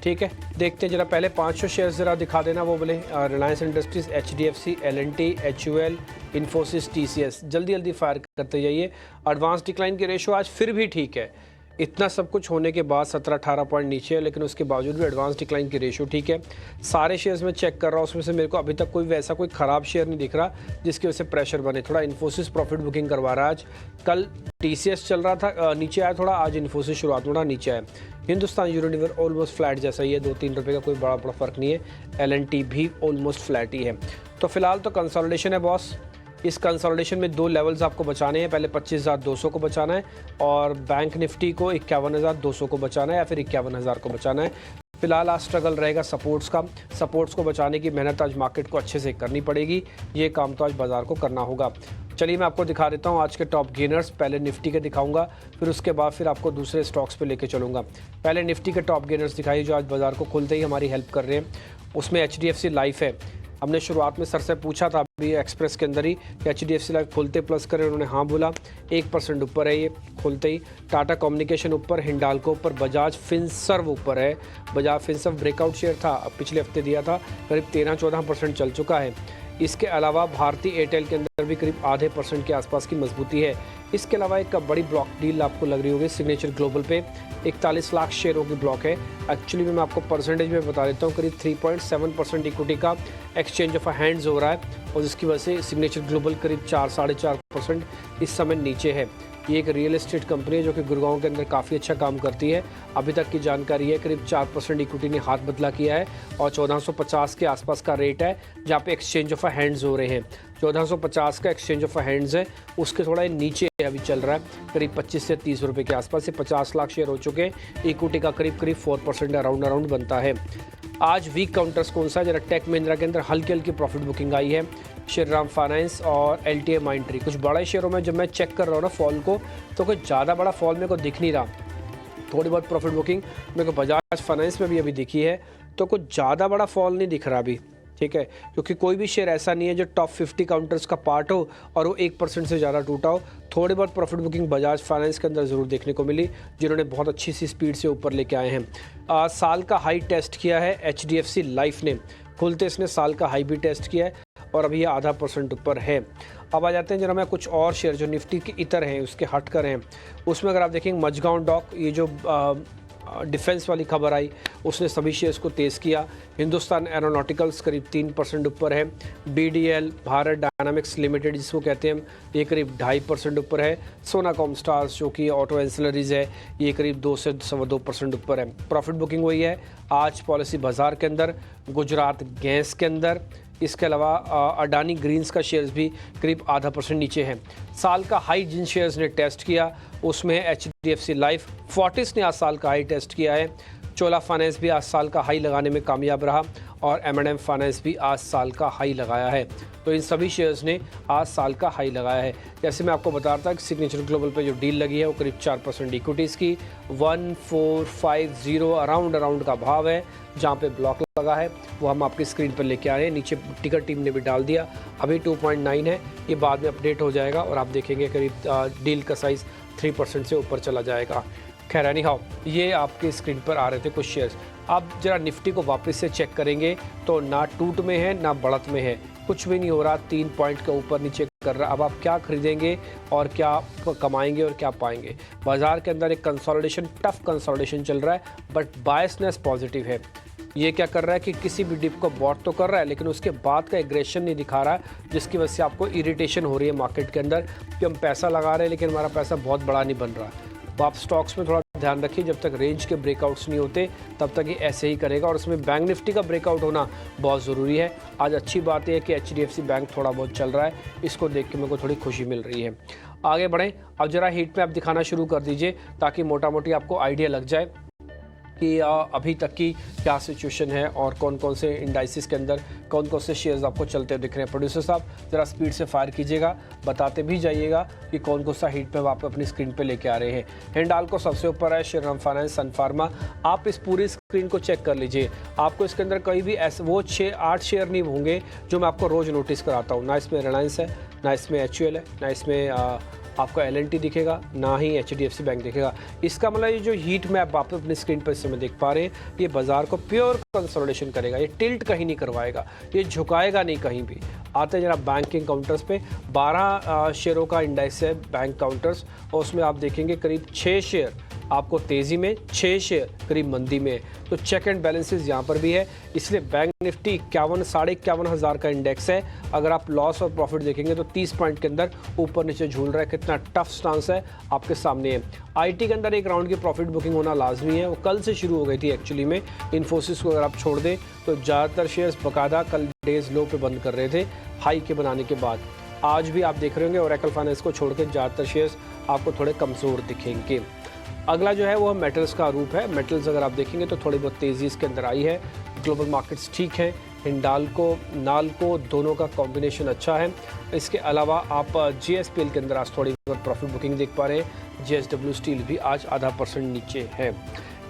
ठीक है, देखते हैं जरा पहले 500 शेयर्स ज़रा दिखा देना। वो बोले Reliance industries, HDFC, L&T, HUL, Infosys, TCS। जल्दी फायर करते जाइए। एडवांस डिक्लाइन की रेशो आज फिर भी ठीक है। इतना सब कुछ होने के बाद 17-18 पॉइंट नीचे है, लेकिन उसके बावजूद भी एडवांस डिक्लाइन की रेशियो ठीक है। सारे शेयर्स में चेक कर रहा हूँ, उसमें से मेरे को अभी तक कोई खराब शेयर नहीं दिख रहा जिसकी वजह से प्रेशर बने। थोड़ा इन्फोसिस प्रॉफिट बुकिंग करवा रहा है आज। कल TCS चल रहा था नीचे आया थोड़ा, आज इन्फोसिस शुरुआत में थोड़ा नीचे आया। हिंदुस्तान यूनिलीवर ऑलमोस्ट फ्लैट जैसा ही है, 2-3 रुपये का कोई बड़ा फर्क नहीं है। LNT भी ऑलमोस्ट फ्लैट ही है। तो फिलहाल तो कंसोलिडेशन है बॉस। इस कंसोलिडेशन में 2 लेवल्स आपको बचाने हैं। पहले 25,200 को बचाना है और बैंक निफ्टी को 51,200 को बचाना है या फिर 51,000 को बचाना है। फिलहाल आज स्ट्रगल रहेगा सपोर्ट्स का। सपोर्ट्स को बचाने की मेहनत आज मार्केट को अच्छे से करनी पड़ेगी। ये काम तो आज बाजार को करना होगा। चलिए मैं आपको दिखा देता हूँ आज के टॉप गेनर्स। पहले निफ्टी के दिखाऊंगा, फिर उसके बाद फिर आपको दूसरे स्टॉक्स पे लेके चलूँगा। पहले निफ्टी के टॉप गेनर्स दिखाइए जो आज बाजार को खुलते ही हमारी हेल्प कर रहे हैं। उसमें HDFC लाइफ है। हमने शुरुआत में सर से पूछा था अभी एक्सप्रेस के अंदर ही कि HDFC लाइफ खुलते प्लस करें, उन्होंने हाँ बोला। 1% ऊपर है ये खुलते ही। टाटा कम्युनिकेशन ऊपर, हिंडाल्को ऊपर, बजाज फिनसर्व ऊपर है। बजाज फिनसर्व ब्रेकआउट शेयर था, अब पिछले हफ्ते दिया था, करीब 13-14% चल चुका है। इसके अलावा भारती एयरटेल के अंदर भी करीब आधे % के आसपास की मजबूती है। इसके अलावा एक बड़ी ब्लॉक डील आपको लग रही होगी सिग्नेचर ग्लोबल पे, 41 लाख शेयरों की ब्लॉक है। एक्चुअली मैं आपको परसेंटेज में बता देता हूँ, करीब 3.7% इक्विटी का एक्सचेंज ऑफ हैंड्स हो रहा है और जिसकी वजह से सिग्नेचर ग्लोबल करीब 4-4.5% इस समय नीचे है। ये एक रियल एस्टेट कंपनी है जो कि गुड़गांव के अंदर काफ़ी अच्छा काम करती है। अभी तक की जानकारी है करीब 4% इक्विटी ने हाथ बदला किया है और 1450 के आसपास का रेट है जहाँ पे एक्सचेंज ऑफ हैंड्स हो रहे हैं। 1450 का एक्सचेंज ऑफ हैंड्स है, उसके थोड़ा नीचे अभी चल रहा है, करीब 25 से 30 रुपये के आसपास से 50 लाख शेयर हो चुके हैं। इक्विटी का करीब 4% अराउंड बनता है। आज वीक काउंटर्स कौन सा है? जरा टेक महिंद्रा के अंदर हल्की प्रॉफिट बुकिंग आई है। श्रीराम फाइनेंस और LTI माइंट्री, कुछ बड़े शेयरों में जब मैं चेक कर रहा हूँ ना फॉल को, तो कोई ज़्यादा बड़ा फॉल मेरे को दिख नहीं रहा। थोड़ी बहुत प्रॉफिट बुकिंग मेरे को बजाज फाइनेंस में भी अभी दिखी है, तो कुछ ज़्यादा बड़ा फॉल नहीं दिख रहा अभी, ठीक है। क्योंकि कोई भी शेयर ऐसा नहीं है जो टॉप 50 काउंटर्स का पार्ट हो और वो 1% से ज़्यादा टूटा हो। थोड़ी बहुत प्रॉफिट बुकिंग बजाज फाइनेंस के अंदर ज़रूर देखने को मिली, जिन्होंने बहुत अच्छी सी स्पीड से ऊपर लेके आए हैं। साल का हाई टेस्ट किया है HDFC लाइफ ने, खुलते इसने साल का हाई भी टेस्ट किया है और अभी ये 0.5% ऊपर है। अब आ जाते हैं जरा मैं कुछ और शेयर जो निफ्टी के इतर हैं उसके हट कर हैं। उसमें अगर आप देखेंगे मझगांव डॉक, ये जो डिफेंस वाली खबर आई उसने सभी शेयर्स को तेज़ किया। हिंदुस्तान एरोनॉटिकल्स करीब 3% ऊपर है। BDL भारत डायनामिक्स लिमिटेड जिसको कहते हैं ये करीब 2.5% ऊपर है। सोनाकॉम स्टार्स जो कि ऑटो एंसिलरीज है ये करीब 2 से 2.25% ऊपर है। प्रॉफिट बुकिंग हुई है आज पॉलिसी बाजार के अंदर, गुजरात गैस के अंदर। इसके अलावा अडानी ग्रीन्स का शेयर्स भी करीब 0.5% नीचे है। साल का हाई जिन शेयर्स ने टेस्ट किया उसमें HDFC लाइफ, फोर्टिस ने आज साल का हाई टेस्ट किया है। चोला फाइनेंस भी आज साल का हाई लगाने में कामयाब रहा और M&M फाइनेंस भी आज साल का हाई लगाया है। तो इन सभी शेयर्स ने आज साल का हाई लगाया है। जैसे मैं आपको बता रहा था कि सिग्नेचर ग्लोबल पे जो डील लगी है वो करीब 4% इक्विटीज़ की 1450 अराउंड का भाव है। जहाँ पे ब्लॉक लगा है वो हम आपकी स्क्रीन पर लेके आ रहे हैं। नीचे टिकर टीम ने भी डाल दिया, अभी 2.9 है, ये बाद में अपडेट हो जाएगा और आप देखेंगे करीब डील का साइज़ 3% से ऊपर चला जाएगा। खैर एनी हाउ, ये आपके स्क्रीन पर आ रहे थे कुछ शेयर्स। अब जरा निफ्टी को वापस से चेक करेंगे तो ना टूट में है ना बढ़त में है, कुछ भी नहीं हो रहा, 3 पॉइंट के ऊपर नीचे कर रहा। अब आप क्या खरीदेंगे और क्या कमाएंगे और क्या पाएंगे? बाजार के अंदर एक कंसोलिडेशन, टफ कंसोलिडेशन चल रहा है, बट बायसनेस पॉजिटिव है। ये क्या कर रहा है कि किसी भी डिप को बॉट तो कर रहा है लेकिन उसके बाद का एग्रेशन नहीं दिखा रहा है, जिसकी वजह से आपको इरिटेशन हो रही है मार्केट के अंदर कि हम पैसा लगा रहे हैं लेकिन हमारा पैसा बहुत बड़ा नहीं बन रहा। तो आप स्टॉक्स में थोड़ा ध्यान रखिए, जब तक रेंज के ब्रेकआउट्स नहीं होते तब तक ये ऐसे ही करेगा और उसमें बैंक निफ्टी का ब्रेकआउट होना बहुत ज़रूरी है। आज अच्छी बात यह है कि HDFC बैंक थोड़ा बहुत चल रहा है, इसको देख के मेरे को थोड़ी खुशी मिल रही है। आगे बढ़ें, अब जरा हीट मैप दिखाना शुरू कर दीजिए ताकि मोटा मोटी आपको आइडिया लग जाए कि अभी तक की क्या सिचुएशन है और कौन कौन से इंडाइसिस के अंदर कौन कौन से शेयर्स आपको चलते दिख रहे हैं। प्रोड्यूसर साहब ज़रा स्पीड से फायर कीजिएगा, बताते भी जाइएगा कि कौन कौन सा हीट मैप आप अपनी स्क्रीन पे लेके आ रहे हैं। हिंडाल्को सबसे ऊपर है, श्रीराम फाइनेंस, सन फार्मा। आप इस पूरी स्क्रीन को चेक कर लीजिए, आपको इसके अंदर कहीं भी ऐसे वो 6-8 शेयर नहीं होंगे जो मैं आपको रोज़ नोटिस कराता हूँ। ना इसमें रिलायंस है, ना इसमें HUL है, ना इसमें आपका LNT दिखेगा, ना ही HDFC बैंक दिखेगा। इसका मतलब ये जो हीट मैप आप अपनी स्क्रीन पर इस समय देख पा रहे हैं, ये बाजार को प्योर कंसोलिडेशन करेगा, ये टिल्ट कहीं नहीं करवाएगा, ये झुकाएगा नहीं कहीं भी। आते हैं जरा बैंकिंग काउंटर्स पे, 12 शेयरों का इंडेक्स है बैंक काउंटर्स और उसमें आप देखेंगे करीब 6 शेयर आपको तेजी में, 6 शेयर करीब मंदी में है। तो चेक एंड बैलेंसेस यहाँ पर भी है, इसलिए बैंक निफ्टी 51 साढ़े 51,000 का इंडेक्स है। अगर आप लॉस और प्रॉफिट देखेंगे तो 30 पॉइंट के अंदर ऊपर नीचे झूल रहा है। कितना टफ स्टांस है आपके सामने है। आईटी के अंदर एक राउंड की प्रॉफिट बुकिंग होना लाजमी है, वो कल से शुरू हो गई थी एक्चुअली में। इन्फोसिस को अगर आप छोड़ दें तो ज़्यादातर शेयर्स बकायदा कल डेज लो पे बंद कर रहे थे हाई के बनाने के बाद। आज भी आप देख रहे होंगे ओरेकल फाइनेंस को छोड़ के ज़्यादातर शेयर्स आपको थोड़े कमज़ोर दिखेंगे। अगला जो है वो मेटल्स का रूप है। मेटल्स अगर आप देखेंगे तो थोड़ी बहुत तेज़ी इसके अंदर आई है। ग्लोबल मार्केट्स ठीक हैं, हिंडाल्को नाल्को दोनों का कॉम्बिनेशन अच्छा है। इसके अलावा आप जीएसपीएल के अंदर आज थोड़ी बहुत प्रॉफिट बुकिंग देख पा रहे हैं। जेएसडब्ल्यू स्टील भी आज 0.5% नीचे है।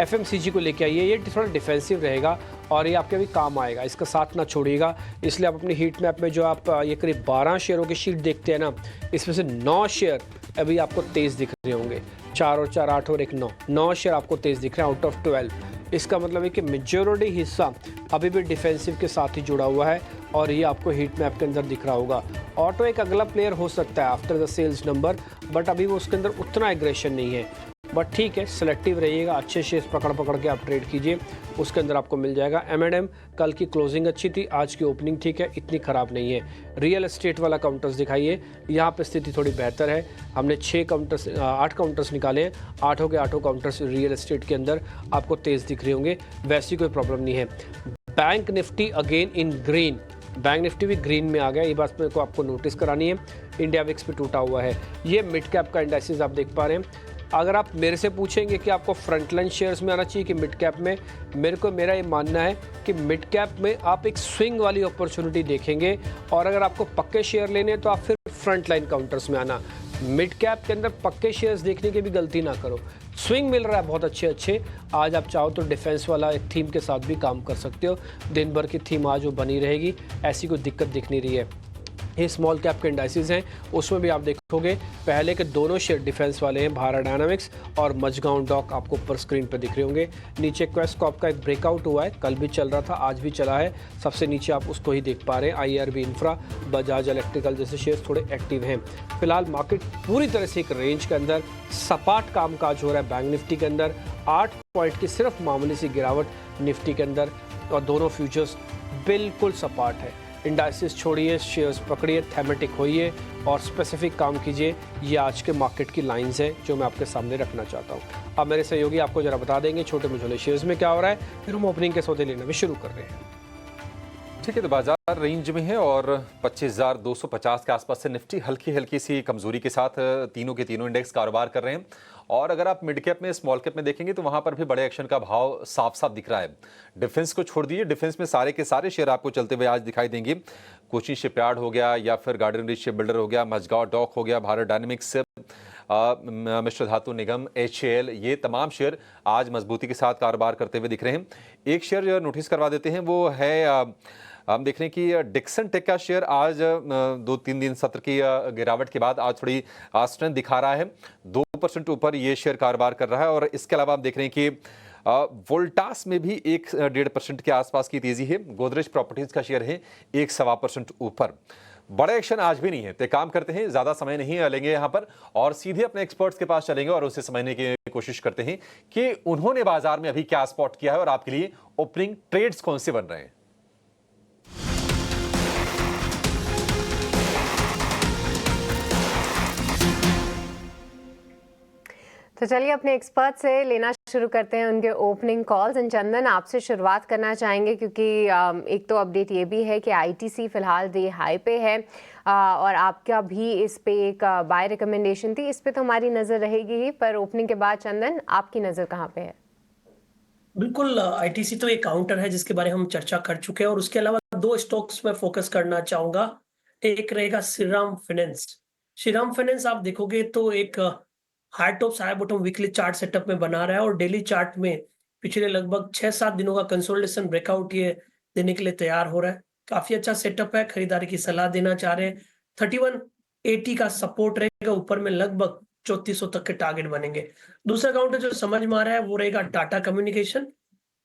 एफएमसीजी को लेके आइए, ये थोड़ा डिफेंसिव रहेगा और ये आपके भी काम आएगा, इसका साथ ना छोड़िएगा। इसलिए आप अपनी हीट मैप में जो आप ये करीब 12 शेयरों की शीट देखते हैं ना, इसमें से 9 शेयर अभी आपको तेज़ दिख रहे होंगे। 4 और 4 8 और 1 9 शेयर आपको तेज़ दिख रहे हैं आउट ऑफ 12। इसका मतलब है कि मेजॉरिटी हिस्सा अभी भी डिफेंसिव के साथ ही जुड़ा हुआ है और ये आपको हीट मैप के अंदर दिख रहा होगा। ऑटो एक अगला प्लेयर हो सकता है after the sales number, but अभी वो उसके अंदर उतना एग्रेशन नहीं है। बट ठीक है, सिलेक्टिव रहिएगा, अच्छे शेयर्स पकड़ के आप ट्रेड कीजिए, उसके अंदर आपको मिल जाएगा। M&M कल की क्लोजिंग अच्छी थी, आज की ओपनिंग ठीक है, इतनी ख़राब नहीं है। रियल एस्टेट वाला काउंटर्स दिखाइए, यहाँ पे स्थिति थोड़ी बेहतर है। हमने 8 काउंटर्स निकाले हैं, 8 के 8 काउंटर्स रियल एस्टेट के अंदर आपको तेज़ दिख रहे होंगे, वैसी कोई प्रॉब्लम नहीं है। Bank Nifty again in green, bank Nifty भी ग्रीन में आ गया, ये बात मेरे को आपको नोटिस करानी है। इंडिया विक्स पे टूटा हुआ है। ये मिड कैप का इंडेक्सेस आप देख पा रहे हैं। अगर आप मेरे से पूछेंगे कि आपको फ्रंटलाइन शेयर्स में आना चाहिए कि मिड कैप में, मेरा ये मानना है कि मिड कैप में आप एक स्विंग वाली अपॉर्चुनिटी देखेंगे और अगर आपको पक्के शेयर लेने हैं तो आप फिर फ्रंटलाइन काउंटर्स में आना। मिड कैप के अंदर पक्के शेयर्स देखने की भी गलती ना करो। स्विंग मिल रहा है बहुत अच्छे। आज आप चाहो तो डिफेंस वाला एक थीम के साथ भी काम कर सकते हो। दिन भर की थीम आज वो बनी रहेगी, ऐसी कोई दिक्कत दिख नहीं रही है। ये स्मॉल कैप के इंडाइसेस हैं, उसमें भी आप देखोगे पहले के दोनों शेयर डिफेंस वाले हैं, भारत डायनामिक्स और मझगांव डॉक आपको ऊपर स्क्रीन पर दिख रहे होंगे। नीचे क्वेस्टकॉप का एक ब्रेकआउट हुआ है, कल भी चल रहा था, आज भी चला है। सबसे नीचे आप उसको ही देख पा रहे हैं। IRB इंफ्रा, बजाज इलेक्ट्रिकल जैसे शेयर्स थोड़े एक्टिव हैं। फिलहाल मार्केट पूरी तरह से एक रेंज के अंदर सपाट कामकाज हो रहा है। बैंक निफ्टी के अंदर 8 पॉइंट की सिर्फ मामूली सी गिरावट निफ्टी के अंदर, और दोनों फ्यूचर्स बिल्कुल सपाट है। इंडाइसेस छोड़िए, शेयर्स पकड़िए, थेमेटिक होइए और स्पेसिफिक काम कीजिए। ये आज के मार्केट की लाइंस है जो मैं आपके सामने रखना चाहता हूँ। अब मेरे सहयोगी आपको जरा बता देंगे छोटे मझोले शेयर्स में क्या हो रहा है, फिर हम ओपनिंग के सौदे लेना भी शुरू कर रहे हैं। ठीक है, तो बाजार रेंज में है और 25,250 के आसपास से निफ्टी हल्की सी कमजोरी के साथ तीनों के तीनों इंडेक्स कारोबार कर रहे हैं। और अगर आप मिड कैप में स्मॉल कैप में देखेंगे तो वहां पर भी बड़े एक्शन का भाव साफ दिख रहा है। डिफेंस को छोड़ दीजिए, डिफेंस में सारे के सारे शेयर आपको चलते हुए आज दिखाई देंगे। कोचिन शिपयार्ड हो गया या फिर गार्डन रिच शिप बिल्डर हो गया, मझगांव डॉक हो गया, भारत डायनेमिक्स, मिश्र धातु निगम, HAL, ये तमाम शेयर आज मजबूती के साथ कारोबार करते हुए दिख रहे हैं। एक शेयर जो नोटिस करवा देते हैं वो है, हम देख रहे हैं कि डिक्सन टेक का शेयर आज 2-3 दिन सत्र की गिरावट के बाद आज थोड़ी स्ट्रेंथ दिखा रहा है। 2% ऊपर ये शेयर कारोबार कर रहा है। और इसके अलावा आप देख रहे हैं कि वोल्टास में भी 1-1.5% के आसपास की तेजी है। गोदरेज प्रॉपर्टीज का शेयर है 1-1.25% ऊपर। बड़े एक्शन आज भी नहीं है, तो काम करते हैं, ज्यादा समय नहीं लेंगे यहाँ पर और सीधे अपने एक्सपर्ट्स के पास चलेंगे और उससे समझने की कोशिश करते हैं कि उन्होंने बाजार में अभी क्या स्पॉट किया है और आपके लिए ओपनिंग ट्रेड्स कौन से बन रहे हैं। तो चलिए अपने एक्सपर्ट से लेना शुरू करते हैं उनके ओपनिंग कॉल्स। एंड चंदन, आपसे शुरुआत करना चाहेंगे क्योंकि एक तो अपडेट ये भी है कि ITC फिलहाल डे हाई पे है और आपका भी इस पे एक बाय रिकमेंडेशन थी, इस पे तो हमारी नज़र रहेगी ही, पर ओपनिंग के बाद चंदन आपकी नज़र कहाँ पे है? बिल्कुल, ITC तो एक काउंटर है जिसके बारे में हम चर्चा कर चुके हैं और उसके अलावा 2 स्टॉक्स में फोकस करना चाहूंगा। एक रहेगा श्रीराम फाइनेंस। श्रीराम फाइनेंस आप देखोगे तो एक high top high bottom weekly chart setup में बना रहा है और डेली चार्ट में पिछले लगभग 6-7 दिनों का कंसोलिडेशन ब्रेकआउट ये देने के लिए तैयार हो रहा है। काफी अच्छा सेटअप है, खरीदारी की सलाह देना चाह रहे हैं। 3180 का सपोर्ट रहेगा, ऊपर में लगभग 3400 तक के टारगेट बनेंगे। दूसरा काउंटर जो समझ में आ रहा है वो रहेगा टाटा कम्युनिकेशन।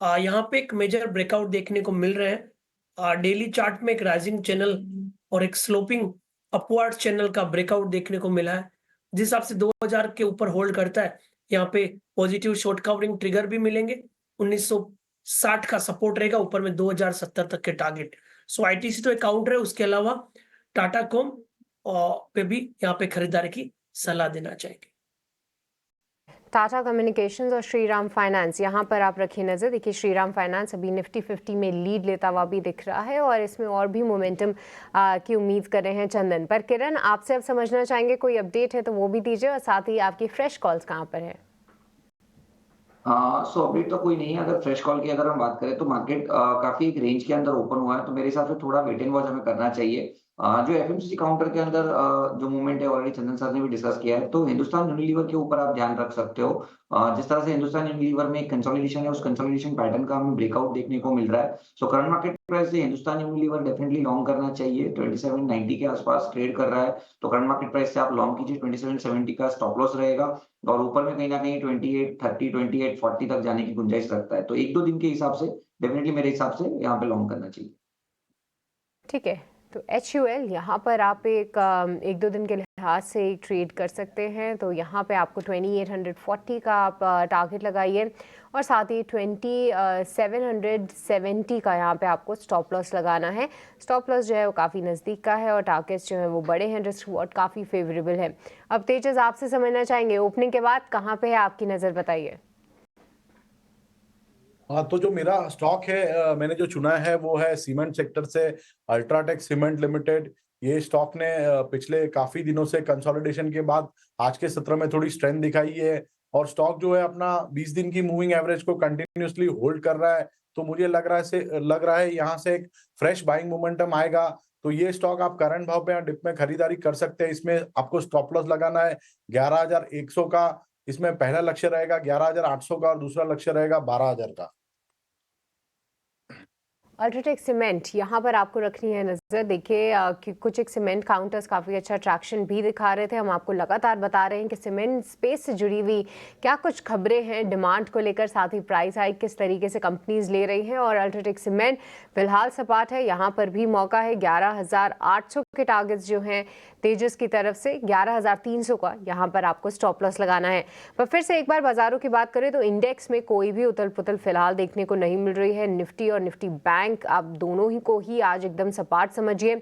यहाँ पे एक मेजर ब्रेकआउट देखने को मिल रहे हैं। डेली चार्ट में एक राइजिंग चैनल और एक स्लोपिंग अपवर्ड चैनल का ब्रेकआउट देखने को मिला है। जिस हिसाब से 2000 के ऊपर होल्ड करता है यहाँ पे पॉजिटिव शॉर्ट कवरिंग ट्रिगर भी मिलेंगे। 1960 का सपोर्ट रहेगा, ऊपर में 2070 तक के टारगेट। सो आईटीसी तो एक काउंटर है, उसके अलावा टाटा कॉम पे भी यहाँ पे खरीदारी की सलाह देना चाहेंगे। टाटा कम्युनिकेशंस और श्रीराम फाइनेंस, यहाँ पर आप रखिए नज़र। देखिए श्रीराम फाइनेंस अभी निफ्टी 50 में लीड लेता हुआ भी दिख रहा है और इसमें और भी मोमेंटम की उम्मीद कर रहे हैं चंदन। पर किरण, आपसे अब समझना चाहेंगे कोई अपडेट है तो वो भी दीजिए, और साथ ही आपकी फ्रेश कॉल्स कहाँ पर है? सो अपडेट तो कोई नहीं है। अगर फ्रेश कॉल की अगर हम बात करें तो मार्केट काफी एक रेंज के अंदर ओपन हुआ है, तो मेरे हिसाब से थोड़ा वेट एंड वॉच हमें करना चाहिए। जो एफएमसीजी काउंटर के अंदर जो मूवमेंट है ऑलरेडी चंदन सर ने भी डिस्कस किया है, तो हिंदुस्तान यूनिलीवर के ऊपर आप ध्यान रख सकते हो। जिस तरह से हिंदुस्तान यूनिलीवर में एक कंसोलिडेशन है, उस कंसोलिडेशन पैटर्न का हमें ब्रेकआउट देखने को मिल रहा है। सो करंट मार्केट प्राइस से हिंदुस्तान यूनिलीवर डेफिनेटली लॉन्ग करना चाहिए। 2790 के आसपास ट्रेड कर रहा है, तो करंट मार्केट प्राइस से आप लॉन्ग कीजिए। 2770 का स्टॉप लॉस रहेगा और ऊपर में कहीं ना कहीं 2830 2840 तक जाने की गुंजाइश रखता है। तो एक दो दिन के हिसाब से डेफिनेटली मेरे हिसाब से यहाँ पे लॉन्ग करना चाहिए। ठीक है, तो HUL यहाँ पर आप एक दो दिन के लिहाज से ट्रेड कर सकते हैं। तो यहाँ पे आपको 2840 का आप टारगेट लगाइए और साथ ही 2770 का यहाँ पे आपको स्टॉप लॉस लगाना है। स्टॉप लॉस जो है वो काफ़ी नज़दीक का है और टारगेट्स जो है वो बड़े हैं, रिस्क रिवॉर्ड काफ़ी फेवरेबल है। अब तेजस, आपसे समझना चाहेंगे ओपनिंग के बाद कहाँ पे है आपकी नज़र, बताइए। हाँ, तो जो मेरा स्टॉक है मैंने जो चुना है वो है सीमेंट सेक्टर से अल्ट्राटेक सीमेंट लिमिटेड। ये स्टॉक ने पिछले काफी दिनों से कंसोलिडेशन के बाद आज के सत्र में थोड़ी स्ट्रेंथ दिखाई है और स्टॉक जो है अपना 20 दिन की मूविंग एवरेज को कंटिन्यूअसली होल्ड कर रहा है। तो मुझे लग रहा है यहाँ से एक फ्रेश बाइंग मोमेंटम आएगा। तो ये स्टॉक आप करंट भाव पे या डिप में खरीदारी कर सकते हैं। इसमें आपको स्टॉप लॉस लगाना है 11,100 का। इसमें पहला लक्ष्य रहेगा 11,800 का और दूसरा लक्ष्य रहेगा 12,000 का। अल्ट्राटेक सीमेंट, यहाँ पर आपको रखनी है नज़र। देखिए कि कुछ एक सीमेंट काउंटर्स काफ़ी अच्छा ट्रैक्शन भी दिखा रहे थे। हम आपको लगातार बता रहे हैं कि सीमेंट स्पेस से जुड़ी हुई क्या कुछ खबरें हैं डिमांड को लेकर, साथ ही प्राइस हाइक किस तरीके से कंपनीज ले रही हैं। और अल्ट्राटेक सीमेंट फिलहाल सपाट है, यहाँ पर भी मौका है। 11,800 के टारगेट्स जो हैं तेजस की तरफ से, 11,300 का यहाँ पर आपको स्टॉप लॉस लगाना है। पर फिर से एक बार बाजारों की बात करें तो इंडेक्स में कोई भी उथल पुथल फिलहाल देखने को नहीं मिल रही है। निफ्टी और निफ्टी बैंक आप दोनों ही को ही आज एकदम सपाट समझिए।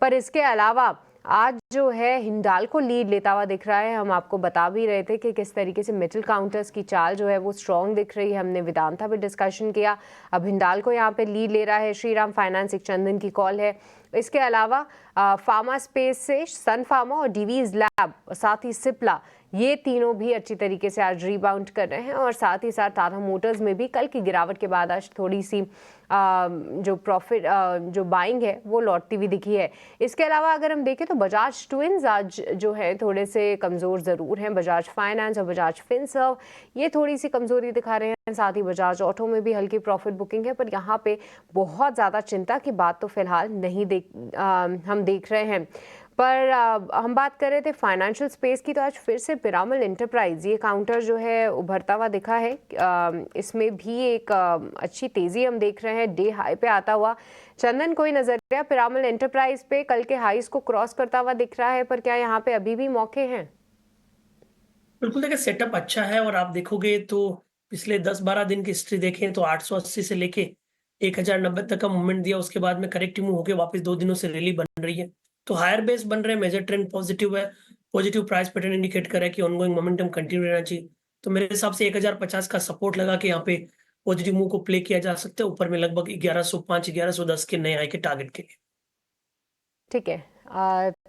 पर इसके अलावा आज जो है हिंडाल्को लीड लेता हुआ दिख रहा है। हम आपको बता भी रहे थे कि किस तरीके से मेटल काउंटर्स की चाल जो है वो स्ट्रॉन्ग दिख रही है। हमने वेदांता पे डिस्कशन किया, अब हिंडाल्को यहाँ पे लीड ले रहा है। श्रीराम फाइनेंस एक चंदन की कॉल है। इसके अलावा फार्मा स्पेस से सन फार्मा और डीवीज लैब, साथ ही सिप्ला, ये तीनों भी अच्छी तरीके से आज रीबाउंड कर रहे हैं। और साथ ही साथ टाटा मोटर्स में भी कल की गिरावट के बाद आज थोड़ी सी जो प्रॉफिट जो बाइंग है वो लौटती हुई दिखी है। इसके अलावा अगर हम देखें तो बजाज ट्विंस आज जो है थोड़े से कमज़ोर ज़रूर हैं। बजाज फाइनेंस और बजाज फिनसर्व ये थोड़ी सी कमज़ोरी दिखा रहे हैं। साथ ही बजाज ऑटो में भी हल्की प्रॉफिट बुकिंग है, पर यहाँ पे बहुत ज़्यादा चिंता की बात तो फिलहाल नहीं हम देख रहे हैं। पर हम बात कर रहे थे फाइनेंशियल स्पेस की, तो आज फिर से पिरामल एंटरप्राइज ये काउंटर जो है उभरता हुआ दिखा है। इसमें भी एक अच्छी तेज़ी हम देख रहे हैं, डे हाई पे आता हुआ। चंदन, कोई नजरिया पिरामल एंटरप्राइज पे? कल के हाईज को क्रॉस करता हुआ दिख रहा है, पर क्या यहाँ पे अभी भी मौके हैं? बिल्कुल, देखिए सेटअप अच्छा है और आप देखोगे तो पिछले 10-12 दिन की हिस्ट्री देखें तो 880 से लेके 1090 तक का मूवमेंट दिया, उसके बाद में करेक्टिव मूव होकर वापस 2 दिनों से रैली बन रही है। तो हायर बेस बन रहे हैं, मेजर ट्रेंड पॉजिटिव है, पॉजिटिव प्राइस पैटर्न इंडिकेट कर रहा है कि ऑनगोइंग मोमेंटम कंटिन्यू रहना चाहिए। तो मेरे हिसाब से 1050 का सपोर्ट लगा के यहाँ पे पॉजिटिव मूव को प्ले किया जा सकता है, ऊपर में लगभग 1105 1110 के नए हाई के टारगेट के लिए। ठीक है,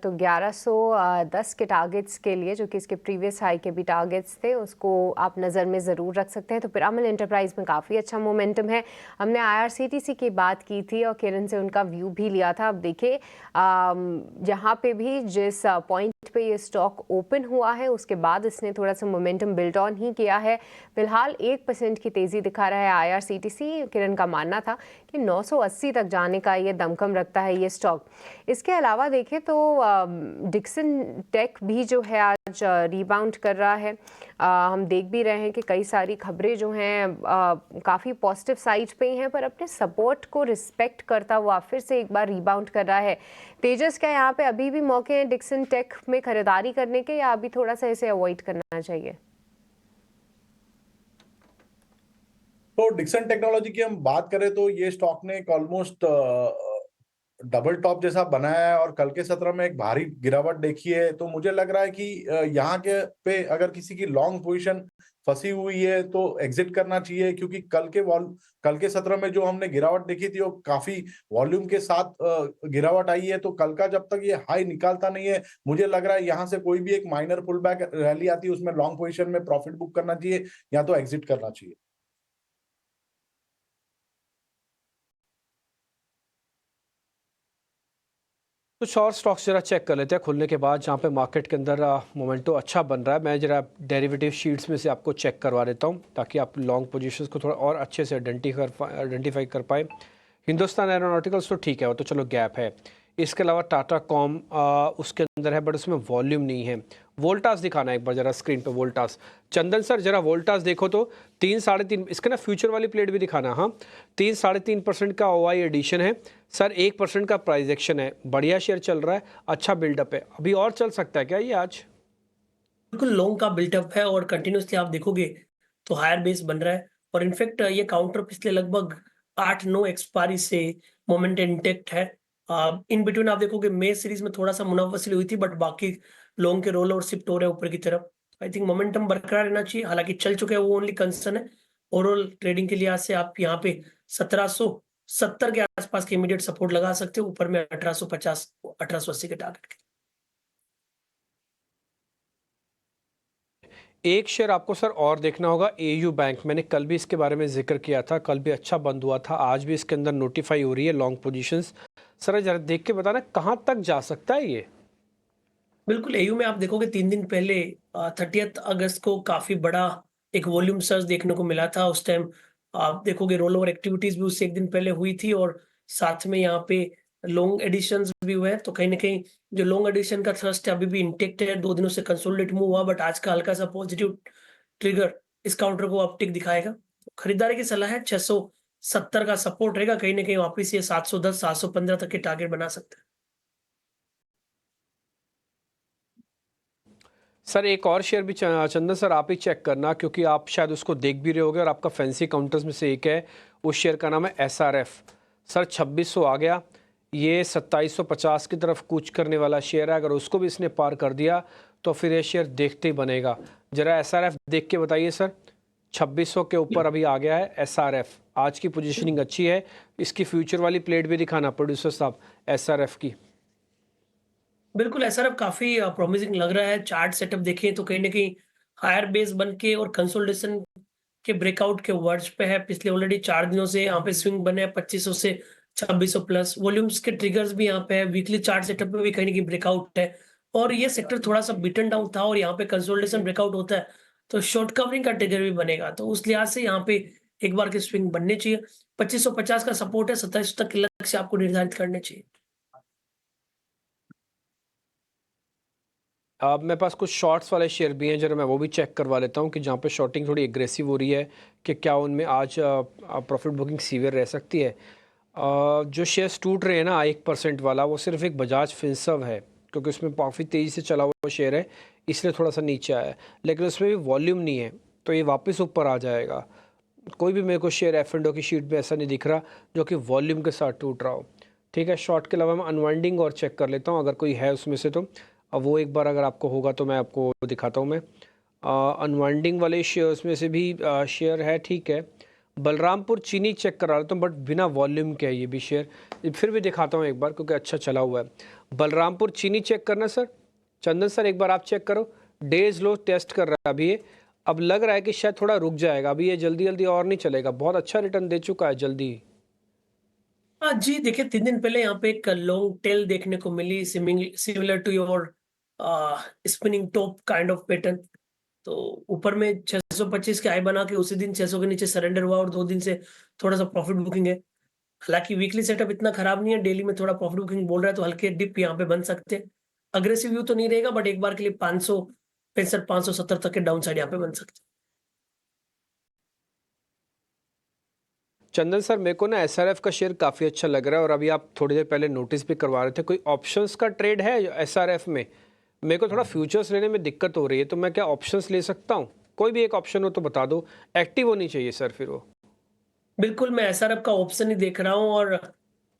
तो 1110 के टारगेट्स के लिए, जो कि इसके प्रीवियस हाई के भी टारगेट्स थे, उसको आप नज़र में ज़रूर रख सकते हैं। तो पिरामल एंटरप्राइज में काफ़ी अच्छा मोमेंटम है। हमने IRCTC की बात की थी और किरण से उनका व्यू भी लिया था। अब देखिए जहाँ पे भी जिस पॉइंट पे ये स्टॉक ओपन हुआ है उसके बाद इसने थोड़ा सा मोमेंटम बिल्ड ऑन ही किया है। फिलहाल 1% की तेज़ी दिखा रहा है IRCTC। किरण का मानना था कि 980 तक जाने का ये दमखम रखता है ये स्टॉक। इसके अलावा देखें तो डिक्सन टेक भी जो है आज रीबाउंड कर रहा है। हम देख भी रहे हैं कि कई सारी खबरें जो हैं काफ़ी पॉजिटिव साइड पे ही हैं, पर अपने सपोर्ट को रिस्पेक्ट करता हुआ फिर से एक बार रीबाउंड कर रहा है। तेजस, क्या यहाँ पे अभी भी मौके हैं डिक्सन टेक में खरीदारी करने के, या अभी थोड़ा सा इसे अवॉइड करना चाहिए? तो डिक्सन टेक्नोलॉजी की हम बात करें तो ये स्टॉक ने एक ऑलमोस्ट डबल टॉप जैसा बनाया है और कल के सत्र में एक भारी गिरावट देखी है। तो मुझे लग रहा है कि यहाँ के पे अगर किसी की लॉन्ग पोजीशन फंसी हुई है तो एग्जिट करना चाहिए, क्योंकि कल के सत्र में जो हमने गिरावट देखी थी वो काफी वॉल्यूम के साथ गिरावट आई है। तो कल का जब तक ये हाई निकालता नहीं है, मुझे लग रहा है यहाँ से कोई भी एक माइनर पुल बैक रैली आती है उसमें लॉन्ग पोजीशन में प्रॉफिट बुक करना चाहिए या तो एग्जिट करना चाहिए। कुछ और स्टॉक्स जरा चेक कर लेते हैं खुलने के बाद, जहाँ पे मार्केट के अंदर मोमेंटो अच्छा बन रहा है। मैं जरा डेरिवेटिव शीट्स में से आपको चेक करवा देता हूँ ताकि आप लॉन्ग पोजीशंस को थोड़ा और अच्छे से आइडेंटिफाई कर पाए। हिंदुस्तान एरोनॉटिकल्स तो ठीक है, वो तो चलो गैप है। इसके अलावा टाटा कॉम उसके अंदर है बट उसमें वॉल्यूम नहीं है। वोल्टास दिखाना एक बार जरा स्क्रीन पे, वोल्टास। चंदन सर जरा वोल्टास देखो तो 3-3.5 इसके ना फ्यूचर वाली प्लेट भी दिखाना। हाँ 3-3.5% का ओआई एडिशन है सर, 1% का प्राइस एक्शन है, बढ़िया शेयर चल रहा है, अच्छा बिल्डअप है। अभी और चल सकता है क्या ये आज? बिल्कुल लॉन्ग का बिल्टअप है और कंटिन्यूसली आप देखोगे तो हायर बेस बन रहा है और इनफैक्ट ये काउंटर पिछले लगभग 8-9 एक्सपायरी से मोमेंट इंटेक्ट है। इन बिटवीन आप देखोगे मे सीरीज में थोड़ा सा मुनाफा वसूली हुई थी बट बाकी लॉन्ग के रोल और शिफ्ट हो रहे हैं ऊपर की तरफ। आई थिंक मोमेंटम बरकरार रहना चाहिए, हालांकि चल चुके हैं वो ओनली कंसर्न है। ओवरऑल ट्रेडिंग के लिहाज से आप यहाँ पे 1770 के आसपास के इमीडिएट सपोर्ट लगा सकते हो, ऊपर में 1850 1880 के टारगेट के। एक शेयर आपको सर और देखना होगा, एयू बैंक। मैंने कल भी इसके बारे में जिक्र किया था, कल भी अच्छा बंद हुआ था, आज भी इसके अंदर नोटिफाई हो रही है लॉन्ग पोजीशंस। सर जरा देख के बताना कहाँ तक जा सकता है ये? बिल्कुल एयू में आप देखोगे 3 दिन पहले 30 अगस्त को काफी बड़ा एक वॉल्यूम सर्ज देखने को मिला था। उस टाइम आप देखोगे रोल ओवर एक्टिविटीज भी उससे एक दिन पहले हुई थी और साथ में यहाँ पे लॉन्ग एडिशंस भी हुए हैं। तो कहीं ना कहीं जो लॉन्ग एडिशन का थ्रस्ट है अभी भी इंटेक्ट है, 2 दिनों से कंसोलिडेट मूव हुआ बट आज का हल्का सा पॉजिटिव ट्रिगर इस काउंटर को अपटिक दिखाएगा। खरीदारी की सलाह है, 670 का सपोर्ट रहेगा, कहीं ना कहीं वापिस ये 710 715 तक के टारगेट बना सकते हैं। सर एक और शेयर भी चंदन सर आप ही चेक करना, क्योंकि आप शायद उसको देख भी रहे होगे और आपका फैंसी काउंटर्स में से एक है। उस शेयर का नाम है एसआरएफ। सर 2600 आ गया, ये 2750 की तरफ कूच करने वाला शेयर है। अगर उसको भी इसने पार कर दिया तो फिर ये शेयर देखते ही बनेगा। जरा एसआरएफ देख के बताइए सर, 2600 के ऊपर अभी आ गया है एसआरएफ। आज की पोजीशनिंग अच्छी है। इसकी फ्यूचर वाली प्लेट भी दिखाना प्रोड्यूसर साहब एसआरएफ की। बिल्कुल एसआरएफ काफी प्रॉमिसिंग लग रहा है। चार्ट सेटअप देखें तो कहीं ना कहीं हायर बेस बन के और कंसोलिडेशन के ब्रेकआउट के वर्ज पे है। पिछले ऑलरेडी 4 दिनों से यहाँ पे स्विंग बने हैं 2500 से 2600 प्लस। वॉल्यूम्स के ट्रिगर्स भी यहाँ पे है, वीकली चार्ट सेटअप में भी कहीं ना कहीं ब्रेकआउट है और ये सेक्टर थोड़ा सा बीटन डाउन था और यहाँ पे कंसोलिडेशन ब्रेकआउट होता है तो शॉर्ट कवरिंग का ट्रिगर भी बनेगा। तो उस लिहाज से यहाँ पे एक बार के स्विंग बनने चाहिए। 2550 का सपोर्ट है, 2700 तक के लक्ष्य आपको निर्धारित करने चाहिए। अब मेरे पास कुछ शॉर्ट्स वाले शेयर भी हैं, जरा मैं वो भी चेक करवा लेता हूँ कि जहाँ पे शॉर्टिंग थोड़ी एग्रेसिव हो रही है कि क्या उनमें आज प्रॉफिट बुकिंग सीवियर रह सकती है। जो शेयर्स टूट रहे हैं ना 1% वाला, वो सिर्फ एक बजाज फिनसर्व है, क्योंकि उसमें काफ़ी तेज़ी से चला हुआ शेयर है इसलिए थोड़ा सा नीचे आया है, लेकिन उसमें भी वॉल्यूम नहीं है तो ये वापस ऊपर आ जाएगा। कोई भी मेरे को शेयर F&O की शीट में ऐसा नहीं दिख रहा जो कि वॉल्यूम के साथ टूट रहा हो। ठीक है, शॉर्ट के अलावा मैं अनवाइंडिंग और चेक कर लेता हूँ अगर कोई है उसमें से, तो अब वो एक बार अगर आपको होगा तो मैं आपको दिखाता हूँ। मैं अनवाइंडिंग वाले शेयर्स में से भी शेयर है, ठीक है। बलरामपुर चीनी चेक करा लेता हूँ बट बिना वॉल्यूम के है ये भी शेयर, फिर भी दिखाता हूँ एक बार क्योंकि अच्छा चला हुआ है। बलरामपुर चीनी चेक करना सर, चंदन सर एक बार आप चेक करो। डेज लो टेस्ट कर रहा है अभी ये, अब लग रहा है कि शायद थोड़ा रुक जाएगा, अभी ये जल्दी जल्दी और नहीं चलेगा, बहुत अच्छा रिटर्न दे चुका है जल्दी। जी देखिए 3 दिन पहले यहाँ पे एक लॉन्ग टेल देखने को मिली, similar to your spinning top kind of pattern. तो ऊपर में 625 के हाई बना के उसी दिन 600 के नीचे सरेंडर हुआ और 2 दिन से थोड़ा सा प्रॉफिट बुकिंग है। हालांकि वीकली सेटअप इतना खराब नहीं है, डेली में थोड़ा प्रॉफिट बुकिंग बोल रहा है तो हल्के डिप यहाँ पे बन सकते हैं। अग्रेसिव व्यू तो नहीं रहेगा बट एक बार के लिए 565 570 तक के डाउन साइड यहाँ पे बन सकते हैं। चंदन सर मेरे को ना एसआरएफ का शेयर काफ़ी अच्छा लग रहा है और अभी आप थोड़ी देर पहले नोटिस भी करवा रहे थे, कोई ऑप्शंस का ट्रेड है एसआरएफ में? मेरे को थोड़ा फ्यूचर्स लेने में दिक्कत हो रही है, तो मैं क्या ऑप्शंस ले सकता हूँ? कोई भी एक ऑप्शन हो तो बता दो, एक्टिव होनी चाहिए सर फिर वो। बिल्कुल, मैं एसआरएफ का ऑप्शन ही देख रहा हूँ और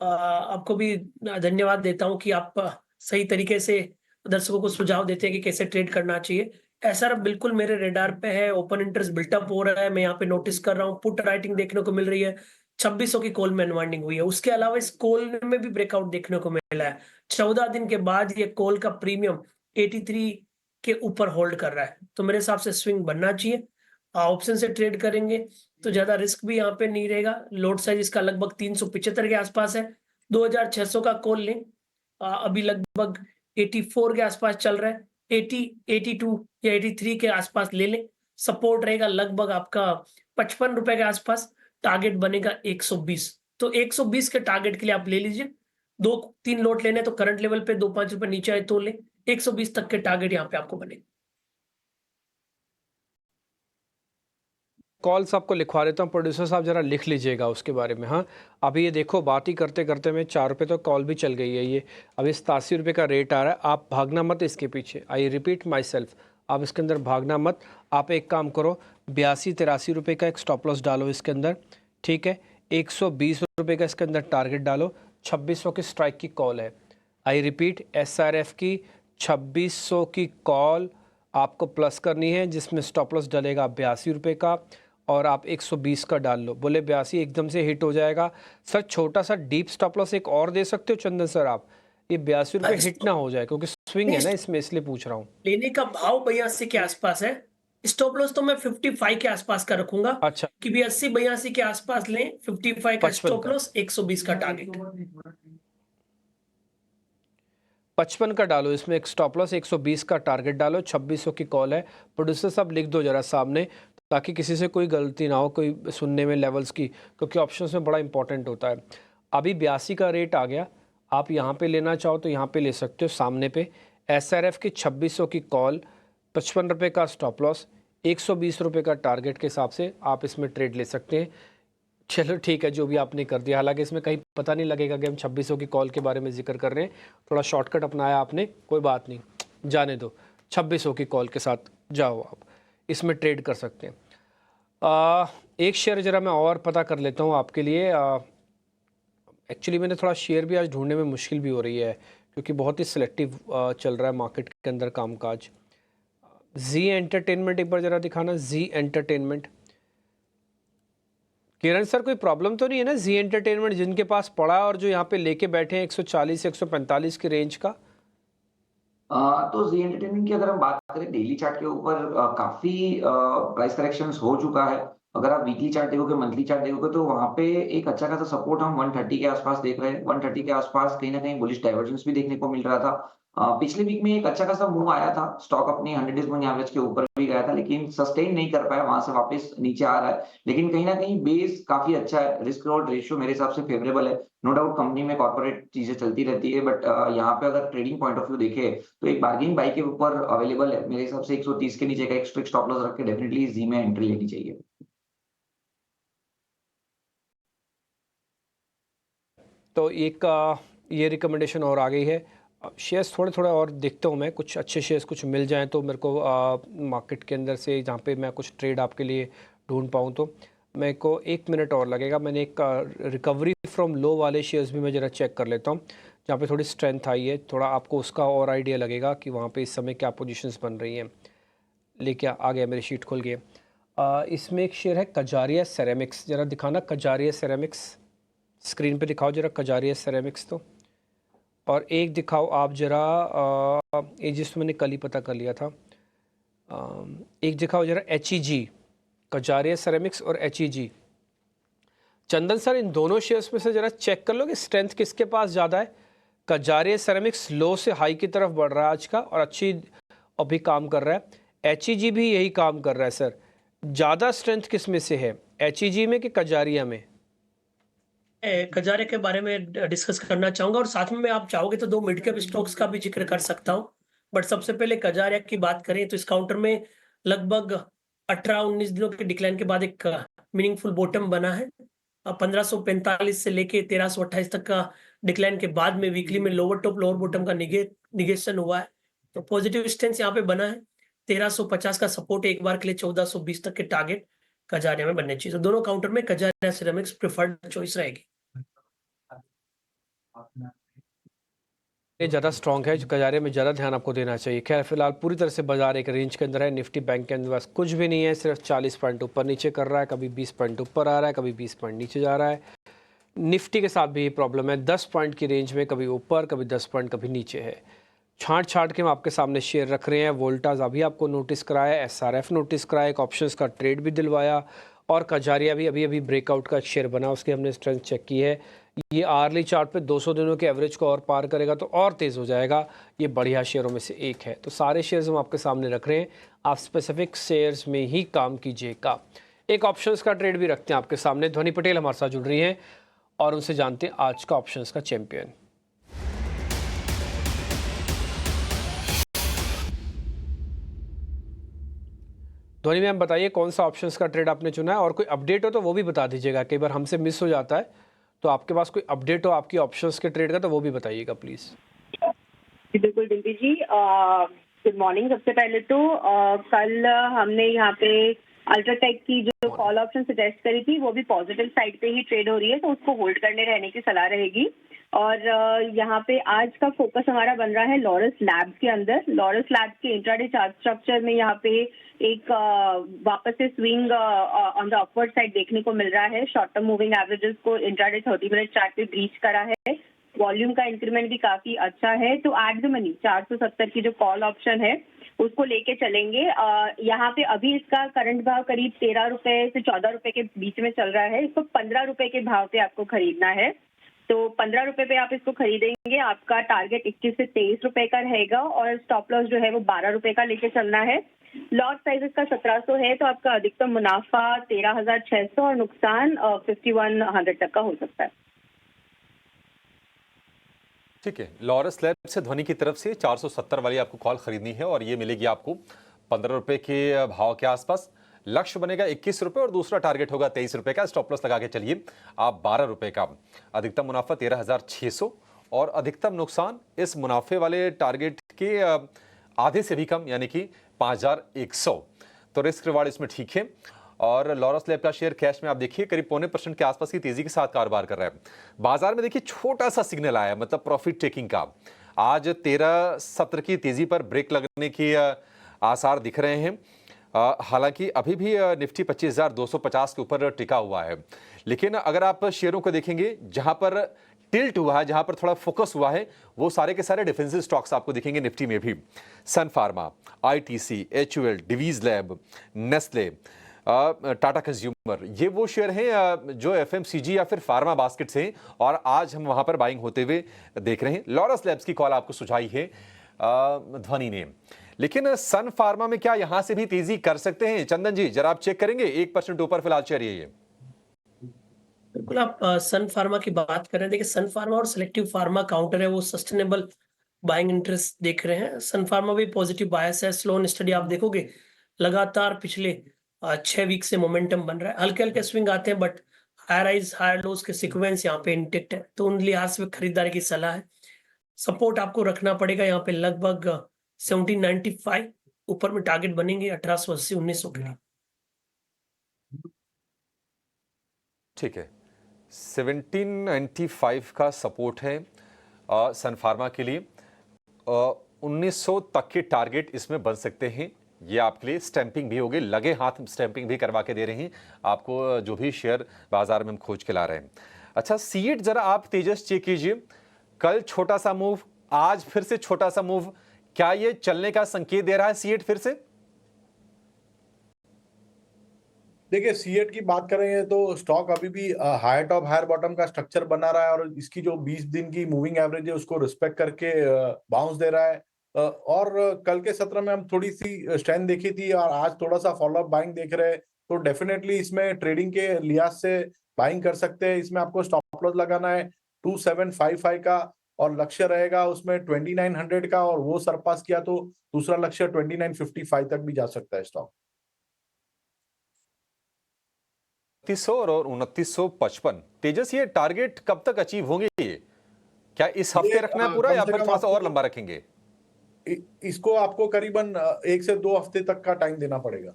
आपको भी धन्यवाद देता हूँ कि आप सही तरीके से दर्शकों को सुझाव देते हैं कि कैसे ट्रेड करना चाहिए। एसआरएफ बिल्कुल मेरे रेडार पे है, ओपन इंटरेस्ट बिल्टअप हो रहा है, मैं यहाँ पे नोटिस कर रहा हूँ, पुट राइटिंग देखने को मिल रही है, 2600 की कॉल में अनवाइंडिंग हुई है। उसके अलावा इस कॉल में भी ब्रेकआउट देखने को मिला है। 14 दिन के बाद ये कॉल का प्रीमियम 83 के ऊपर होल्ड कर रहा है, तो मेरे हिसाब से स्विंग बनना चाहिए। ऑप्शन से ट्रेड करेंगे तो ज्यादा रिस्क भी यहाँ पे नहीं रहेगा। लोड साइज इसका लगभग 375 के आसपास है। 2600 का कॉल लें, अभी लगभग 84 के आसपास चल रहा है। 80, 82 या 83 के आसपास ले लें। सपोर्ट रहेगा लगभग आपका 55 रुपए के आसपास, टारगेट बनेगा 120। तो 120 के टारगेट के लिए आप ले लीजिए। 2-3 लोट लेने तो करंट लेवल पे 2-5 रुपए नीचे आए तो ले। 120 तक के टारगेट यहाँ पे आपको बने। कॉल्स आपको लिखवा देता हूँ, प्रोड्यूसर साहब जरा लिख लीजिएगा उसके बारे में। हाँ, अभी ये देखो बात ही करते करते में 4 रुपये तो कॉल भी चल गई है। ये अभी 87 रुपये का रेट आ रहा है। आप भागना मत इसके पीछे। आई रिपीट माई सेल्फ, आप इसके अंदर भागना मत। आप एक काम करो, 82-83 रुपये का एक स्टॉप लॉस डालो इसके अंदर, ठीक है। 120 रुपये का इसके अंदर टारगेट डालो। 2600 की स्ट्राइक की कॉल है। आई रिपीट, SRF की 2600 की कॉल आपको प्लस करनी है, जिसमें स्टॉप लॉस डलेगा 82 रुपये का, और आप 120 का डाल लो। बोले 82 एकदम से हिट हो जाएगा सर, छोटा सा डीप स्टॉप लॉस एक और दे सकते हो चंदन सर आप? ये 82 रुपये हिट ना हो जाए, क्योंकि स्विंग है ना इसमें, इसलिए पूछ रहा हूँ। लेने का भाव 82 के आसपास है। स्टॉप लॉस तो मैं 55 के आसपास का रखूंगा। अच्छा, कि भी 80-82 के आसपास लें। 55 का स्टॉप लॉस, 120 का टारगेट। 55 का डालो इसमें एक स्टॉप लॉस, 120 का टारगेट डालो। 2600 की कॉल है। प्रोड्यूसर साहब लिख दो जरा सामने, ताकि किसी से कोई गलती ना हो कोई सुनने में लेवल्स की, क्योंकि ऑप्शंस में बड़ा इंपॉर्टेंट होता है। अभी 82 का रेट आ गया। आप यहाँ पे लेना चाहो तो यहाँ पे ले सकते हो सामने पे। SRF की 2600 की कॉल, 55 रुपये का स्टॉप लॉस, 120 रुपये का टारगेट के हिसाब से आप इसमें ट्रेड ले सकते हैं। चलो ठीक है, जो भी आपने कर दिया। हालांकि इसमें कहीं पता नहीं लगेगा कि हम 2600 की कॉल के बारे में जिक्र कर रहे हैं। थोड़ा शॉर्टकट अपनाया आपने, कोई बात नहीं, जाने दो। 2600 की कॉल के साथ जाओ, आप इसमें ट्रेड कर सकते हैं। एक शेयर ज़रा मैं और पता कर लेता हूँ आपके लिए। एक्चुअली मैंने थोड़ा शेयर भी आज ढूंढने में मुश्किल भी हो रही है, क्योंकि बहुत ही सिलेक्टिव चल रहा है मार्केट के अंदर कामकाज। जी एंटरटेनमेंट एक बार ज़रा दिखाना। जी एंटरटेनमेंट, किरण सर कोई प्रॉब्लम तो नहीं है ना जी एंटरटेनमेंट जिनके पास पड़ा है और जो यहाँ पे लेके बैठे हैं 140-145 की रेंज का? तो जी एंटरटेनमेंट की अगर हम बात करें डेली चार्ट के ऊपर काफी प्राइस करेक्शंस हो चुका है। अगर आप वीकली चार्ट देखोगे, मंथली चार्ट देखोगे, तो वहां पे एक अच्छा खासा सपोर्ट हम 130 के आसपास देख रहे हैं। 130 के आसपास कहीं ना कहीं बुलिश डाइवर्जेंस भी देखने को मिल रहा था। पिछले वीक में एक अच्छा खासा मूव आया था, स्टॉक अपनी 100 डेज मूविंग एवरेज के ऊपर भी गया था, लेकिन सस्टेन नहीं कर पाया, वहां से वापस नीचे आ रहा है। लेकिन कहीं ना कहीं बेस काफी अच्छा है, रिस्क रिवॉर्ड रेशियो मेरे हिसाब से फेवरेबल है। नो डाउट कंपनी में कॉर्पोरेट चीजें चलती रहती है, बट यहाँ पे अगर ट्रेडिंग पॉइंट ऑफ व्यू देखे तो एक बार्गेनिंग बाई के ऊपर अवेलेबल है। मेरे हिसाब से 130 के नीचे का एक स्ट्रिक्ट स्टॉप लॉस रख के डेफिनेटली जी में एंट्री लेनी चाहिए। तो एक ये रिकमेंडेशन और आ गई है। शेयर्स थोड़े थोड़े और देखता हूँ मैं, कुछ अच्छे शेयर्स कुछ मिल जाएं तो मेरे को मार्केट के अंदर से, जहाँ पे मैं कुछ ट्रेड आपके लिए ढूंढ पाऊँ। तो मेरे को 1 मिनट और लगेगा। मैंने एक रिकवरी फ्रॉम लो वाले शेयर्स भी मैं ज़रा चेक कर लेता हूँ, जहाँ पे थोड़ी स्ट्रेंथ आई है। थोड़ा आपको उसका और आइडिया लगेगा कि वहाँ पे इस समय क्या पोजीशंस बन रही हैं। लेके आ गया, मेरी शीट खुल गई। इसमें एक शेयर है कजारिया सेरेमिक्स, ज़रा दिखाना कजारिया सेरेमिक्स, स्क्रीन पे दिखाओ जरा कजारिया सेरेमिक्स। तो और एक दिखाओ आप ज़रा, एजिस तो मैंने कल ही पता कर लिया था। एक दिखाओ ज़रा HEG, कजारिया सेरेमिक्स और HEG। चंदन सर इन दोनों शेयर्स में से ज़रा चेक कर लो कि स्ट्रेंथ किसके पास ज़्यादा है। कजारिया सेरेमिक्स लो से हाई की तरफ बढ़ रहा है आज का, और अच्छी अभी काम कर रहा है। HEG भी यही काम कर रहा है सर। ज़्यादा स्ट्रेंथ किस में से है, HEG में कि कजारिया में? कजारिया के बारे में डिस्कस करना चाहूंगा, और साथ में मैं आप चाहोगे तो 2 मिड कैप स्टॉक्स का भी जिक्र कर सकता हूं। बट सबसे पहले कजारिया की बात करें तो इस काउंटर में लगभग 18-19 दिनों के डिक्लाइन के बाद एक मीनिंगफुल बॉटम बना है। 1545 से लेके 1328 तक का डिक्लाइन के बाद में वीकली में लोअर टॉप लोअर बॉटम का निगेशन हुआ है। तो पॉजिटिव स्टेंस यहाँ पे बना है। 1350 का सपोर्ट एक बार के लिए, 1420 तक के टारगेट। कजारिया में बननी चाहिए। तो दोनों काउंटर में कजारिया सिरेमिक्स प्रिफर्ड चॉइस रहेगी। ये ज़्यादा स्ट्रॉन्ग है, कजारिया में ज़्यादा ध्यान आपको देना चाहिए। खैर फिलहाल पूरी तरह से बाजार एक रेंज के अंदर है। निफ्टी बैंक के अंदर बस कुछ भी नहीं है, सिर्फ 40 पॉइंट ऊपर नीचे कर रहा है, कभी 20 पॉइंट ऊपर आ रहा है, कभी 20 पॉइंट नीचे जा रहा है। निफ्टी के साथ भी ये प्रॉब्लम है, 10 पॉइंट की रेंज में कभी ऊपर, कभी 10 पॉइंट कभी नीचे है। छांट के हम आपके सामने शेयर रख रहे हैं। वोल्टास अभी आपको नोटिस कराया, SRF नोटिस कराया, एक ऑप्शंस का ट्रेड भी दिलवाया, और कजारिया भी अभी ब्रेकआउट का एक शेयर बना, उसकी हमने स्ट्रेंथ चेक की है। ये आर्ली चार्ट पे 200 दिनों के एवरेज को और पार करेगा तो और तेज़ हो जाएगा। ये बढ़िया शेयरों में से एक है। तो सारे शेयर्स हम आपके सामने रख रहे हैं, आप स्पेसिफिक शेयर्स में ही काम कीजिएगा। एक ऑप्शंस का ट्रेड भी रखते हैं आपके सामने। ध्वनि पटेल हमारे साथ जुड़ रही हैं और उनसे जानते हैं आज का ऑप्शंस का चैंपियन। ध्वनि मैम बताइए, कौन सा ऑप्शंस का ट्रेड आपने चुना है, और कोई अपडेट हो तो वो भी बता दीजिएगा। कई बार हमसे मिस हो जाता है, तो आपके पास कोई अपडेट हो आपकी ऑप्शंस के ट्रेड का तो वो भी बताइएगा प्लीज़। बिल्कुल डिम्पी जी, गुड मॉर्निंग। सबसे पहले तो कल हमने यहाँ पे अल्ट्राटेक की जो कॉल ऑप्शन सजेस्ट करी थी वो भी पॉजिटिव साइड पे ही ट्रेड हो रही है, तो उसको होल्ड करने रहने की सलाह रहेगी। और यहाँ पे आज का फोकस हमारा बन रहा है लॉरस लैब्स के अंदर। लॉरस लैब्स के इंट्राडे चार्ट स्ट्रक्चर में यहाँ पे एक वापस से swing on the upward side देखने को मिल रहा है। शॉर्ट टर्म मूविंग एवरेजेस को इंट्राडे 30 मिनट चार्ट पे ब्रीच करा है। वॉल्यूम का इंक्रीमेंट भी काफी अच्छा है। तो एट द मनी 470 की जो कॉल ऑप्शन है उसको लेके चलेंगे। यहाँ पे अभी इसका करंट भाव करीब 13 रुपए से 14 रुपए के बीच में चल रहा है। इसको 15 रुपए के भाव पे आपको खरीदना है। तो 15 रुपए पे आप इसको खरीदेंगे, आपका टारगेट 21 से 23 रुपए का रहेगा, और स्टॉप लॉस जो है वो 12 रुपए का लेके चलना है। लॉट साइज इसका 1700 है, तो आपका अधिकतम मुनाफा 13,600 और नुकसान 5100 तक का हो सकता है। ठीक है, लॉरस लैब से ध्वनि की तरफ से 470 वाली आपको कॉल खरीदनी है, और ये मिलेगी आपको 15 रुपए के भाव के आसपास। लक्ष्य बनेगा 21 रुपए और दूसरा टारगेट होगा 23 रुपए का। स्टॉप लॉस लगा के चलिए आप 12 रुपए का। अधिकतम मुनाफा 13,600 और अधिकतम नुकसान इस मुनाफे वाले टारगेट के आधे से भी कम, यानी कि 5,100। तो रिस्क रिवार्ड इसमें ठीक है। और लॉरस लैब का शेयर कैश में आप देखिए करीब 0.25% के आसपास की तेजी के साथ कारोबार कर रहा है। बाजार में देखिए छोटा सा सिग्नल आया, मतलब प्रॉफिट टेकिंग का। आज 13.70 की तेजी पर ब्रेक लगने के आसार दिख रहे हैं। हालांकि अभी भी निफ्टी 25,250 के ऊपर टिका हुआ है। लेकिन अगर आप शेयरों को देखेंगे, जहां पर टिल्ट हुआ है, जहां पर थोड़ा फोकस हुआ है, वो सारे के सारे डिफेंसिव स्टॉक्स आपको दिखेंगे निफ्टी में भी। Sun Pharma, ITC, HUL, Divi's Lab, Nestle, Tata Consumer, ये वो शेयर हैं जो FMCG या फिर फार्मा बास्केट से, और आज हम वहां पर बाइंग होते हुए देख रहे हैं। लॉरस लैब्स की कॉल आपको सुझाई है ध्वनि ने। लेकिन सन फार्मा में क्या यहां से भी तेजी कर सकते हैं? चंदन जी जरा आप चेक करेंगे, 1% ऊपर फिलहाल चल रही है ये। बिल्कुल, आप सन फार्मा की बात कर रहे हैं। देखिए, सन फार्मा और सिलेक्टिव फार्मा काउंटर है, वो सस्टेनेबल बाइंग इंटरेस्ट देख रहे हैं। सन फार्मा भी पॉजिटिव बायस है। स्लोन स्टडी आप देखोगे लगातार पिछले 6 वीक से मोमेंटम बन रहा है। हल्के हल्के स्विंग आते हैं, but higher rise higher lows के सीक्वेंस यहाँ पे इंटेक्ट है, तो उन लिहाज से खरीदारी की सलाह है। सपोर्ट आपको रखना पड़ेगा यहाँ पे लगभग 1795, ऊपर में टारगेट बनेंगे 1880 1900 के लिए। ठीक है, 1795 का सपोर्ट है सन फार्मा के लिए। 1900 तक के टारगेट इसमें बन सकते हैं। ये आपके लिए स्टैंपिंग भी होगी, लगे हाथ स्टैंपिंग भी करवा के दे रहे हैं आपको जो भी शेयर बाजार में हम खोज के ला रहे हैं। अच्छा, सीएट जरा आप तेजस चेक कीजिए। कल छोटा सा मूव, आज फिर से छोटा सा मूव, क्या ये चलने का संकेत दे रहा है सीएट फिर से? देखिए, सीएट की बात करेंगे तो स्टॉक अभी भी हायर टॉप हायर बॉटम का स्ट्रक्चर बना रहा है, और इसकी जो 20 दिन की मूविंग एवरेज है उसको रिस्पेक्ट करके बाउंस दे रहा है। और कल के सत्र में हम थोड़ी सी स्ट्रेंथ देखी थी, और आज थोड़ा सा फॉलोअप बाइंग देख रहे हैं, तो डेफिनेटली इसमें ट्रेडिंग के लिहाज से बाइंग कर सकते हैं। इसमें आपको स्टॉप लॉस लगाना है 2755 का, और लक्ष्य रहेगा उसमें 2900 का, और वो सरपास किया तो दूसरा लक्ष्य 2955 तक भी जा सकता है स्टॉक। 2900 और 2955 तेजस, ये टारगेट कब तक अचीव होंगे? क्या इस हफ्ते रखना है पूरा, या फिर थोड़ा सा और लंबा रखेंगे? इसको आपको करीबन 1 से 2 हफ्ते तक का टाइम देना पड़ेगा।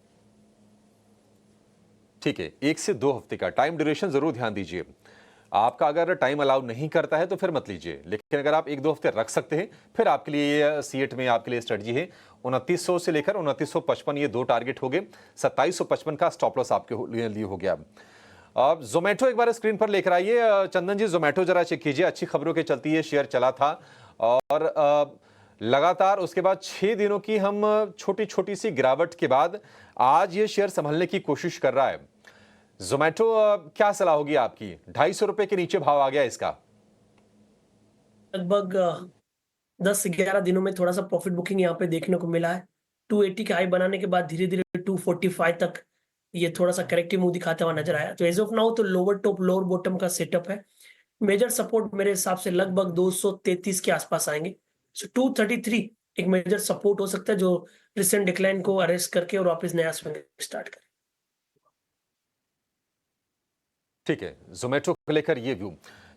ठीक है, 1 से 2 हफ्ते का टाइम ड्यूरेशन जरूर ध्यान दीजिए। आपका अगर टाइम अलाउ नहीं करता है तो फिर मत लीजिए, लेकिन अगर आप 1-2 हफ्ते रख सकते हैं फिर आपके लिए सीएट में आपके लिए स्ट्रेटजी है। 2900 से लेकर 2955 ये 2 टारगेट हो गए, 2755 का स्टॉप लॉस आपके लिए हो गया। अब जोमेटो एक बार स्क्रीन पर लेकर आइए। चंदन जी, जोमेटो जरा चेक कीजिए, अच्छी खबरों के चलती है शेयर चला था और लगातार उसके बाद 6 दिनों की हम छोटी छोटी सी गिरावट के बाद आज ये शेयर संभलने की कोशिश कर रहा है। जोमेटो क्या सलाह होगी आपकी? 250 रुपए के नीचे भाव आ गया इसका। लगभग 10-11 दिनों में थोड़ा सा प्रॉफिट बुकिंग यहाँ पे देखने को मिला है। 280 के हाई बनाने के बाद धीरे धीरे 245 तक ये थोड़ा सा करेक्टिव मूव दिखाता हुआ नजर आया। तो एज ऑफ नाउ तो लोअर टॉप लोअर बॉटम का सेटअप है। मेजर सपोर्ट मेरे हिसाब से लगभग 233 के आसपास आएंगे। सो 233 एक मेजर सपोर्ट हो सकता है जो रिसेंट डिक्लाइन को अरेस्ट करके और वापस नया स्विंग स्टार्ट करे। ठीक है, जोमेटो को लेकर ये व्यू।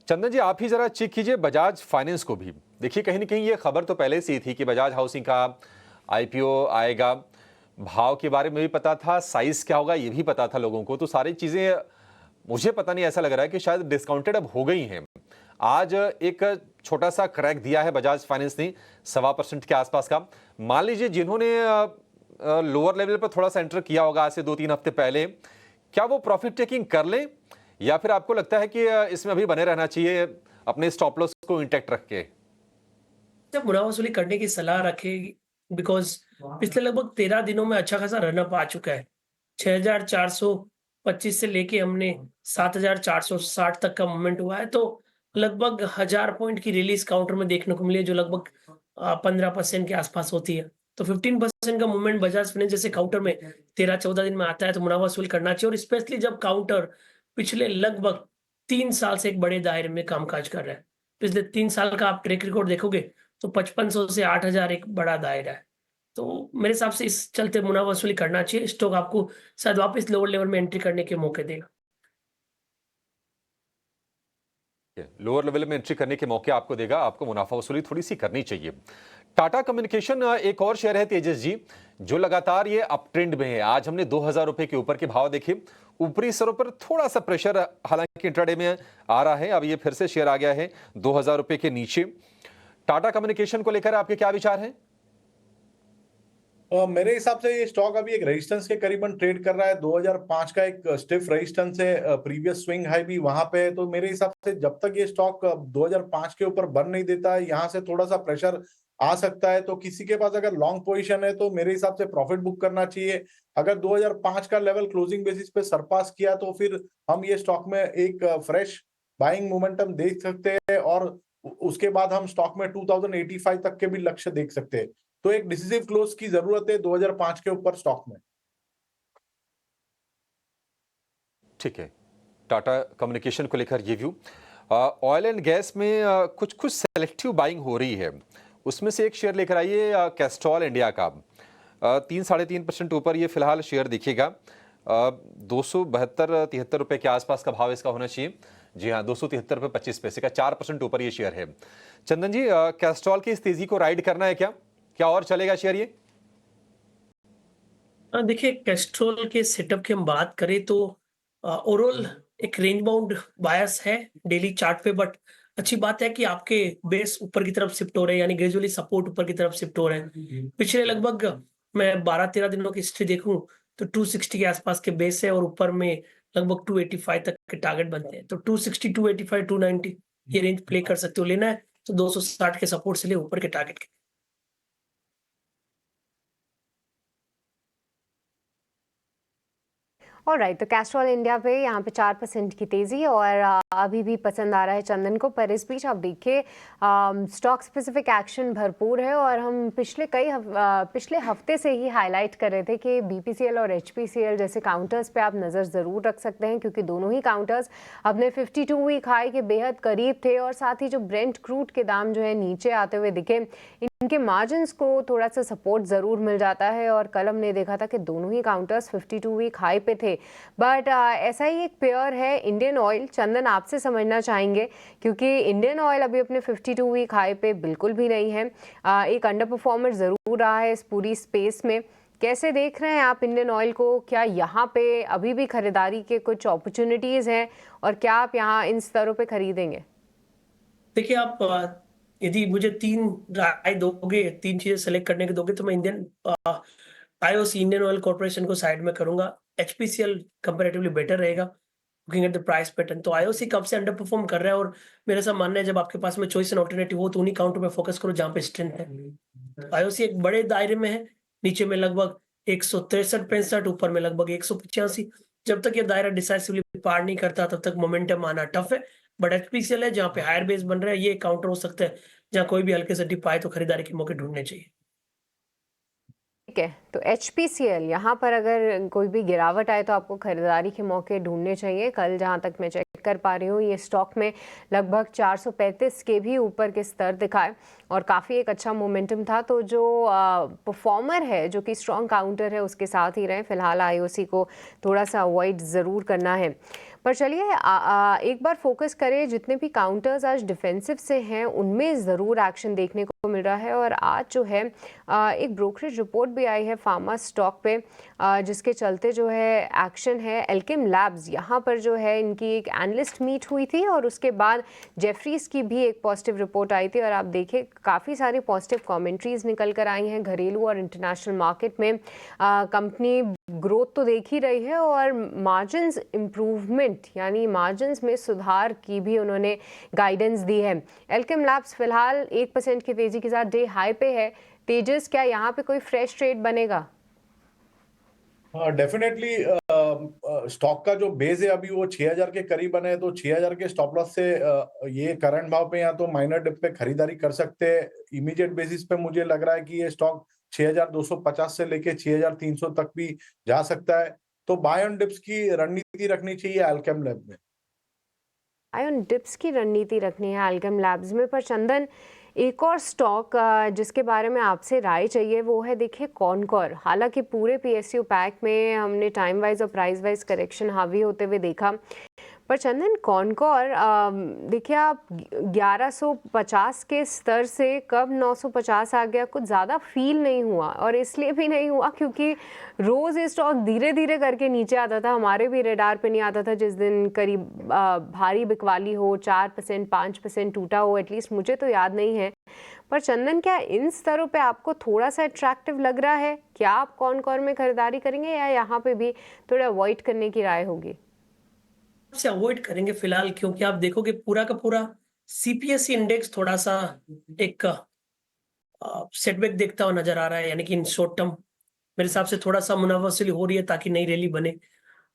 चंदन जी, आप ही जरा चेक कीजिए बजाज फाइनेंस को भी। देखिए, कहीं ना कहीं ये खबर तो पहले से ही थी कि बजाज हाउसिंग का आईपीओ आएगा, भाव के बारे में भी पता था, साइज क्या होगा ये भी पता था लोगों को। तो सारी चीजें मुझे पता नहीं, ऐसा लग रहा है कि शायद डिस्काउंटेड अब हो गई हैं। आज एक छोटा सा क्रैक दिया है बजाज फाइनेंस ने 1.25% के आसपास का। मान लीजिए जिन्होंने लोअर लेवल पर थोड़ा सा एंटर किया होगा आज से 2-3 हफ्ते पहले, क्या वो प्रॉफिट टेकिंग कर लें या फिर आपको लगता है कि इसमें अभी बने रहना चाहिए अपने स्टॉप लॉस को इंटैक्ट रख के? जब मुनाफा वसूली करने की सलाह रखेगी, बिकॉज पिछले लगभग 13 दिनों में अच्छा खासा रनअप आ चुका है। 6425 से लेके हमने 7460 तक का मूवमेंट हुआ है। तो लगभग 1000 पॉइंट की रिलीज काउंटर में देखने को मिली है, जो लगभग 15% के आसपास होती है। तो 15% का मूवमेंट बजाज फाइनेंस जैसे काउंटर में 13-14 दिन में आता है तो मुनाफा वसूल करना चाहिए। और स्पेशली जब काउंटर पिछले लगभग 3 साल से एक बड़े दायरे में कामकाज कर रहा है। पिछले 3 साल का आप ट्रैक रिकॉर्ड देखोगे तो 5500 से 8000 एक बड़ा दायरा है। तो मेरे हिसाब से इस चलते मुनाफा वसूली करना चाहिए। स्टॉक आपको शायद वापस लोअर लेवल में एंट्री करने के मौके देगा। लोअर लेवल में एंट्री करने के मौके आपको देगा, आपको मुनाफा वसूली थोड़ी सी करनी चाहिए। टाटा कम्युनिकेशन एक और शेयर है तेजस जी, जो लगातार ये अप ट्रेंड में है। आज हमने 2000 रुपए के ऊपर के भाव देखे, ऊपरी स्तरों पर थोड़ा सा प्रेशर हालांकि इंट्राडे में आ रहा है। अब ये फिर से शेयर आ गया है 2000 रुपए के नीचे। टाटा कम्युनिकेशन को लेकर आपके क्या विचार हैं? मेरे हिसाब से ये स्टॉक अभी एक रेजिस्टेंस के करीबन ट्रेड कर रहा है। 2005 का एक स्टिफ रेजिस्टेंस है, प्रीवियस स्विंग हाई भी वहां पे है। तो मेरे हिसाब से जब तक ये स्टॉक 2005 के ऊपर बर्न नहीं देता है, यहाँ से थोड़ा सा प्रेशर आ सकता है। तो किसी के पास अगर लॉन्ग पोजीशन है तो मेरे हिसाब से प्रॉफिट बुक करना चाहिए। अगर 2005 का लेवल क्लोजिंग बेसिस पे सरपास किया तो फिर हम ये स्टॉक में एक फ्रेश बाइंग मोमेंटम देख सकते हैं और उसके बाद हम स्टॉक में 2085 तक के भी लक्ष्य देख सकते हैं। तो एक डिसिसिव क्लोज की जरूरत है 2005 के ऊपर स्टॉक में। ठीक है, टाटा कम्युनिकेशन को लेकर ये व्यू। ऑयल एंड गैस में कुछ सेलेक्टिव बाइंग हो रही है, उसमें से एक शेयर लेकर आइए कैस्ट्रॉल इंडिया का। 3-3.5% ऊपर ये फिलहाल शेयर दिखेगा। 272-73 रुपए के आसपास का भाव इसका होना चाहिए। जी हाँ, 273.25 का 4% ऊपर ये शेयर है। चंदन जी, कैस्ट्रॉल की इस तेजी को राइड करना है क्या और चलेगा शेयर ये? देखिए, कैस्ट्रॉल के सेटअप की हम बात करें तो ओवरऑल एक रेंज बाउंड बायस है डेली चार्ट पे। बट अच्छी बात है कि आपके बेस ऊपर की तरफ शिफ्ट हो रहे हैं, यानी ग्रेजुअली सपोर्ट ऊपर की तरफ शिफ्ट हो रहे हैं। पिछले लगभग मैं 12-13 दिनों की हिस्ट्री देखूं तो 260 के आसपास के बेस है और ऊपर में लगभग 285 तक के टारगेट बनते हैं। तो 260, 285, 290 ये रेंज प्ले कर सकते हो। लेना है तो 260 के सपोर्ट से ले ऊपर के टारगेट के। ऑलराइट, तो कैस्ट्रॉल इंडिया पे यहाँ पे 4% की तेज़ी और अभी भी पसंद आ रहा है चंदन को। पर इस बीच आप देखिए स्टॉक स्पेसिफिक एक्शन भरपूर है और हम पिछले हफ्ते से ही हाईलाइट कर रहे थे कि BPCL और HPCL जैसे काउंटर्स पे आप नज़र ज़रूर रख सकते हैं, क्योंकि दोनों ही काउंटर्स अपने 52 वीक हाई के बेहद करीब थे। और साथ ही जो ब्रेंट क्रूड के दाम जो है नीचे आते हुए दिखे, इनके मार्जिन्स को थोड़ा सा सपोर्ट ज़रूर मिल जाता है। और कल हमने देखा था कि दोनों ही काउंटर्स 52 वीक हाई पे थे। बट ऐसा ही एक पेयर है इंडियन ऑयल। चंदन, आपसे समझना चाहेंगे क्योंकि इंडियन ऑयल अभी अपने 52 वीक हाई पे बिल्कुल भी नहीं है। एक अंडर परफॉर्मर ज़रूर रहा है इस पूरी स्पेस में। कैसे देख रहे हैं आप इंडियन ऑयल को? क्या यहाँ पे अभी भी खरीदारी के कुछ अपॉर्चुनिटीज हैं और क्या आप यहाँ इन स्तरों पे खरीदेंगे? देखिए आप यदि मुझे 3 राय दोगे, 3 चीजें सेलेक्ट करने के दोगे, तो मैं आईओसी इंडियन ऑयल कॉर्पोरेशन को साइड में करूंगा। एचपीसीएल कंपैरेटिवली बेटर रहेगा looking at the price pattern. तो आईओसी कब से अंडर परफॉर्म कर रहा है, और मेरा ऐसा मानना है जब आपके पास में चॉइस एंड ऑल्टरनेटिव हो तो उन्हीं काउंटर में फोकस करो जहां पे स्ट्रेंथ है। आईओसी एक बड़े दायरे में है, नीचे में लगभग 163-65, ऊपर में लगभग 185। जब तक ये दायरा डिसाइसिवली पार नहीं करता तब तक मोमेंटम आना टफ है। बट एचपीसीएल है जहाँ पे हायर बेस बन रहा है, ये काउंटर हो सकता है जहाँ कोई भी हल्के से डिप आए तो खरीदारी के मौके ढूंढने चाहिए। ठीक है, तो एचपीसीएल यहाँ पर अगर कोई भी गिरावट आए तो आपको खरीदारी के मौके ढूंढने चाहिए। कल जहाँ तक मैं चेक कर पा रही हूँ ये स्टॉक में लगभग 435 के भी ऊपर के स्तर दिखाए और काफ़ी एक अच्छा मोमेंटम था। तो जो परफॉर्मर है, जो कि स्ट्रॉन्ग काउंटर है, उसके साथ ही रहे। फिलहाल आईओसी को थोड़ा सा अवॉइड ज़रूर करना है। पर चलिए एक बार फोकस करें, जितने भी काउंटर्स आज डिफेंसिव से हैं उनमें ज़रूर एक्शन देखने को मिल रहा है। और आज जो है एक ब्रोकरेज रिपोर्ट भी आई है फार्मा स्टॉक पे, जिसके चलते जो है एक्शन है। एल्केम लैब्स यहाँ पर जो है इनकी एक एनालिस्ट मीट हुई थी और उसके बाद जेफरीज की भी एक पॉजिटिव रिपोर्ट आई थी और आप देखें काफ़ी सारी पॉजिटिव कमेंट्रीज निकल कर आई हैं घरेलू और इंटरनेशनल मार्केट में। कंपनी ग्रोथ तो देख ही रही है और मार्जिन्स इम्प्रूवमेंट यानी मार्जिन्स में सुधार की भी उन्होंने गाइडेंस दी है। एल्केम लैब्स फिलहाल 1% की तेजी के साथ डे हाई पे है। तेजस, क्या यहाँ पे कोई फ्रेश ट्रेड बनेगा? डेफिनेटली स्टॉक का जो बेस है अभी वो 6000 के करीब बने हैं, तो 6000 के स्टॉप लॉस से ये करंट भाव पे या तो माइनर डिप पे खरीदारी कर सकते हैं। इमीडिएट बेसिस पे मुझे लग रहा है कि ये स्टॉक 6250 से लेके 6300 तक भी जा सकता है। तो बाय ऑन डिप्स की रणनीति रखनी चाहिए एल्केम लैब में। बाय ऑन डिप्स की रणनीति रखनी है एल्केम लैब्स में। पर चंदन, एक और स्टॉक जिसके बारे में आपसे राय चाहिए वो है, देखिए, कॉनकॉर। हालांकि पूरे पीएसयू पैक में हमने टाइम वाइज और प्राइस वाइज करेक्शन हावी होते हुए देखा, पर चंदन कॉनकॉर देखिए आप 1150 के स्तर से कब 950 आ गया, कुछ ज़्यादा फील नहीं हुआ। और इसलिए भी नहीं हुआ क्योंकि रोज़ ये स्टॉक धीरे धीरे करके नीचे आता था, हमारे भी रेडार पे नहीं आता था। जिस दिन करीब भारी बिकवाली हो, 4% 5% टूटा हो, एटलीस्ट मुझे तो याद नहीं है। पर चंदन, क्या इन स्तरों पे आपको थोड़ा सा अट्रैक्टिव लग रहा है? क्या आप कॉनकॉर में खरीदारी करेंगे या यहाँ पे भी थोड़ा अवॉइड करने की राय होगी? से अवॉइड करेंगे फिलहाल, क्योंकि आप देखोगे पूरा का पूरा सीपीएसई इंडेक्स थोड़ा सा एक सेटबैक देखता हुआ नजर आ रहा है। यानी कि इन शॉर्ट टर्म मेरे हिसाब से थोड़ा सा मुनाफा वसूली हो रही है ताकि नई रैली बने।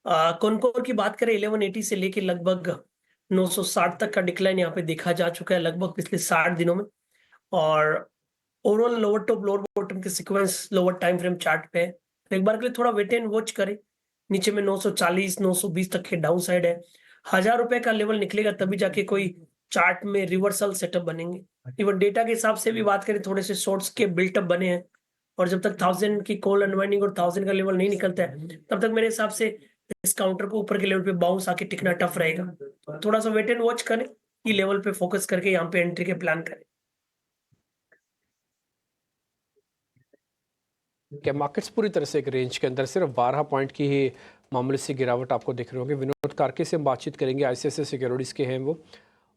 कॉनकॉर की बात करें 1180 से लेके लगभग 960 तक का डिक्लाइन यहाँ पे देखा जा चुका है लगभग पिछले 60 दिनों में। और overall lower top lower bottom के sequence lower time frame chart पे है। तो एक बार के लिए थोड़ा वेट एंड वॉच करें। नीचे में 940 920 तक के डाउन साइड है। 1000 रुपए का लेवल निकलेगा तभी जाके कोई चार्ट में रिवर्सल सेटअप बनेंगे। इवन डेटा के हिसाब से भी बात करें, थोड़े से शॉर्ट्स के बिल्टअप बने हैं और जब तक 1000 की कॉल अनवाइंडिंग और 1000 का लेवल नहीं निकलता है तब तक मेरे हिसाब से इस काउंटर को ऊपर के लेवल पे बाउंस आके टिकना टफ रहेगा। थोड़ा सा वेट एंड वॉच करें, ये लेवल पे फोकस करके यहाँ पे एंट्री के प्लान करें। क्या मार्केट्स पूरी तरह से एक रेंज के अंदर, सिर्फ 12 पॉइंट की ही मामूली सी गिरावट आपको दिख रही होगी। विनोद कारके से हम बातचीत करेंगे, आईसीआईसीआई सिक्योरिटीज़ के हैं वो,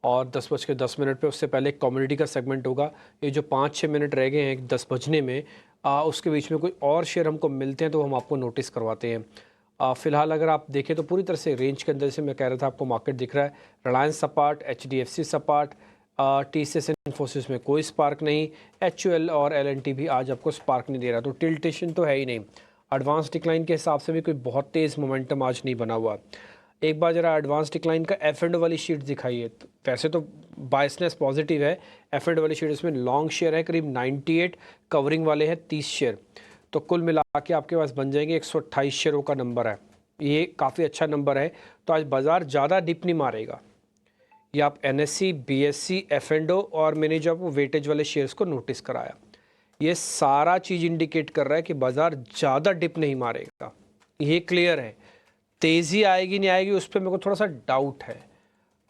और 10:10 पे उससे पहले एक कम्युनिटी का सेगमेंट होगा। ये जो 5-6 मिनट रह गए हैं 10 बजने में, उसके बीच में कोई और शेयर हमको मिलते हैं तो हम आपको नोटिस करवाते हैं। फिलहाल अगर आप देखें तो पूरी तरह से रेंज के अंदर से मैं कह रहा था आपको मार्केट दिख रहा है। रिलायंस सपाट, HDFC सपाट, TCS इन्फोसिस में कोई स्पार्क नहीं, HUL और L&T भी आज आपको स्पार्क नहीं दे रहा, तो टिल्टेशन तो है ही नहीं। एडवांस डिक्लाइन के हिसाब से भी कोई बहुत तेज़ मोमेंटम आज नहीं बना हुआ। एक बार ज़रा एडवांस डिक्लाइन का F&O वाली शीट दिखाइए। वैसे तो बायसनेस पॉजिटिव है, F&O वाली शीट इसमें लॉन्ग शेयर है करीब 98, कवरिंग वाले हैं 30 शेयर, तो कुल मिला के आपके पास बन जाएंगे 128 शेयरों का नंबर है। ये काफ़ी अच्छा नंबर है, तो आज बाज़ार ज़्यादा डिप नहीं मारेगा। ये आप NSE, BSE, F&O और मैंने जो आपको वेटेज वाले शेयर्स को नोटिस कराया, ये सारा चीज़ इंडिकेट कर रहा है कि बाज़ार ज़्यादा डिप नहीं मारेगा। ये क्लियर है। तेज़ी आएगी नहीं आएगी उस पर मेरे को थोड़ा सा डाउट है।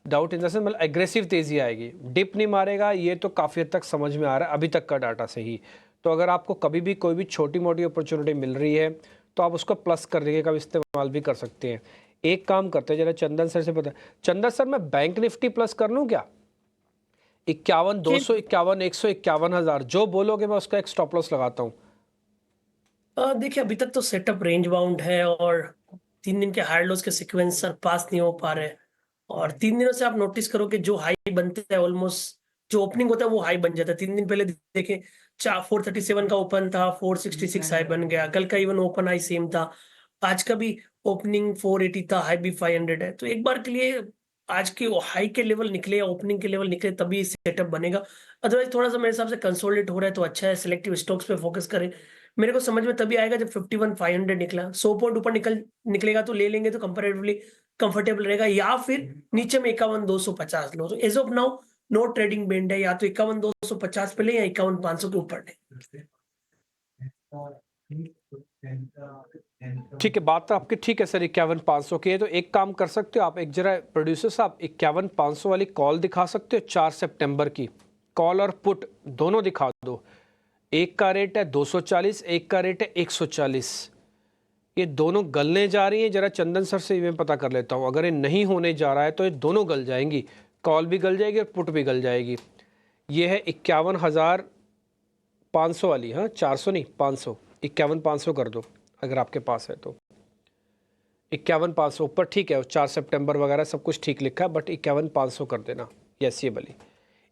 डाउट इन द सेंस मतलब एग्रेसिव तेज़ी आएगी, डिप नहीं मारेगा, ये तो काफ़ी हद तक समझ में आ रहा है अभी तक का डाटा से ही। तो अगर आपको कभी भी कोई भी छोटी मोटी अपॉर्चुनिटी मिल रही है तो आप उसको प्लस करने का इस्तेमाल भी कर सकते हैं। एक काम करते हैं, जरा चंदन सर से पता, चंदन सर मैं बैंक निफ्टी प्लस कर लूँ क्या? 51, 200, 51, 100, 51,000 जो बोलोगे मैं उसका एक स्टॉप लॉस लगाता हूँ। देखिए अभी तक तो सेटअप रेंज बाउंड है और 3 दिन के हायर लोस के सीक्वेंस सर पास नहीं हो पा रहे हैं। और 3 दिनों से आप नोटिस करो कि जो हाई बनते हैं ऑलमोस्ट जो ओपनिंग होता है वो हाई बन जाता है। 3 दिन पहले देखें 447 का ओपन था, 466 हाई बन गया। कल का इवन ओपन हाई सेम था, आज का भी ओपनिंग 480 था, हाई भी 500 है। तो एक बार के लिए आज के हाई के लेवल निकले या ओपनिंग के लेवल निकले तभी सेटअप बनेगा। अदरवाइज थोड़ा सा मेरे हिसाब से कंसोलिडेट हो रहा है तो अच्छा है, सिलेक्टिव स्टॉक्स पे फोकस करें। मेरे को समझ में तभी आएगा जब 51,500 निकला, 100 पॉइंट ऊपर निकलेगा तो ले लेंगे तो कंपैरेटिवली कंफर्टेबल रहेगा, या फिर नीचे में 51,250 लो। तो as of now no trading band है, या तो 51,250 पे ले या 51,500 के ऊपर ले। ठीक है, बात तो आपकी ठीक है सर, 51,500 की है। तो एक काम कर सकते हो आप, एक जरा प्रोड्यूसर साहब 51,500 वाली कॉल दिखा सकते हो 4 सितंबर की, कॉल और पुट दोनों दिखा दो। एक का रेट है 240, एक का रेट है 140। ये दोनों गलने जा रही हैं, जरा चंदन सर से मैं पता कर लेता हूँ। अगर ये नहीं होने जा रहा है तो ये दोनों गल जाएंगी, कॉल भी गल जाएगी और पुट भी गल जाएगी। ये है 51,500 वाली, हाँ 400 नहीं 500, 51,500 कर दो अगर आपके पास है तो। 51,500 ऊपर ठीक है, 4 सितंबर वगैरह सब कुछ ठीक लिखा है, बट 51,500 कर देना। यस ये वाली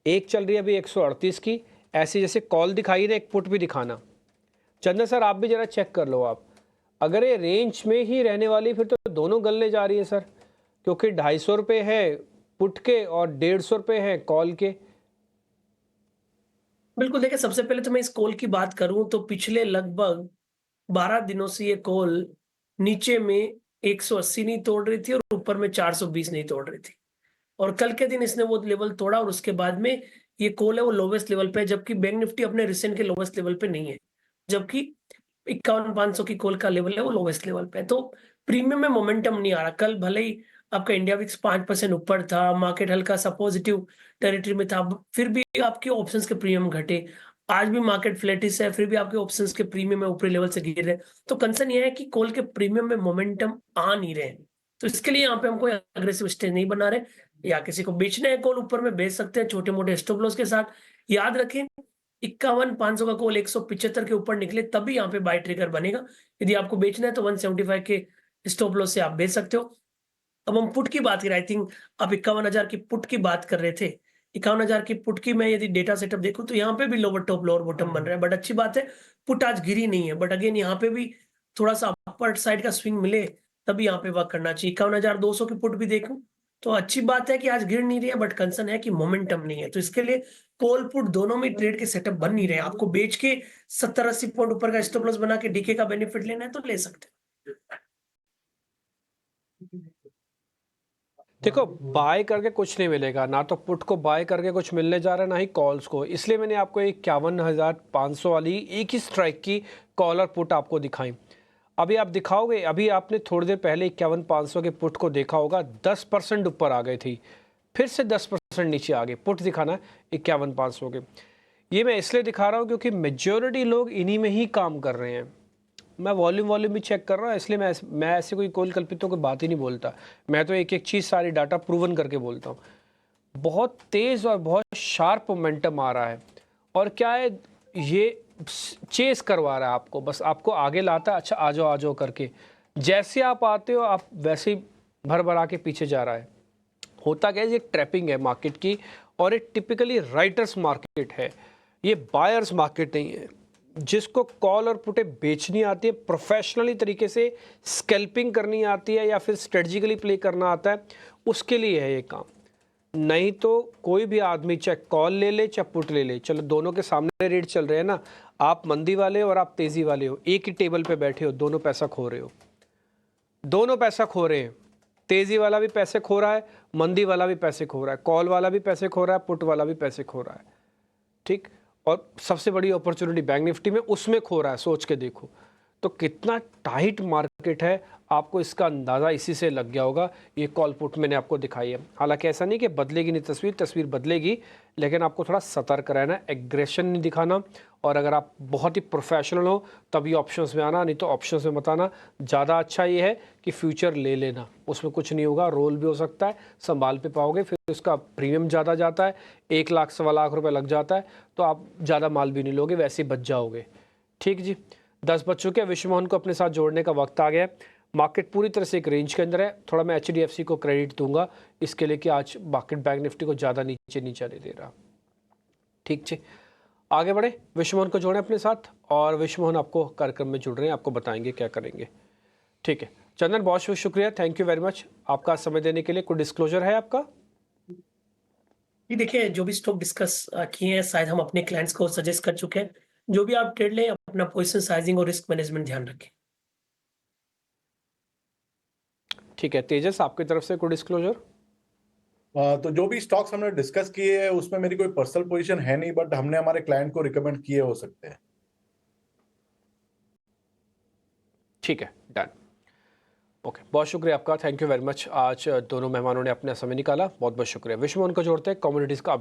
एक चल रही है अभी 138 की, ऐसी जैसे कॉल दिखाई ना एक पुट भी दिखाना। चंदन सर आप भी जरा चेक कर लो आप, अगर ये रेंज में ही रहने वाली फिर तो दोनों गलने जा रही है सर, क्योंकि 250 रुपये है पुट के और 150 रुपये हैं कॉल के। बिल्कुल, देखिए सबसे पहले तो मैं इस कॉल की बात करूं तो पिछले लगभग 12 दिनों से ये कॉल नीचे में 180 नहीं तोड़ रही थी और ऊपर में 420 नहीं तोड़ रही थी। और कल के दिन इसने वो लेवल तोड़ा और उसके बाद में ये कॉल है वो लोवेस्ट लेवल पे है, जबकि बैंक निफ्टी अपने रिसेंट के लोवेस्ट लेवल पे नहीं है, जबकि 51,500 की कॉल का लेवल है वो लोवेस्ट लेवल पे है। तो प्रीमियम में मोमेंटम नहीं आ रहा। कल भले ही आपका इंडिया विक्स 5% ऊपर था, मार्केट हल्का सा पॉजिटिव टेरिटरी में था, फिर भी आपके ऑप्शंस के प्रीमियम घटे। आज भी मार्केट फ्लैटिश है, फिर भी आपके ऑप्शंस के प्रीमियम में ऊपरी लेवल से गिर रहे हैं। तो कंसर्न ये है कि कॉल के प्रीमियम में मोमेंटम आ नहीं रहे। तो इसके लिए यहाँ पे हम कोई अग्रेसिव स्टेज नहीं बना रहे, या किसी को बेचना है कॉल ऊपर में बेच सकते हैं छोटे मोटे स्टॉप लॉस के साथ। याद रखें 51,500 का कॉल 175 के ऊपर निकले तभी यहाँ पे बाय ट्रिगर बनेगा। यदि आपको बेचना है तो 175 के स्टॉप लॉस से आप बेच सकते हो। अब हम पुट की बात करें, आई थिंक आप 51,000 की पुट की बात कर रहे थे। 51,000 की पुट की मैं यदि डेटा सेटअप देखूं तो यहाँ पे भी लोअर टॉप लोअर बॉटम बन रहा है, बट अच्छी बात है पुट आज गिरी नहीं है। बट अगेन यहाँ पे भी थोड़ा सा अपर साइड का स्विंग मिले तभी यहाँ पे वर्क करना चाहिए। 51,200 की पुट भी देखूं तो अच्छी बात है कि आज गिर नहीं रही है, बट कंसर्न है कि मोमेंटम नहीं है। तो इसके लिए कॉल पुट दोनों में ट्रेड के सेटअप बन नहीं रहे। आपको बेच के 70-80 पॉइंट ऊपर का स्टॉप लॉस बना के डीके का बेनिफिट लेना है तो ले सकते हैं। देखो बाय करके कुछ नहीं मिलेगा, ना तो पुट को बाय करके कुछ मिलने जा रहा है ना ही कॉल्स को, इसलिए मैंने आपको 51,500 वाली एक ही स्ट्राइक की कॉल और पुट आपको दिखाई। अभी आप दिखाओगे, अभी आपने थोड़ी देर पहले 51,500 के पुट को देखा होगा, 10% ऊपर आ गई थी, फिर से 10% नीचे आ गए। पुट दिखाना 51,500 के। ये मैं इसलिए दिखा रहा हूँ क्योंकि मेजॉरिटी लोग इन्हीं में ही काम कर रहे हैं। मैं वॉल्यूम भी चेक कर रहा हूँ, इसलिए मैं ऐसे कोई कोल कल्पितों की बात ही नहीं बोलता। मैं तो एक एक चीज़ सारी डाटा प्रूवन करके बोलता हूँ। बहुत तेज़ और बहुत शार्प मोमेंटम आ रहा है, और क्या है ये चेस करवा रहा है आपको, बस आपको आगे लाता है, अच्छा आ जाओ करके। जैसे आप आते हो आप वैसे ही भर भरा के पीछे जा रहा है। होता क्या है, ये ट्रैपिंग है मार्केट की, और ये टिपिकली राइटर्स मार्केट है, ये बायर्स मार्केट नहीं है। जिसको कॉल और पुटे बेचनी आती है, प्रोफेशनली तरीके से स्कैल्पिंग करनी आती है या फिर स्ट्रेटजिकली प्ले करना आता है, उसके लिए है ये काम। नहीं तो कोई भी आदमी चाहे कॉल ले ले चाहे पुट ले ले, चलो दोनों के सामने रेट चल रहे हैं ना, आप मंदी वाले हो और आप तेज़ी वाले हो, एक ही टेबल पे बैठे हो, दोनों पैसा खो रहे हो, दोनों पैसा खो रहे हैं। तेज़ी वाला भी पैसे खो रहा है, मंदी वाला भी पैसे खो रहा है, कॉल वाला भी पैसे खो रहा है, पुट वाला भी पैसे खो रहा है। ठीक, और सबसे बड़ी अपॉर्चुनिटी बैंक निफ्टी में उसमें खो रहा है, सोच के देखो। तो कितना टाइट मार्केट है आपको इसका अंदाज़ा इसी से लग गया होगा। ये कॉल पुट मैंने आपको दिखाई है। हालांकि ऐसा नहीं कि बदलेगी नहीं तस्वीर बदलेगी, लेकिन आपको थोड़ा सतर्क रहना, एग्रेशन नहीं दिखाना। और अगर आप बहुत ही प्रोफेशनल हो तभी ऑप्शंस में आना, नहीं तो ऑप्शंस में मत आना। ज़्यादा अच्छा ये है कि फ्यूचर ले लेना, उसमें कुछ नहीं होगा, रोल भी हो सकता है, संभाल पे पाओगे, फिर उसका प्रीमियम ज़्यादा जाता है, 1 लाख सवा लाख रुपये लग जाता है, तो आप ज़्यादा माल भी नहीं लोगे, वैसे ही बच जाओगे। ठीक जी, 10 बज चुके हैं। विश्व मोहन को अपने साथ जोड़ने का वक्त आ गया है। मार्केट पूरी तरह से एक रेंज के अंदर है। थोड़ा मैं HDFC को क्रेडिट दूंगा इसके लिए कि आज मार्केट बैंक निफ्टी को ज़्यादा नीचे नहीं जाने दे रहा। ठीक जी, आगे बढ़े, विश्व मोहन को जोड़ें अपने साथ, और विश्व मोहन आपको कार्यक्रम में जुड़ रहे हैं, आपको बताएंगे क्या करेंगे। ठीक है चंदन, बहुत बहुत शुक्रिया, थैंक यू वेरी मच आपका समय देने के लिए। कोई डिस्क्लोजर है आपका? जी देखिए, जो भी स्टॉक डिस्कस किए हैं शायद हम अपने क्लाइंट्स को सजेस्ट कर चुके हैं। जो भी आप ट्रेड लें, अपना पोजीशन साइजिंग और रिस्क मैनेजमेंट ध्यान रखें। ठीक है तेजस, आपकी तरफ से कोई डिस्क्लोजर? तो जो भी स्टॉक्स हमने डिस्कस किए हैं उसमें मेरी कोई पर्सनल पोजीशन है नहीं, बट हमने हमारे क्लाइंट को रिकमेंड किए हो सकते हैं। ठीक है, डन। ओके, बहुत शुक्रिया आपका, थैंक यू वेरी मच। आज दोनों मेहमानों ने अपना समय निकाला, बहुत बहुत शुक्रिया। विश्व मोहन को जोड़ते हैं कम्युनिटीज़ का